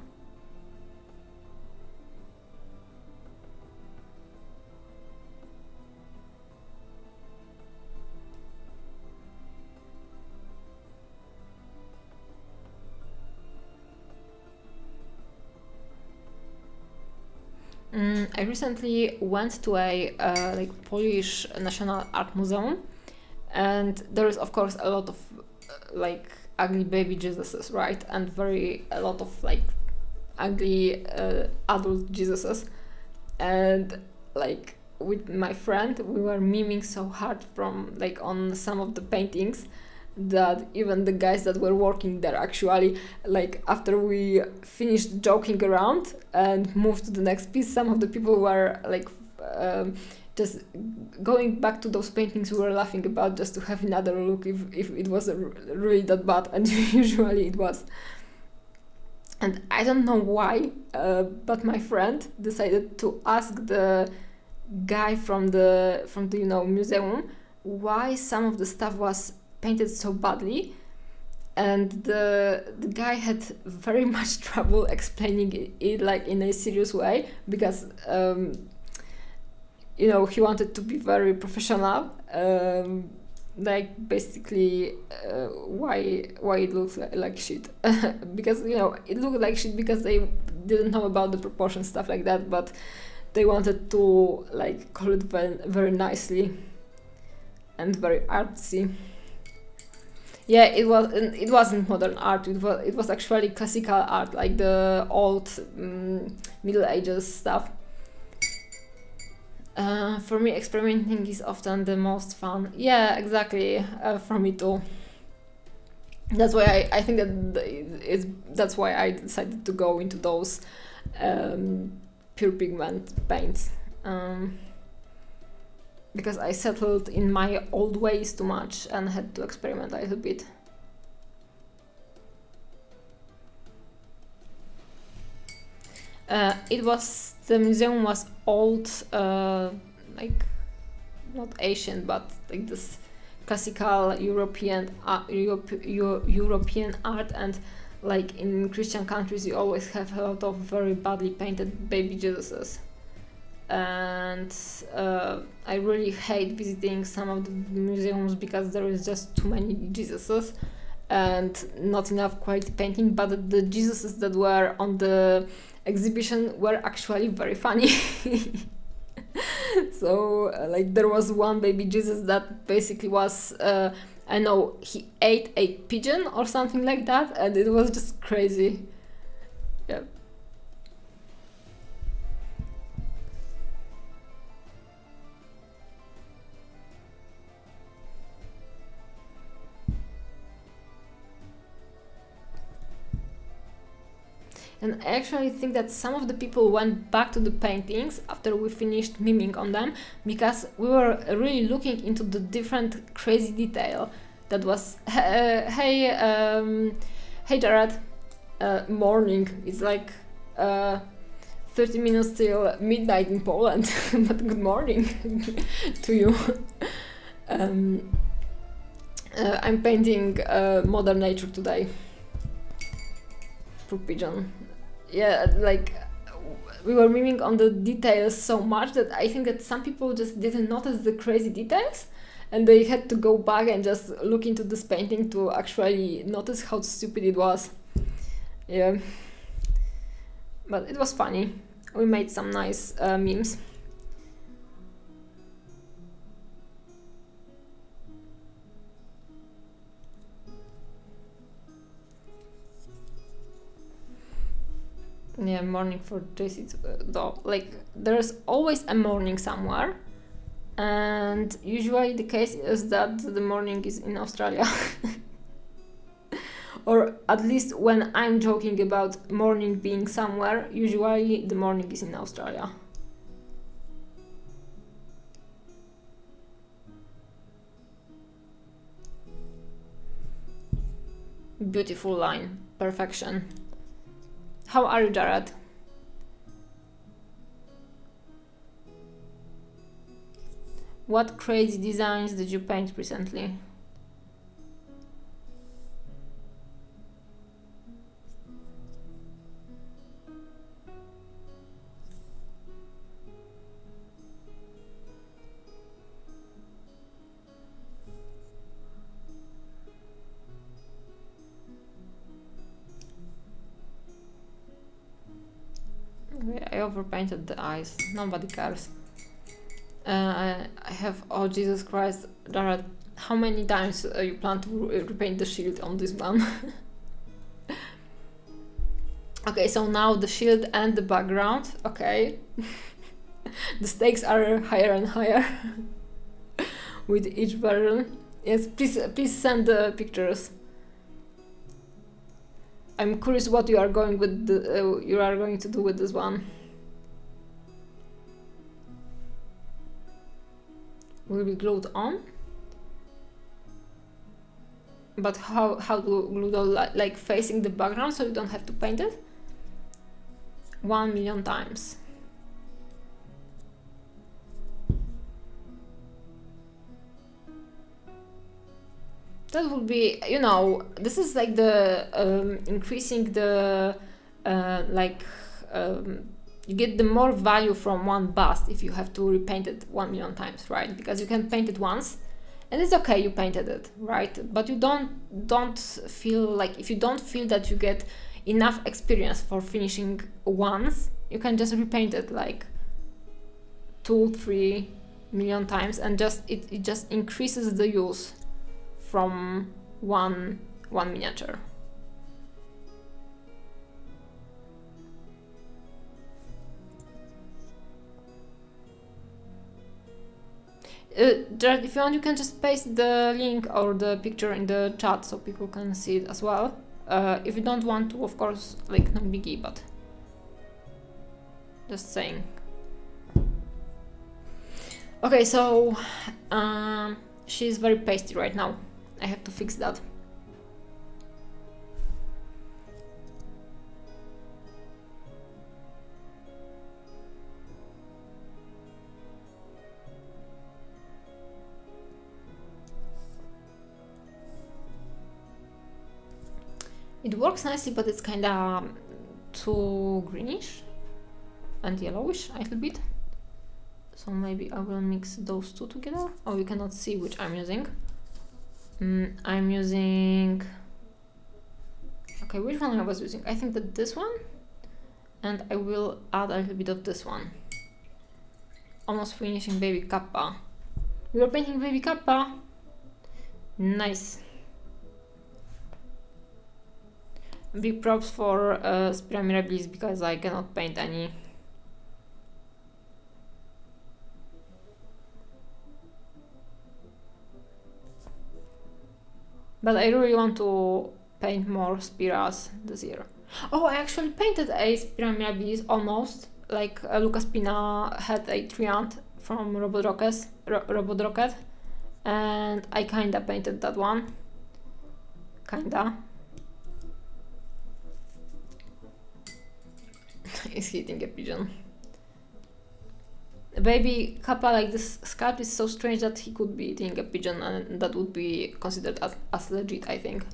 I recently went to a like Polish National Art Museum, and there is of course a lot of like ugly baby Jesuses, right? And a lot of like ugly adult Jesuses. And like with my friend, we were memeing so hard from like on some of the paintings that even the guys that were working there actually, like after we finished joking around and moved to the next piece, some of the people were like just going back to those paintings we were laughing about, just to have another look if it was really that bad, and usually it was. And I don't know why, but my friend decided to ask the guy from the museum why some of the stuff was painted so badly, and the guy had very much trouble explaining it like in a serious way, because he wanted to be very professional, like basically why it looks like shit because it looked like shit because they didn't know about the proportion, stuff like that, but they wanted to like call it very, very nicely and very artsy. Yeah, it wasn't modern art, it was actually classical art, like the old Middle Ages stuff. For me, experimenting is often the most fun. Yeah, exactly. For me too. That's why I think that's why I decided to go into those pure pigment paints, because I settled in my old ways too much and had to experiment a little bit. The museum was old, like not ancient, but like this classical European art, and like in Christian countries you always have a lot of very badly painted baby Jesuses, and I really hate visiting some of the museums because there is just too many Jesuses and not enough quality painting, but the Jesuses that were on the exhibition were actually very funny. So like there was one baby Jesus that basically was I know he ate a pigeon or something like that, and it was just crazy. Yeah. And I actually think that some of the people went back to the paintings after we finished miming on them, because we were really looking into the different crazy detail that was hey Jared, morning, it's like 30 minutes till midnight in Poland but good morning to you. I'm painting Mother Nature today. Poor pigeon. Yeah, like we were miming on the details so much that I think that some people just didn't notice the crazy details, and they had to go back and just look into this painting to actually notice how stupid it was. Yeah, but it was funny. We made some nice memes. Yeah, morning for JC though. Like there's always a morning somewhere, and usually the case is that the morning is in Australia. Or at least when I'm joking about morning being somewhere, usually the morning is in Australia. Beautiful line, perfection. How are you, Jared? What crazy designs did you paint recently? I overpainted the eyes. Nobody cares. I have. Oh Jesus Christ, Jared! How many times you plan to repaint the shield on this one? Okay, so now the shield and the background. Okay, the stakes are higher and higher with each version. Yes, please send the pictures. I'm curious what you are going to do with this one. will be glued on. But how to glue it all, like facing the background so you don't have to paint it? 1,000,000 times. That would be, you know, this is like the increasing the you get the more value from one bust if you have to repaint it 1,000,000 times, right? Because you can paint it once and it's okay, you painted it, right? But you don't feel like, if you don't feel that you get enough experience for finishing once, you can just repaint it like 2-3 million times, and just it just increases the use from one miniature. Jared, if you want, you can just paste the link or the picture in the chat so people can see it as well. If you don't want to, of course, like, no biggie, but just saying. Okay, so she's very pasty right now. I have to fix that. It works nicely, but it's kind of too greenish and yellowish a little bit. So maybe I will mix those two together. Oh, you cannot see which I'm using. I'm using... Okay, which one I was using? I think that this one. And I will add a little bit of this one. Almost finishing Baby Kappa. We are painting Baby Kappa. Nice. Big props for Spira Mirabilis, because I cannot paint any. But I really want to paint more Spiras this year. Oh, I actually painted a Spira Mirabilis almost. Like Lucas Pina had a Triant from Robot Rocket. And I kinda painted that one. Kinda. Is hitting a pigeon. Baby Kappa, like, this sculpt is so strange that he could be eating a pigeon, and that would be considered as legit, I think.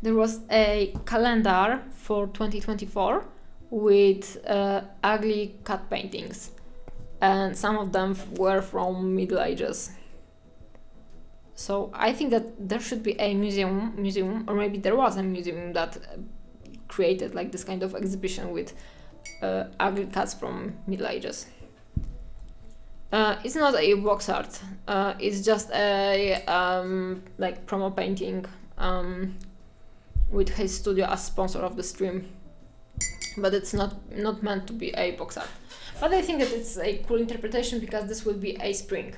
There was a calendar for 2024 with ugly cat paintings, and some of them were from Middle Ages. So I think that there should be a museum, or maybe there was a museum that created like this kind of exhibition with ugly cats from Middle Ages. It's not a box art. It's just a like promo painting with Haze Studio as sponsor of the stream. But it's not meant to be a box art. But I think that it's a cool interpretation, because this will be a spring.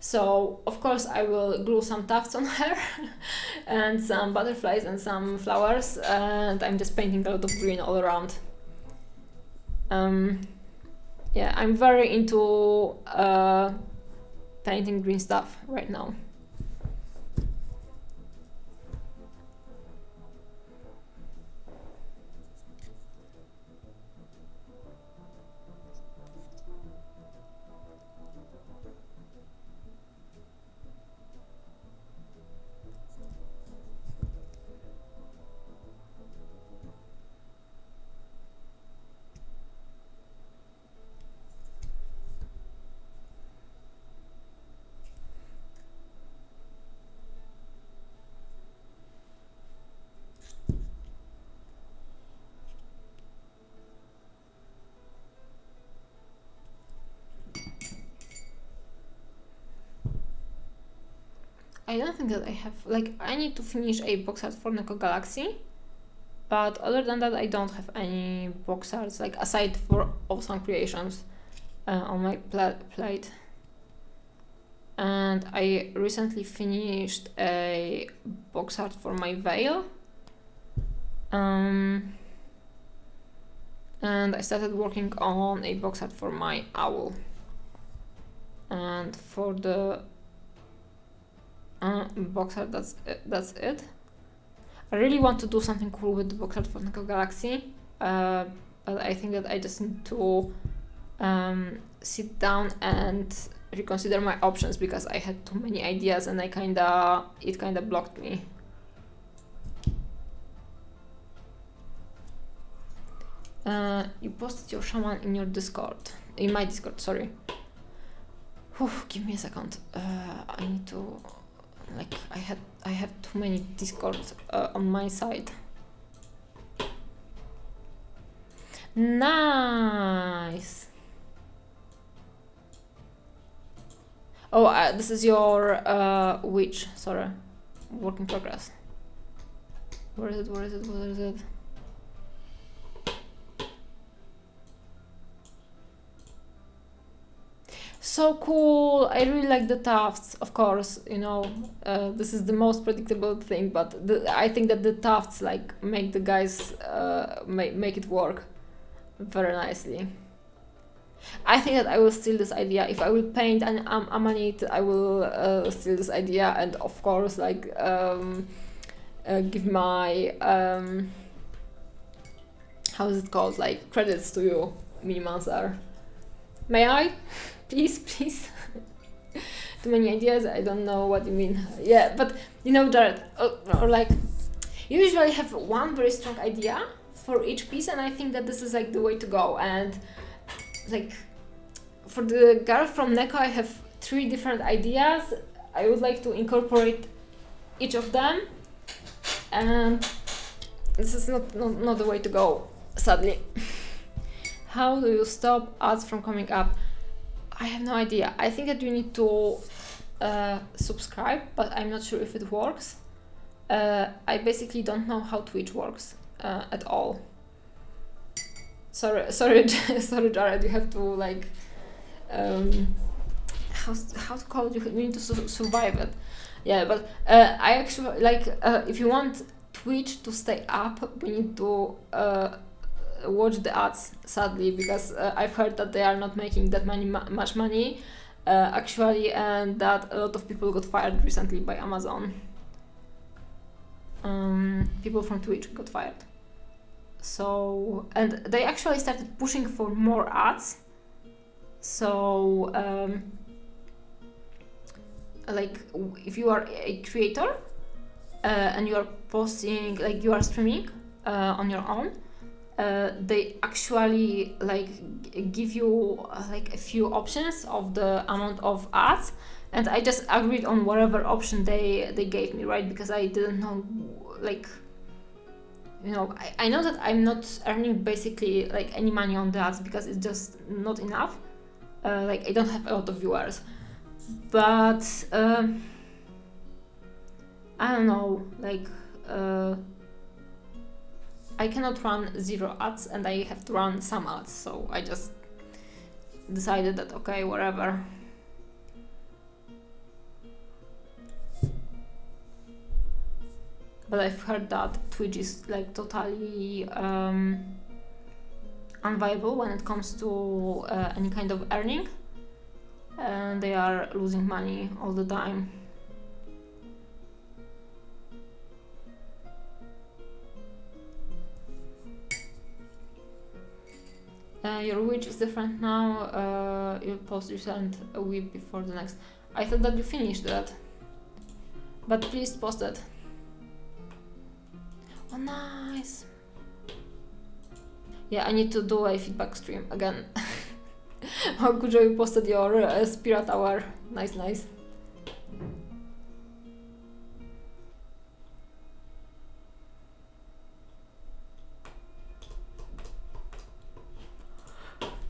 So of course I will glue some tufts on her and some butterflies and some flowers, and I'm just painting a lot of green all around. Yeah, I'm very into painting green stuff right now. I don't think that I have, like, I need to finish a box art for Neko Galaxy, but other than that I don't have any box arts, like, aside for awesome creations on my plate. and I recently finished a box art for my veil. And I started working on a box art for my owl. And for the box art, that's it. I really want to do something cool with the box art for Neko Galaxy, but I think that I just need to sit down and reconsider my options because I had too many ideas and it kind of blocked me. You posted your shaman in your Discord, in my Discord, sorry. Whew, give me a second. I need to, like, I have too many Discords on my side. Nice. Oh, this is your witch. Sorry, work in progress. Where is it? So cool! I really like the tufts, of course. You know, this is the most predictable thing, but I think that the tufts like make the guys make it work very nicely. I think that I will steal this idea. If I will paint an amanite, I will steal this idea and of course like give my how is it called, like credits to you, Minimancer. May I? Please. Too many ideas, I don't know what you mean. Yeah, but you know, Jared, or like you usually have one very strong idea for each piece, and I think that this is like the way to go. And like for the girl from Neko, I have 3 different ideas. I would like to incorporate each of them, and this is not the way to go, sadly. How do you stop ads from coming up? I have no idea. I think that you need to subscribe, but I'm not sure if it works. I basically don't know how Twitch works at all. Sorry, Jared. You have to like how to call it? You need to survive it. Yeah, but I actually like if you want Twitch to stay up, we need to watch the ads, sadly, because I've heard that they are not making that much money actually, and that a lot of people got fired recently by Amazon. People from Twitch got fired. So, and they actually started pushing for more ads. So, like if you are a creator and you are posting, like you are streaming on your own, they actually like give you like a few options of the amount of ads, and I just agreed on whatever option they gave me, right? Because I didn't know, like, you know, I know that I'm not earning basically like any money on the ads because it's just not enough. Like I don't have a lot of viewers, but I don't know, like I cannot run 0 ads and I have to run some ads, so I just decided that okay, whatever. But I've heard that Twitch is like totally unviable when it comes to any kind of earning, and they are losing money all the time. Your witch is different now. You'll post recent a week before the next. I thought that you finished that, but please post it. Oh, nice. Yeah, I need to do a feedback stream again. How good you posted your Spirit Hour. Nice.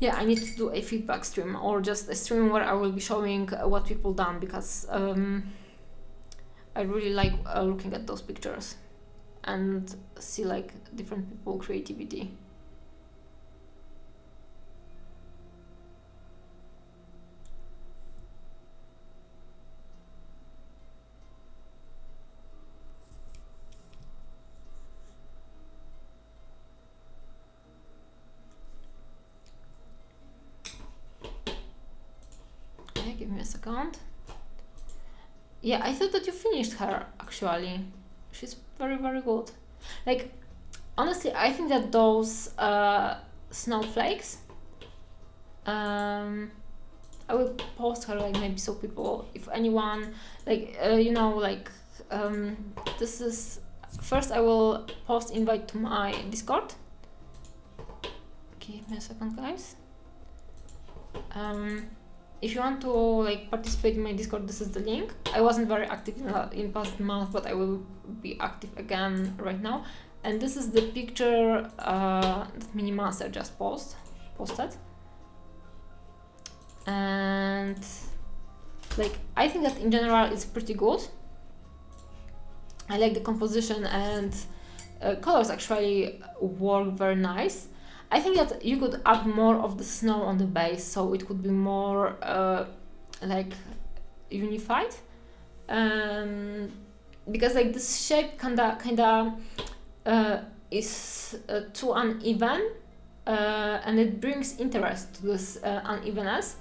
Yeah, I need to do a feedback stream or just a stream where I will be showing what people done, because I really like looking at those pictures and see like different people creativity. me a second. Yeah, I thought that you finished her, actually. She's very, very good. Like, honestly, I think that those snowflakes, I will post her, like, maybe so people, if anyone, like, you know, like, this is, first I will post invite to my Discord. Give me a second, guys. If you want to like participate in my Discord, this is the link. I wasn't very active in past month, but I will be active again right now. And this is the picture that Minimaster just posted. And like I think that in general it's pretty good. I like the composition, and colors actually work very nice. I think that you could add more of the snow on the base, so it could be more like unified. Because like this shape kinda is too uneven, and it brings interest to this unevenness.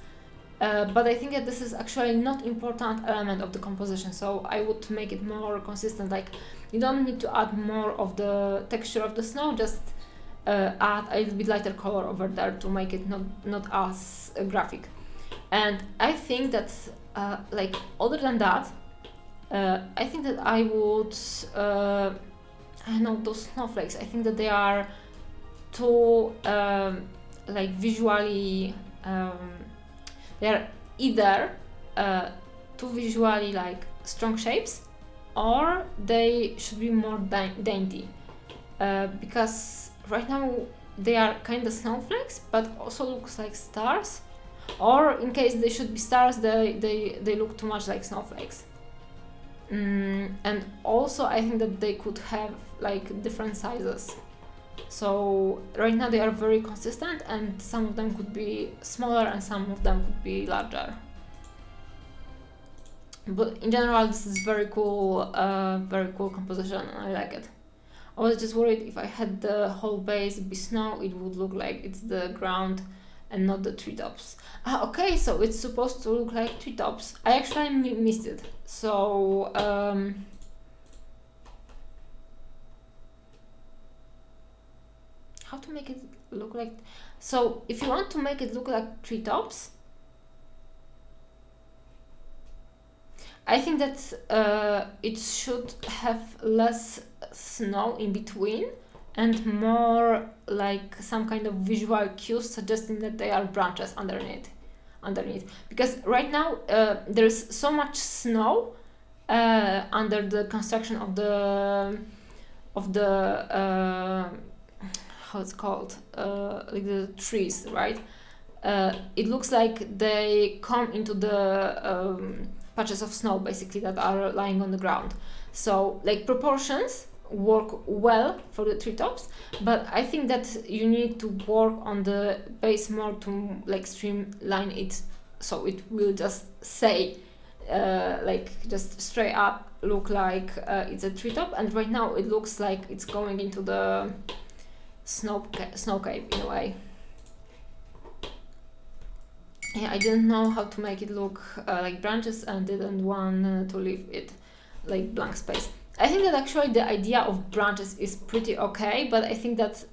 But I think that this is actually not important element of the composition, so I would make it more consistent. Like you don't need to add more of the texture of the snow, just add a little bit lighter color over there to make it not as graphic. And I think that like other than that, I think that I would I know those snowflakes, I think that they are too like visually they are either too visually like strong shapes, or they should be more dainty, because right now they are kind of snowflakes but also looks like stars, or in case they should be stars, they look too much like snowflakes. And also I think that they could have like different sizes. So right now they are very consistent, and some of them could be smaller and some of them could be larger. But in general, this is very cool composition, and I like it. I was just worried if I had the whole base be snow, it would look like it's the ground and not the treetops. Ah, okay, so it's supposed to look like treetops. I actually missed it. So how to make it look like? So if you want to make it look like treetops, I think that it should have less snow in between and more like some kind of visual cues suggesting that they are branches underneath. Because right now there's so much snow under the construction of the how it's called, like the trees, right? It looks like they come into the patches of snow basically that are lying on the ground. So like proportions work well for the treetops, but I think that you need to work on the base more to like streamline it, so it will just say like just straight up look like it's a treetop. And right now it looks like it's going into the snow cave in a way. Yeah, I didn't know how to make it look like branches, and didn't want to leave it like blank space. I think that actually the idea of branches is pretty okay, but I think that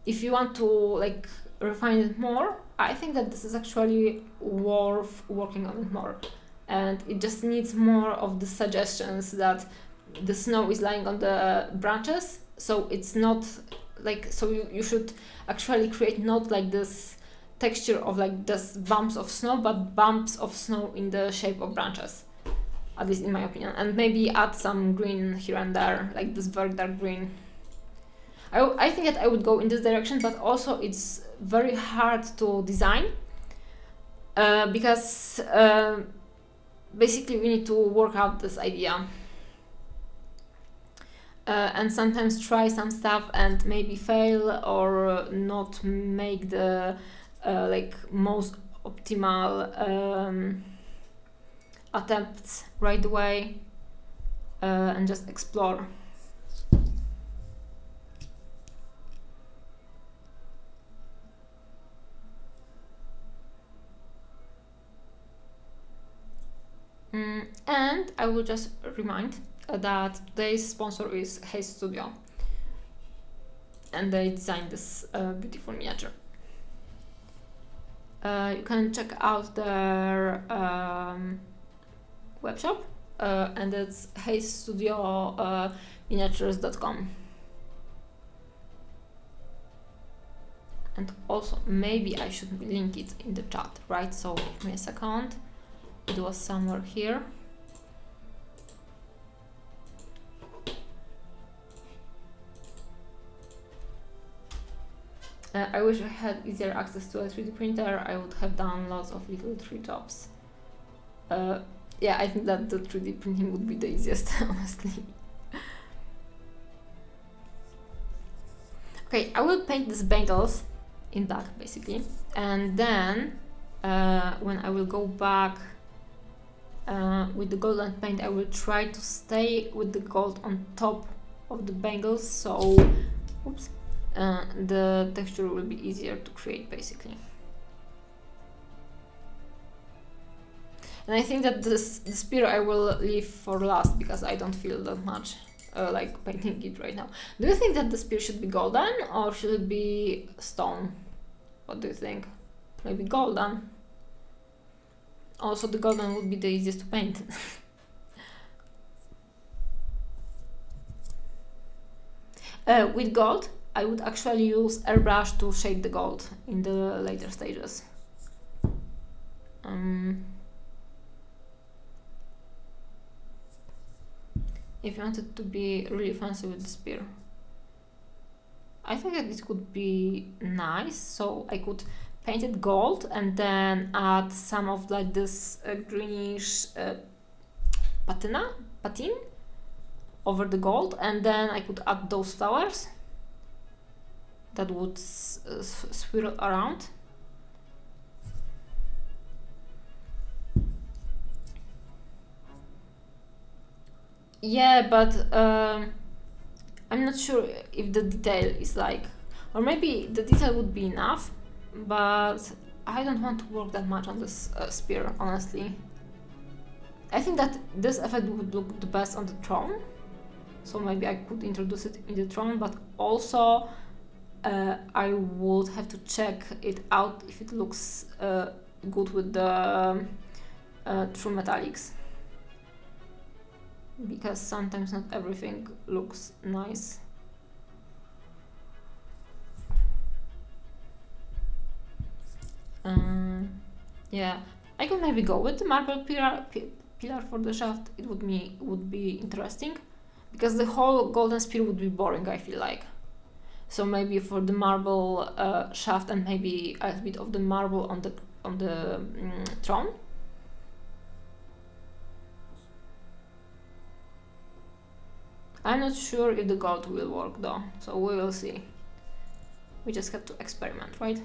if you want to like refine it more, I think that this is actually worth working on it more, and it just needs more of the suggestions that the snow is lying on the branches, so it's not like, so you should actually create not like this texture of like just bumps of snow, but bumps of snow in the shape of branches, at least in my opinion. And maybe add some green here and there, like this very dark green. I think that I would go in this direction, but also it's very hard to design because basically we need to work out this idea and sometimes try some stuff and maybe fail or not make the like most optimal attempts right away, and just explore. And I will just remind that today's sponsor is Haze Studio, and they designed this beautiful miniature. You can check out their web shop, and it's hazestudioMiniatures.com. And also, maybe I should link it in the chat, right? So give me a second. It was somewhere here. I wish I had easier access to a 3D printer. I would have done lots of little tree tops. Yeah, I think that the 3D printing would be the easiest, honestly. Okay, I will paint these bangles in black, basically, and then when I will go back with the golden paint, I will try to stay with the gold on top of the bangles, so oops, the texture will be easier to create, basically. And I think that the spear I will leave for last, because I don't feel that much like painting it right now. Do you think that the spear should be golden or should it be stone? What do you think? Maybe golden. Also, the golden would be the easiest to paint. With gold, I would actually use airbrush to shape the gold in the later stages. If you wanted to be really fancy with the spear, I think that it could be nice. So I could paint it gold and then add some of like this greenish patina over the gold, and then I could add those flowers that would swirl around. Yeah, but I'm not sure if the detail is like, or maybe the detail would be enough, but I don't want to work that much on this spear, honestly. I think that this effect would look the best on the throne, so maybe I could introduce it in the throne, but also I would have to check it out if it looks good with the true metallics, because sometimes not everything looks nice. Yeah, I could maybe go with the marble pillar for the shaft. It would be interesting, because the whole golden spear would be boring, I feel like. So maybe for the marble shaft, and maybe a bit of the marble on the throne. I'm not sure if the gold will work though, so we will see. We just have to experiment, right?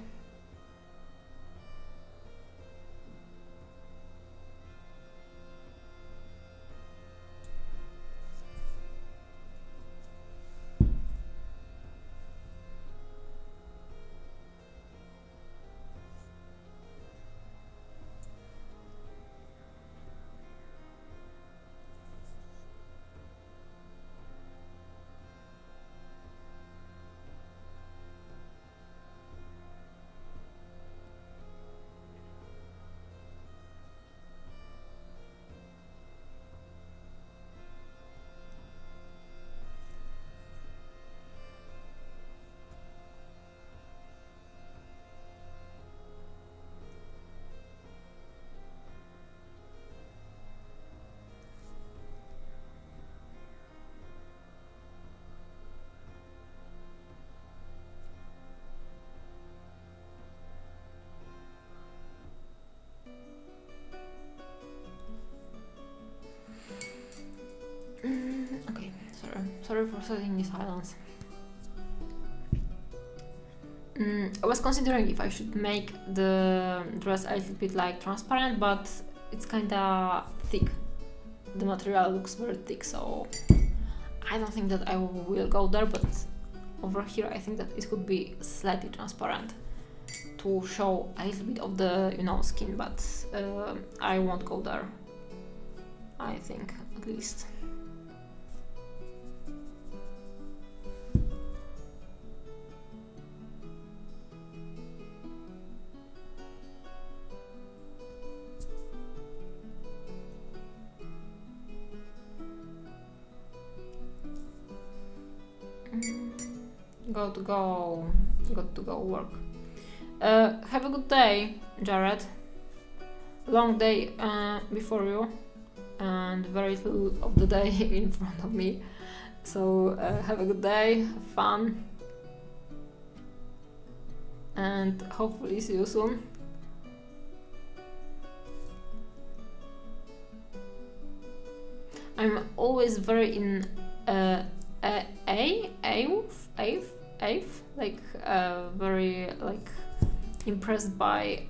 Okay, sorry for setting the silence. I was considering if I should make the dress a little bit like transparent, but it's kinda thick. The material looks very thick, so I don't think that I will go there, but over here I think that it could be slightly transparent to show a little bit of the, skin, but I won't go there. I think, at least. Got to go work. Have a good day, Jared. Long day before you, and very little of the day in front of me. So have a good day, have fun, and hopefully see you soon. I'm always very in very like impressed by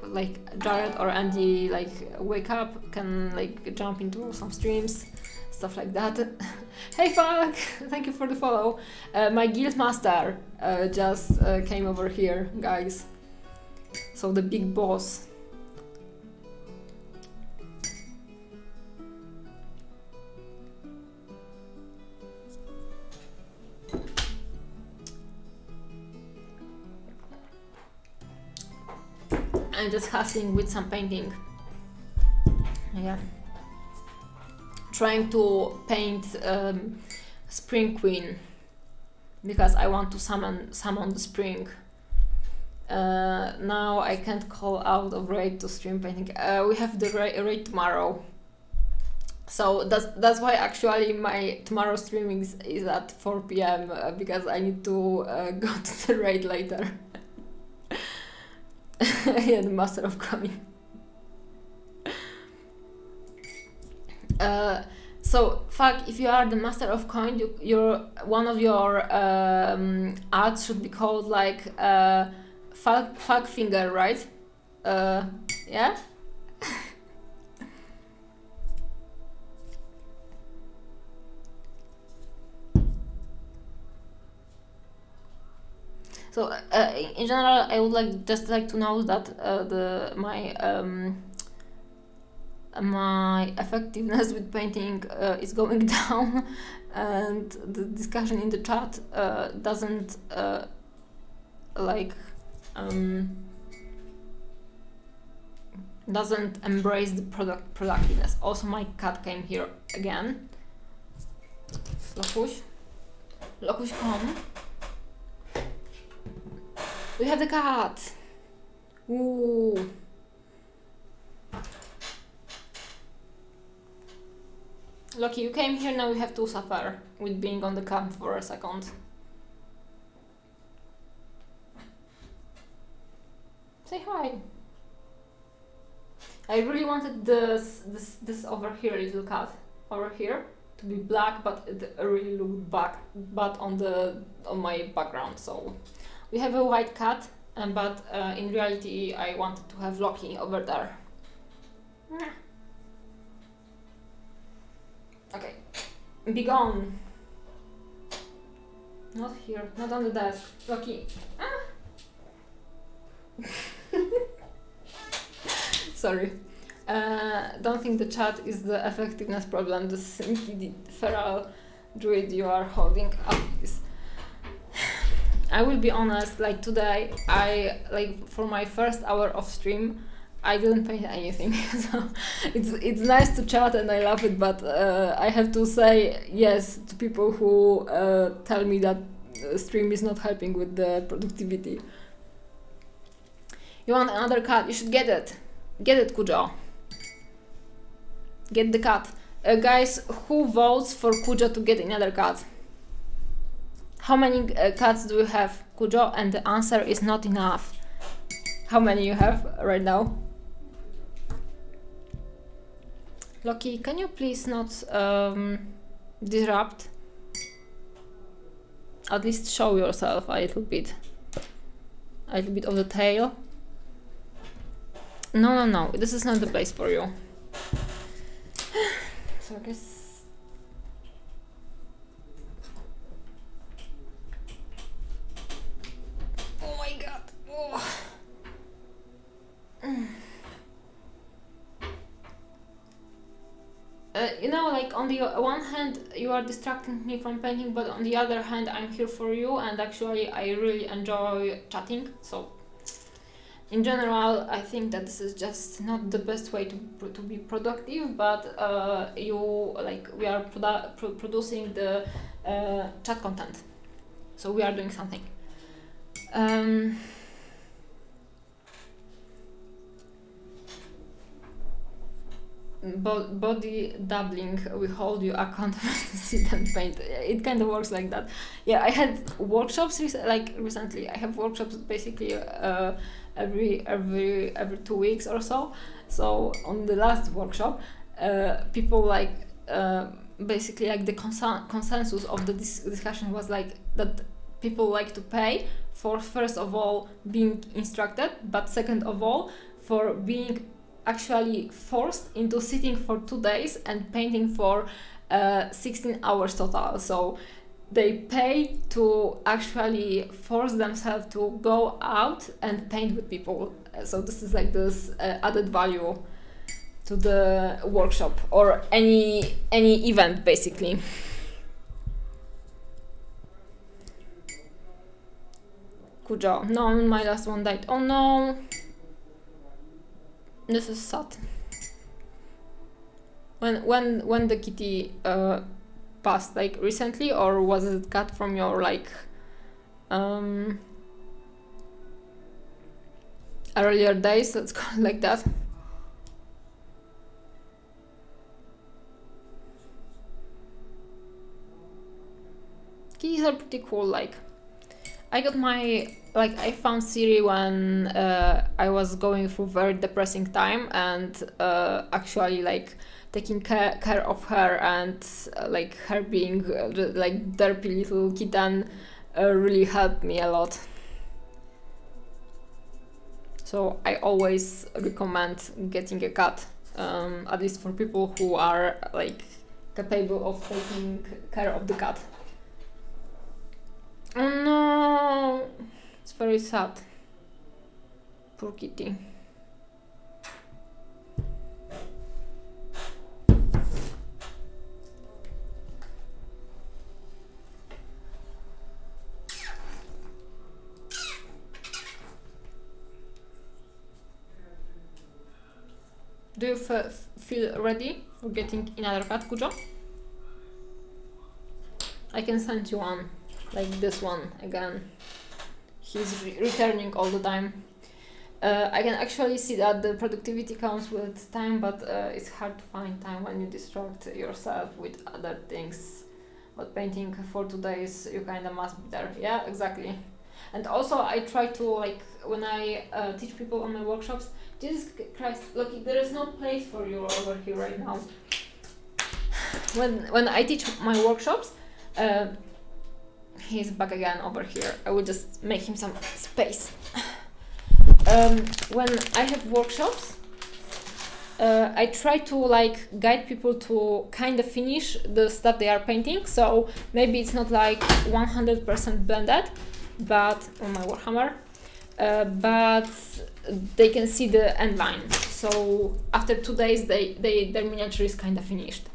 like Jared or Andy, like wake up, can like jump into some streams, stuff like that. Hey Falk, thank you for the follow. My guild master just came over here, guys. So the big boss. I'm just hustling with some painting. Yeah. Trying to paint Spring Queen because I want to summon the spring. Now I can't call out of raid to stream painting. We have the raid tomorrow. So that's why actually my tomorrow streaming is at 4 p.m. Because I need to go to the raid later. Yeah, the Master of Coin. So, fuck, if you are the Master of Coin, one of your ads should be called like fuck finger, right? Yeah? So in general, I would just like to know that my effectiveness with painting is going down, and the discussion in the chat doesn't doesn't embrace the productiveness. Also, my cat came here again. Lokuś, come. We have the cat! Ooh! Lucky, you came here, now you have to suffer with being on the camp for a second. Say hi! I really wanted this over here, little cat, over here, to be black, but it really looked bad on my background, so... We have a white cat, but in reality I wanted to have Loki over there. Okay, be gone. Not here, not on the desk. Loki. Sorry. Don't think the chat is the effectiveness problem. The sneaky feral druid you are holding up is... I will be honest, like today, for my first hour of stream, I didn't paint anything. So it's nice to chat and I love it, but I have to say yes to people who tell me that stream is not helping with the productivity. You want another cat? You should get it. Get it, Kujo. Get the cat. Guys, who votes for Kujo to get another cat? How many cats do you have, Kujo? And the answer is not enough. How many you have right now? Loki, can you please not disrupt? At least show yourself a little bit. A little bit of the tail. No, this is not the place for you. So I guess... Oh my god! Oh. you know, like on the one hand you are distracting me from painting, but on the other hand I'm here for you, and actually I really enjoy chatting. So in general I think that this is just not the best way to be productive, but we are producing the chat content, so we are doing something. Body doubling, we hold you accountable to sit and paint. It kind of works like that. Yeah, I had workshops recently. I have workshops basically every 2 weeks or so. So on the last workshop, people basically like the consensus of the discussion was like that people like to pay for, first of all, being instructed, but second of all, for being actually forced into sitting for 2 days and painting for 16 hours total. So they pay to actually force themselves to go out and paint with people. So this is like this added value to the workshop or any event basically. Kujo, no, my last one died. Oh no. This is sad. When the kitty passed, like recently, or was it cut from your earlier days? Let's call it like that. Kitties are pretty cool. Like, I got I found Siri when I was going through very depressing time, and actually taking care of her, and her being derpy little kitten really helped me a lot. So I always recommend getting a cat, at least for people who are capable of taking care of the cat. Oh no, it's very sad. Poor kitty. Do you feel ready for getting another cat, Kujo? I can send you one. Like this one again. He's returning all the time. I can actually see that the productivity comes with time, but it's hard to find time when you distract yourself with other things. But painting for 2 days, you kind of must be there. Yeah, exactly. And also I try to, when I teach people on my workshops, Jesus Christ, look, there is no place for you over here right now. When I teach my workshops, he's back again over here. I will just make him some space. When I have workshops, I try to guide people to kind of finish the stuff they are painting. So maybe it's not 100% blended, but on my Warhammer, but they can see the end line. So after 2 days, their miniature is kind of finished.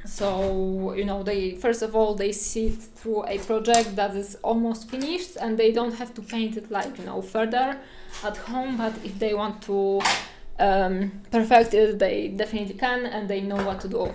So, they first of all, they see through a project that is almost finished, and they don't have to paint it further at home, but if they want to perfect it, they definitely can, and they know what to do.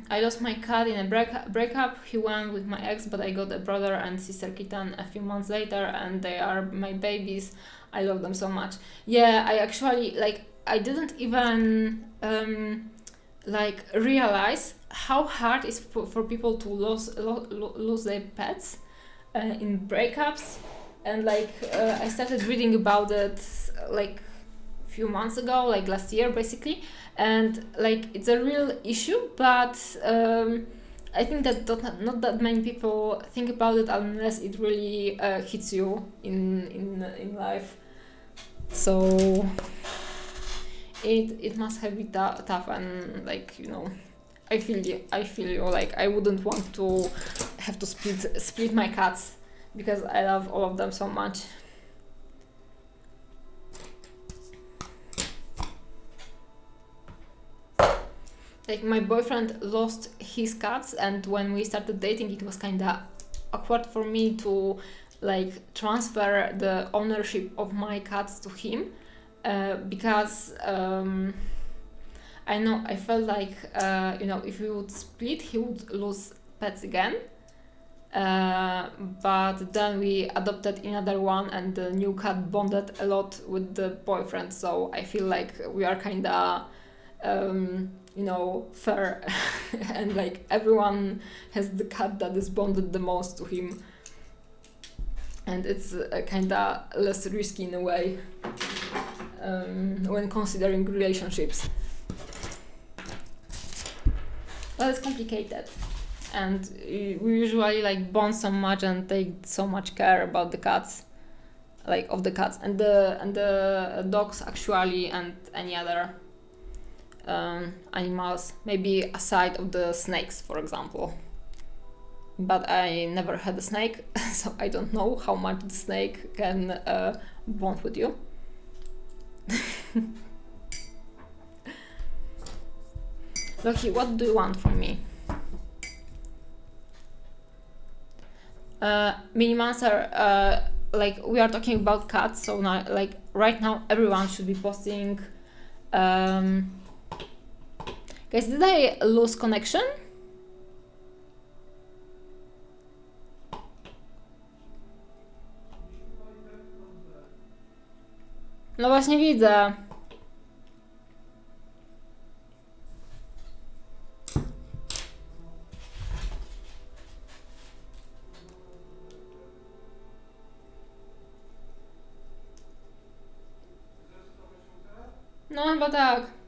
I lost my cat in a breakup. He went with my ex, but I got a brother and sister kitten a few months later, and they are my babies. I love them so much. Yeah, I actually I didn't even realize how hard it's for people to lose their pets in breakups, and I started reading about it few months ago, last year basically, and it's a real issue, but I think that not that many people think about it unless it really hits you in life. So it must have been tough, and I feel you. I wouldn't want to have to split my cats because I love all of them so much. like my boyfriend lost his cats, and when we started dating, it was kind of awkward for me to like transfer the ownership of my cats to him, because I felt like if we would split, he would lose pets again. But then we adopted another one, and the new cat bonded a lot with the boyfriend, so I feel like we are kinda fair and like everyone has the cat that is bonded the most to him, and it's kinda less risky in a way when considering relationships. Well, it's complicated, and we usually like bond so much and take so much care about the cats, like of the cats and the dogs actually, and any other animals, maybe aside of the snakes, for example. But I never had a snake, so I don't know how much the snake can bond with you. Loki, what do you want from me? Minimum answer, like we are talking about cats, so now, like right now, everyone should be posting. Guys, did I lose connection? No właśnie widzę. No chyba tak.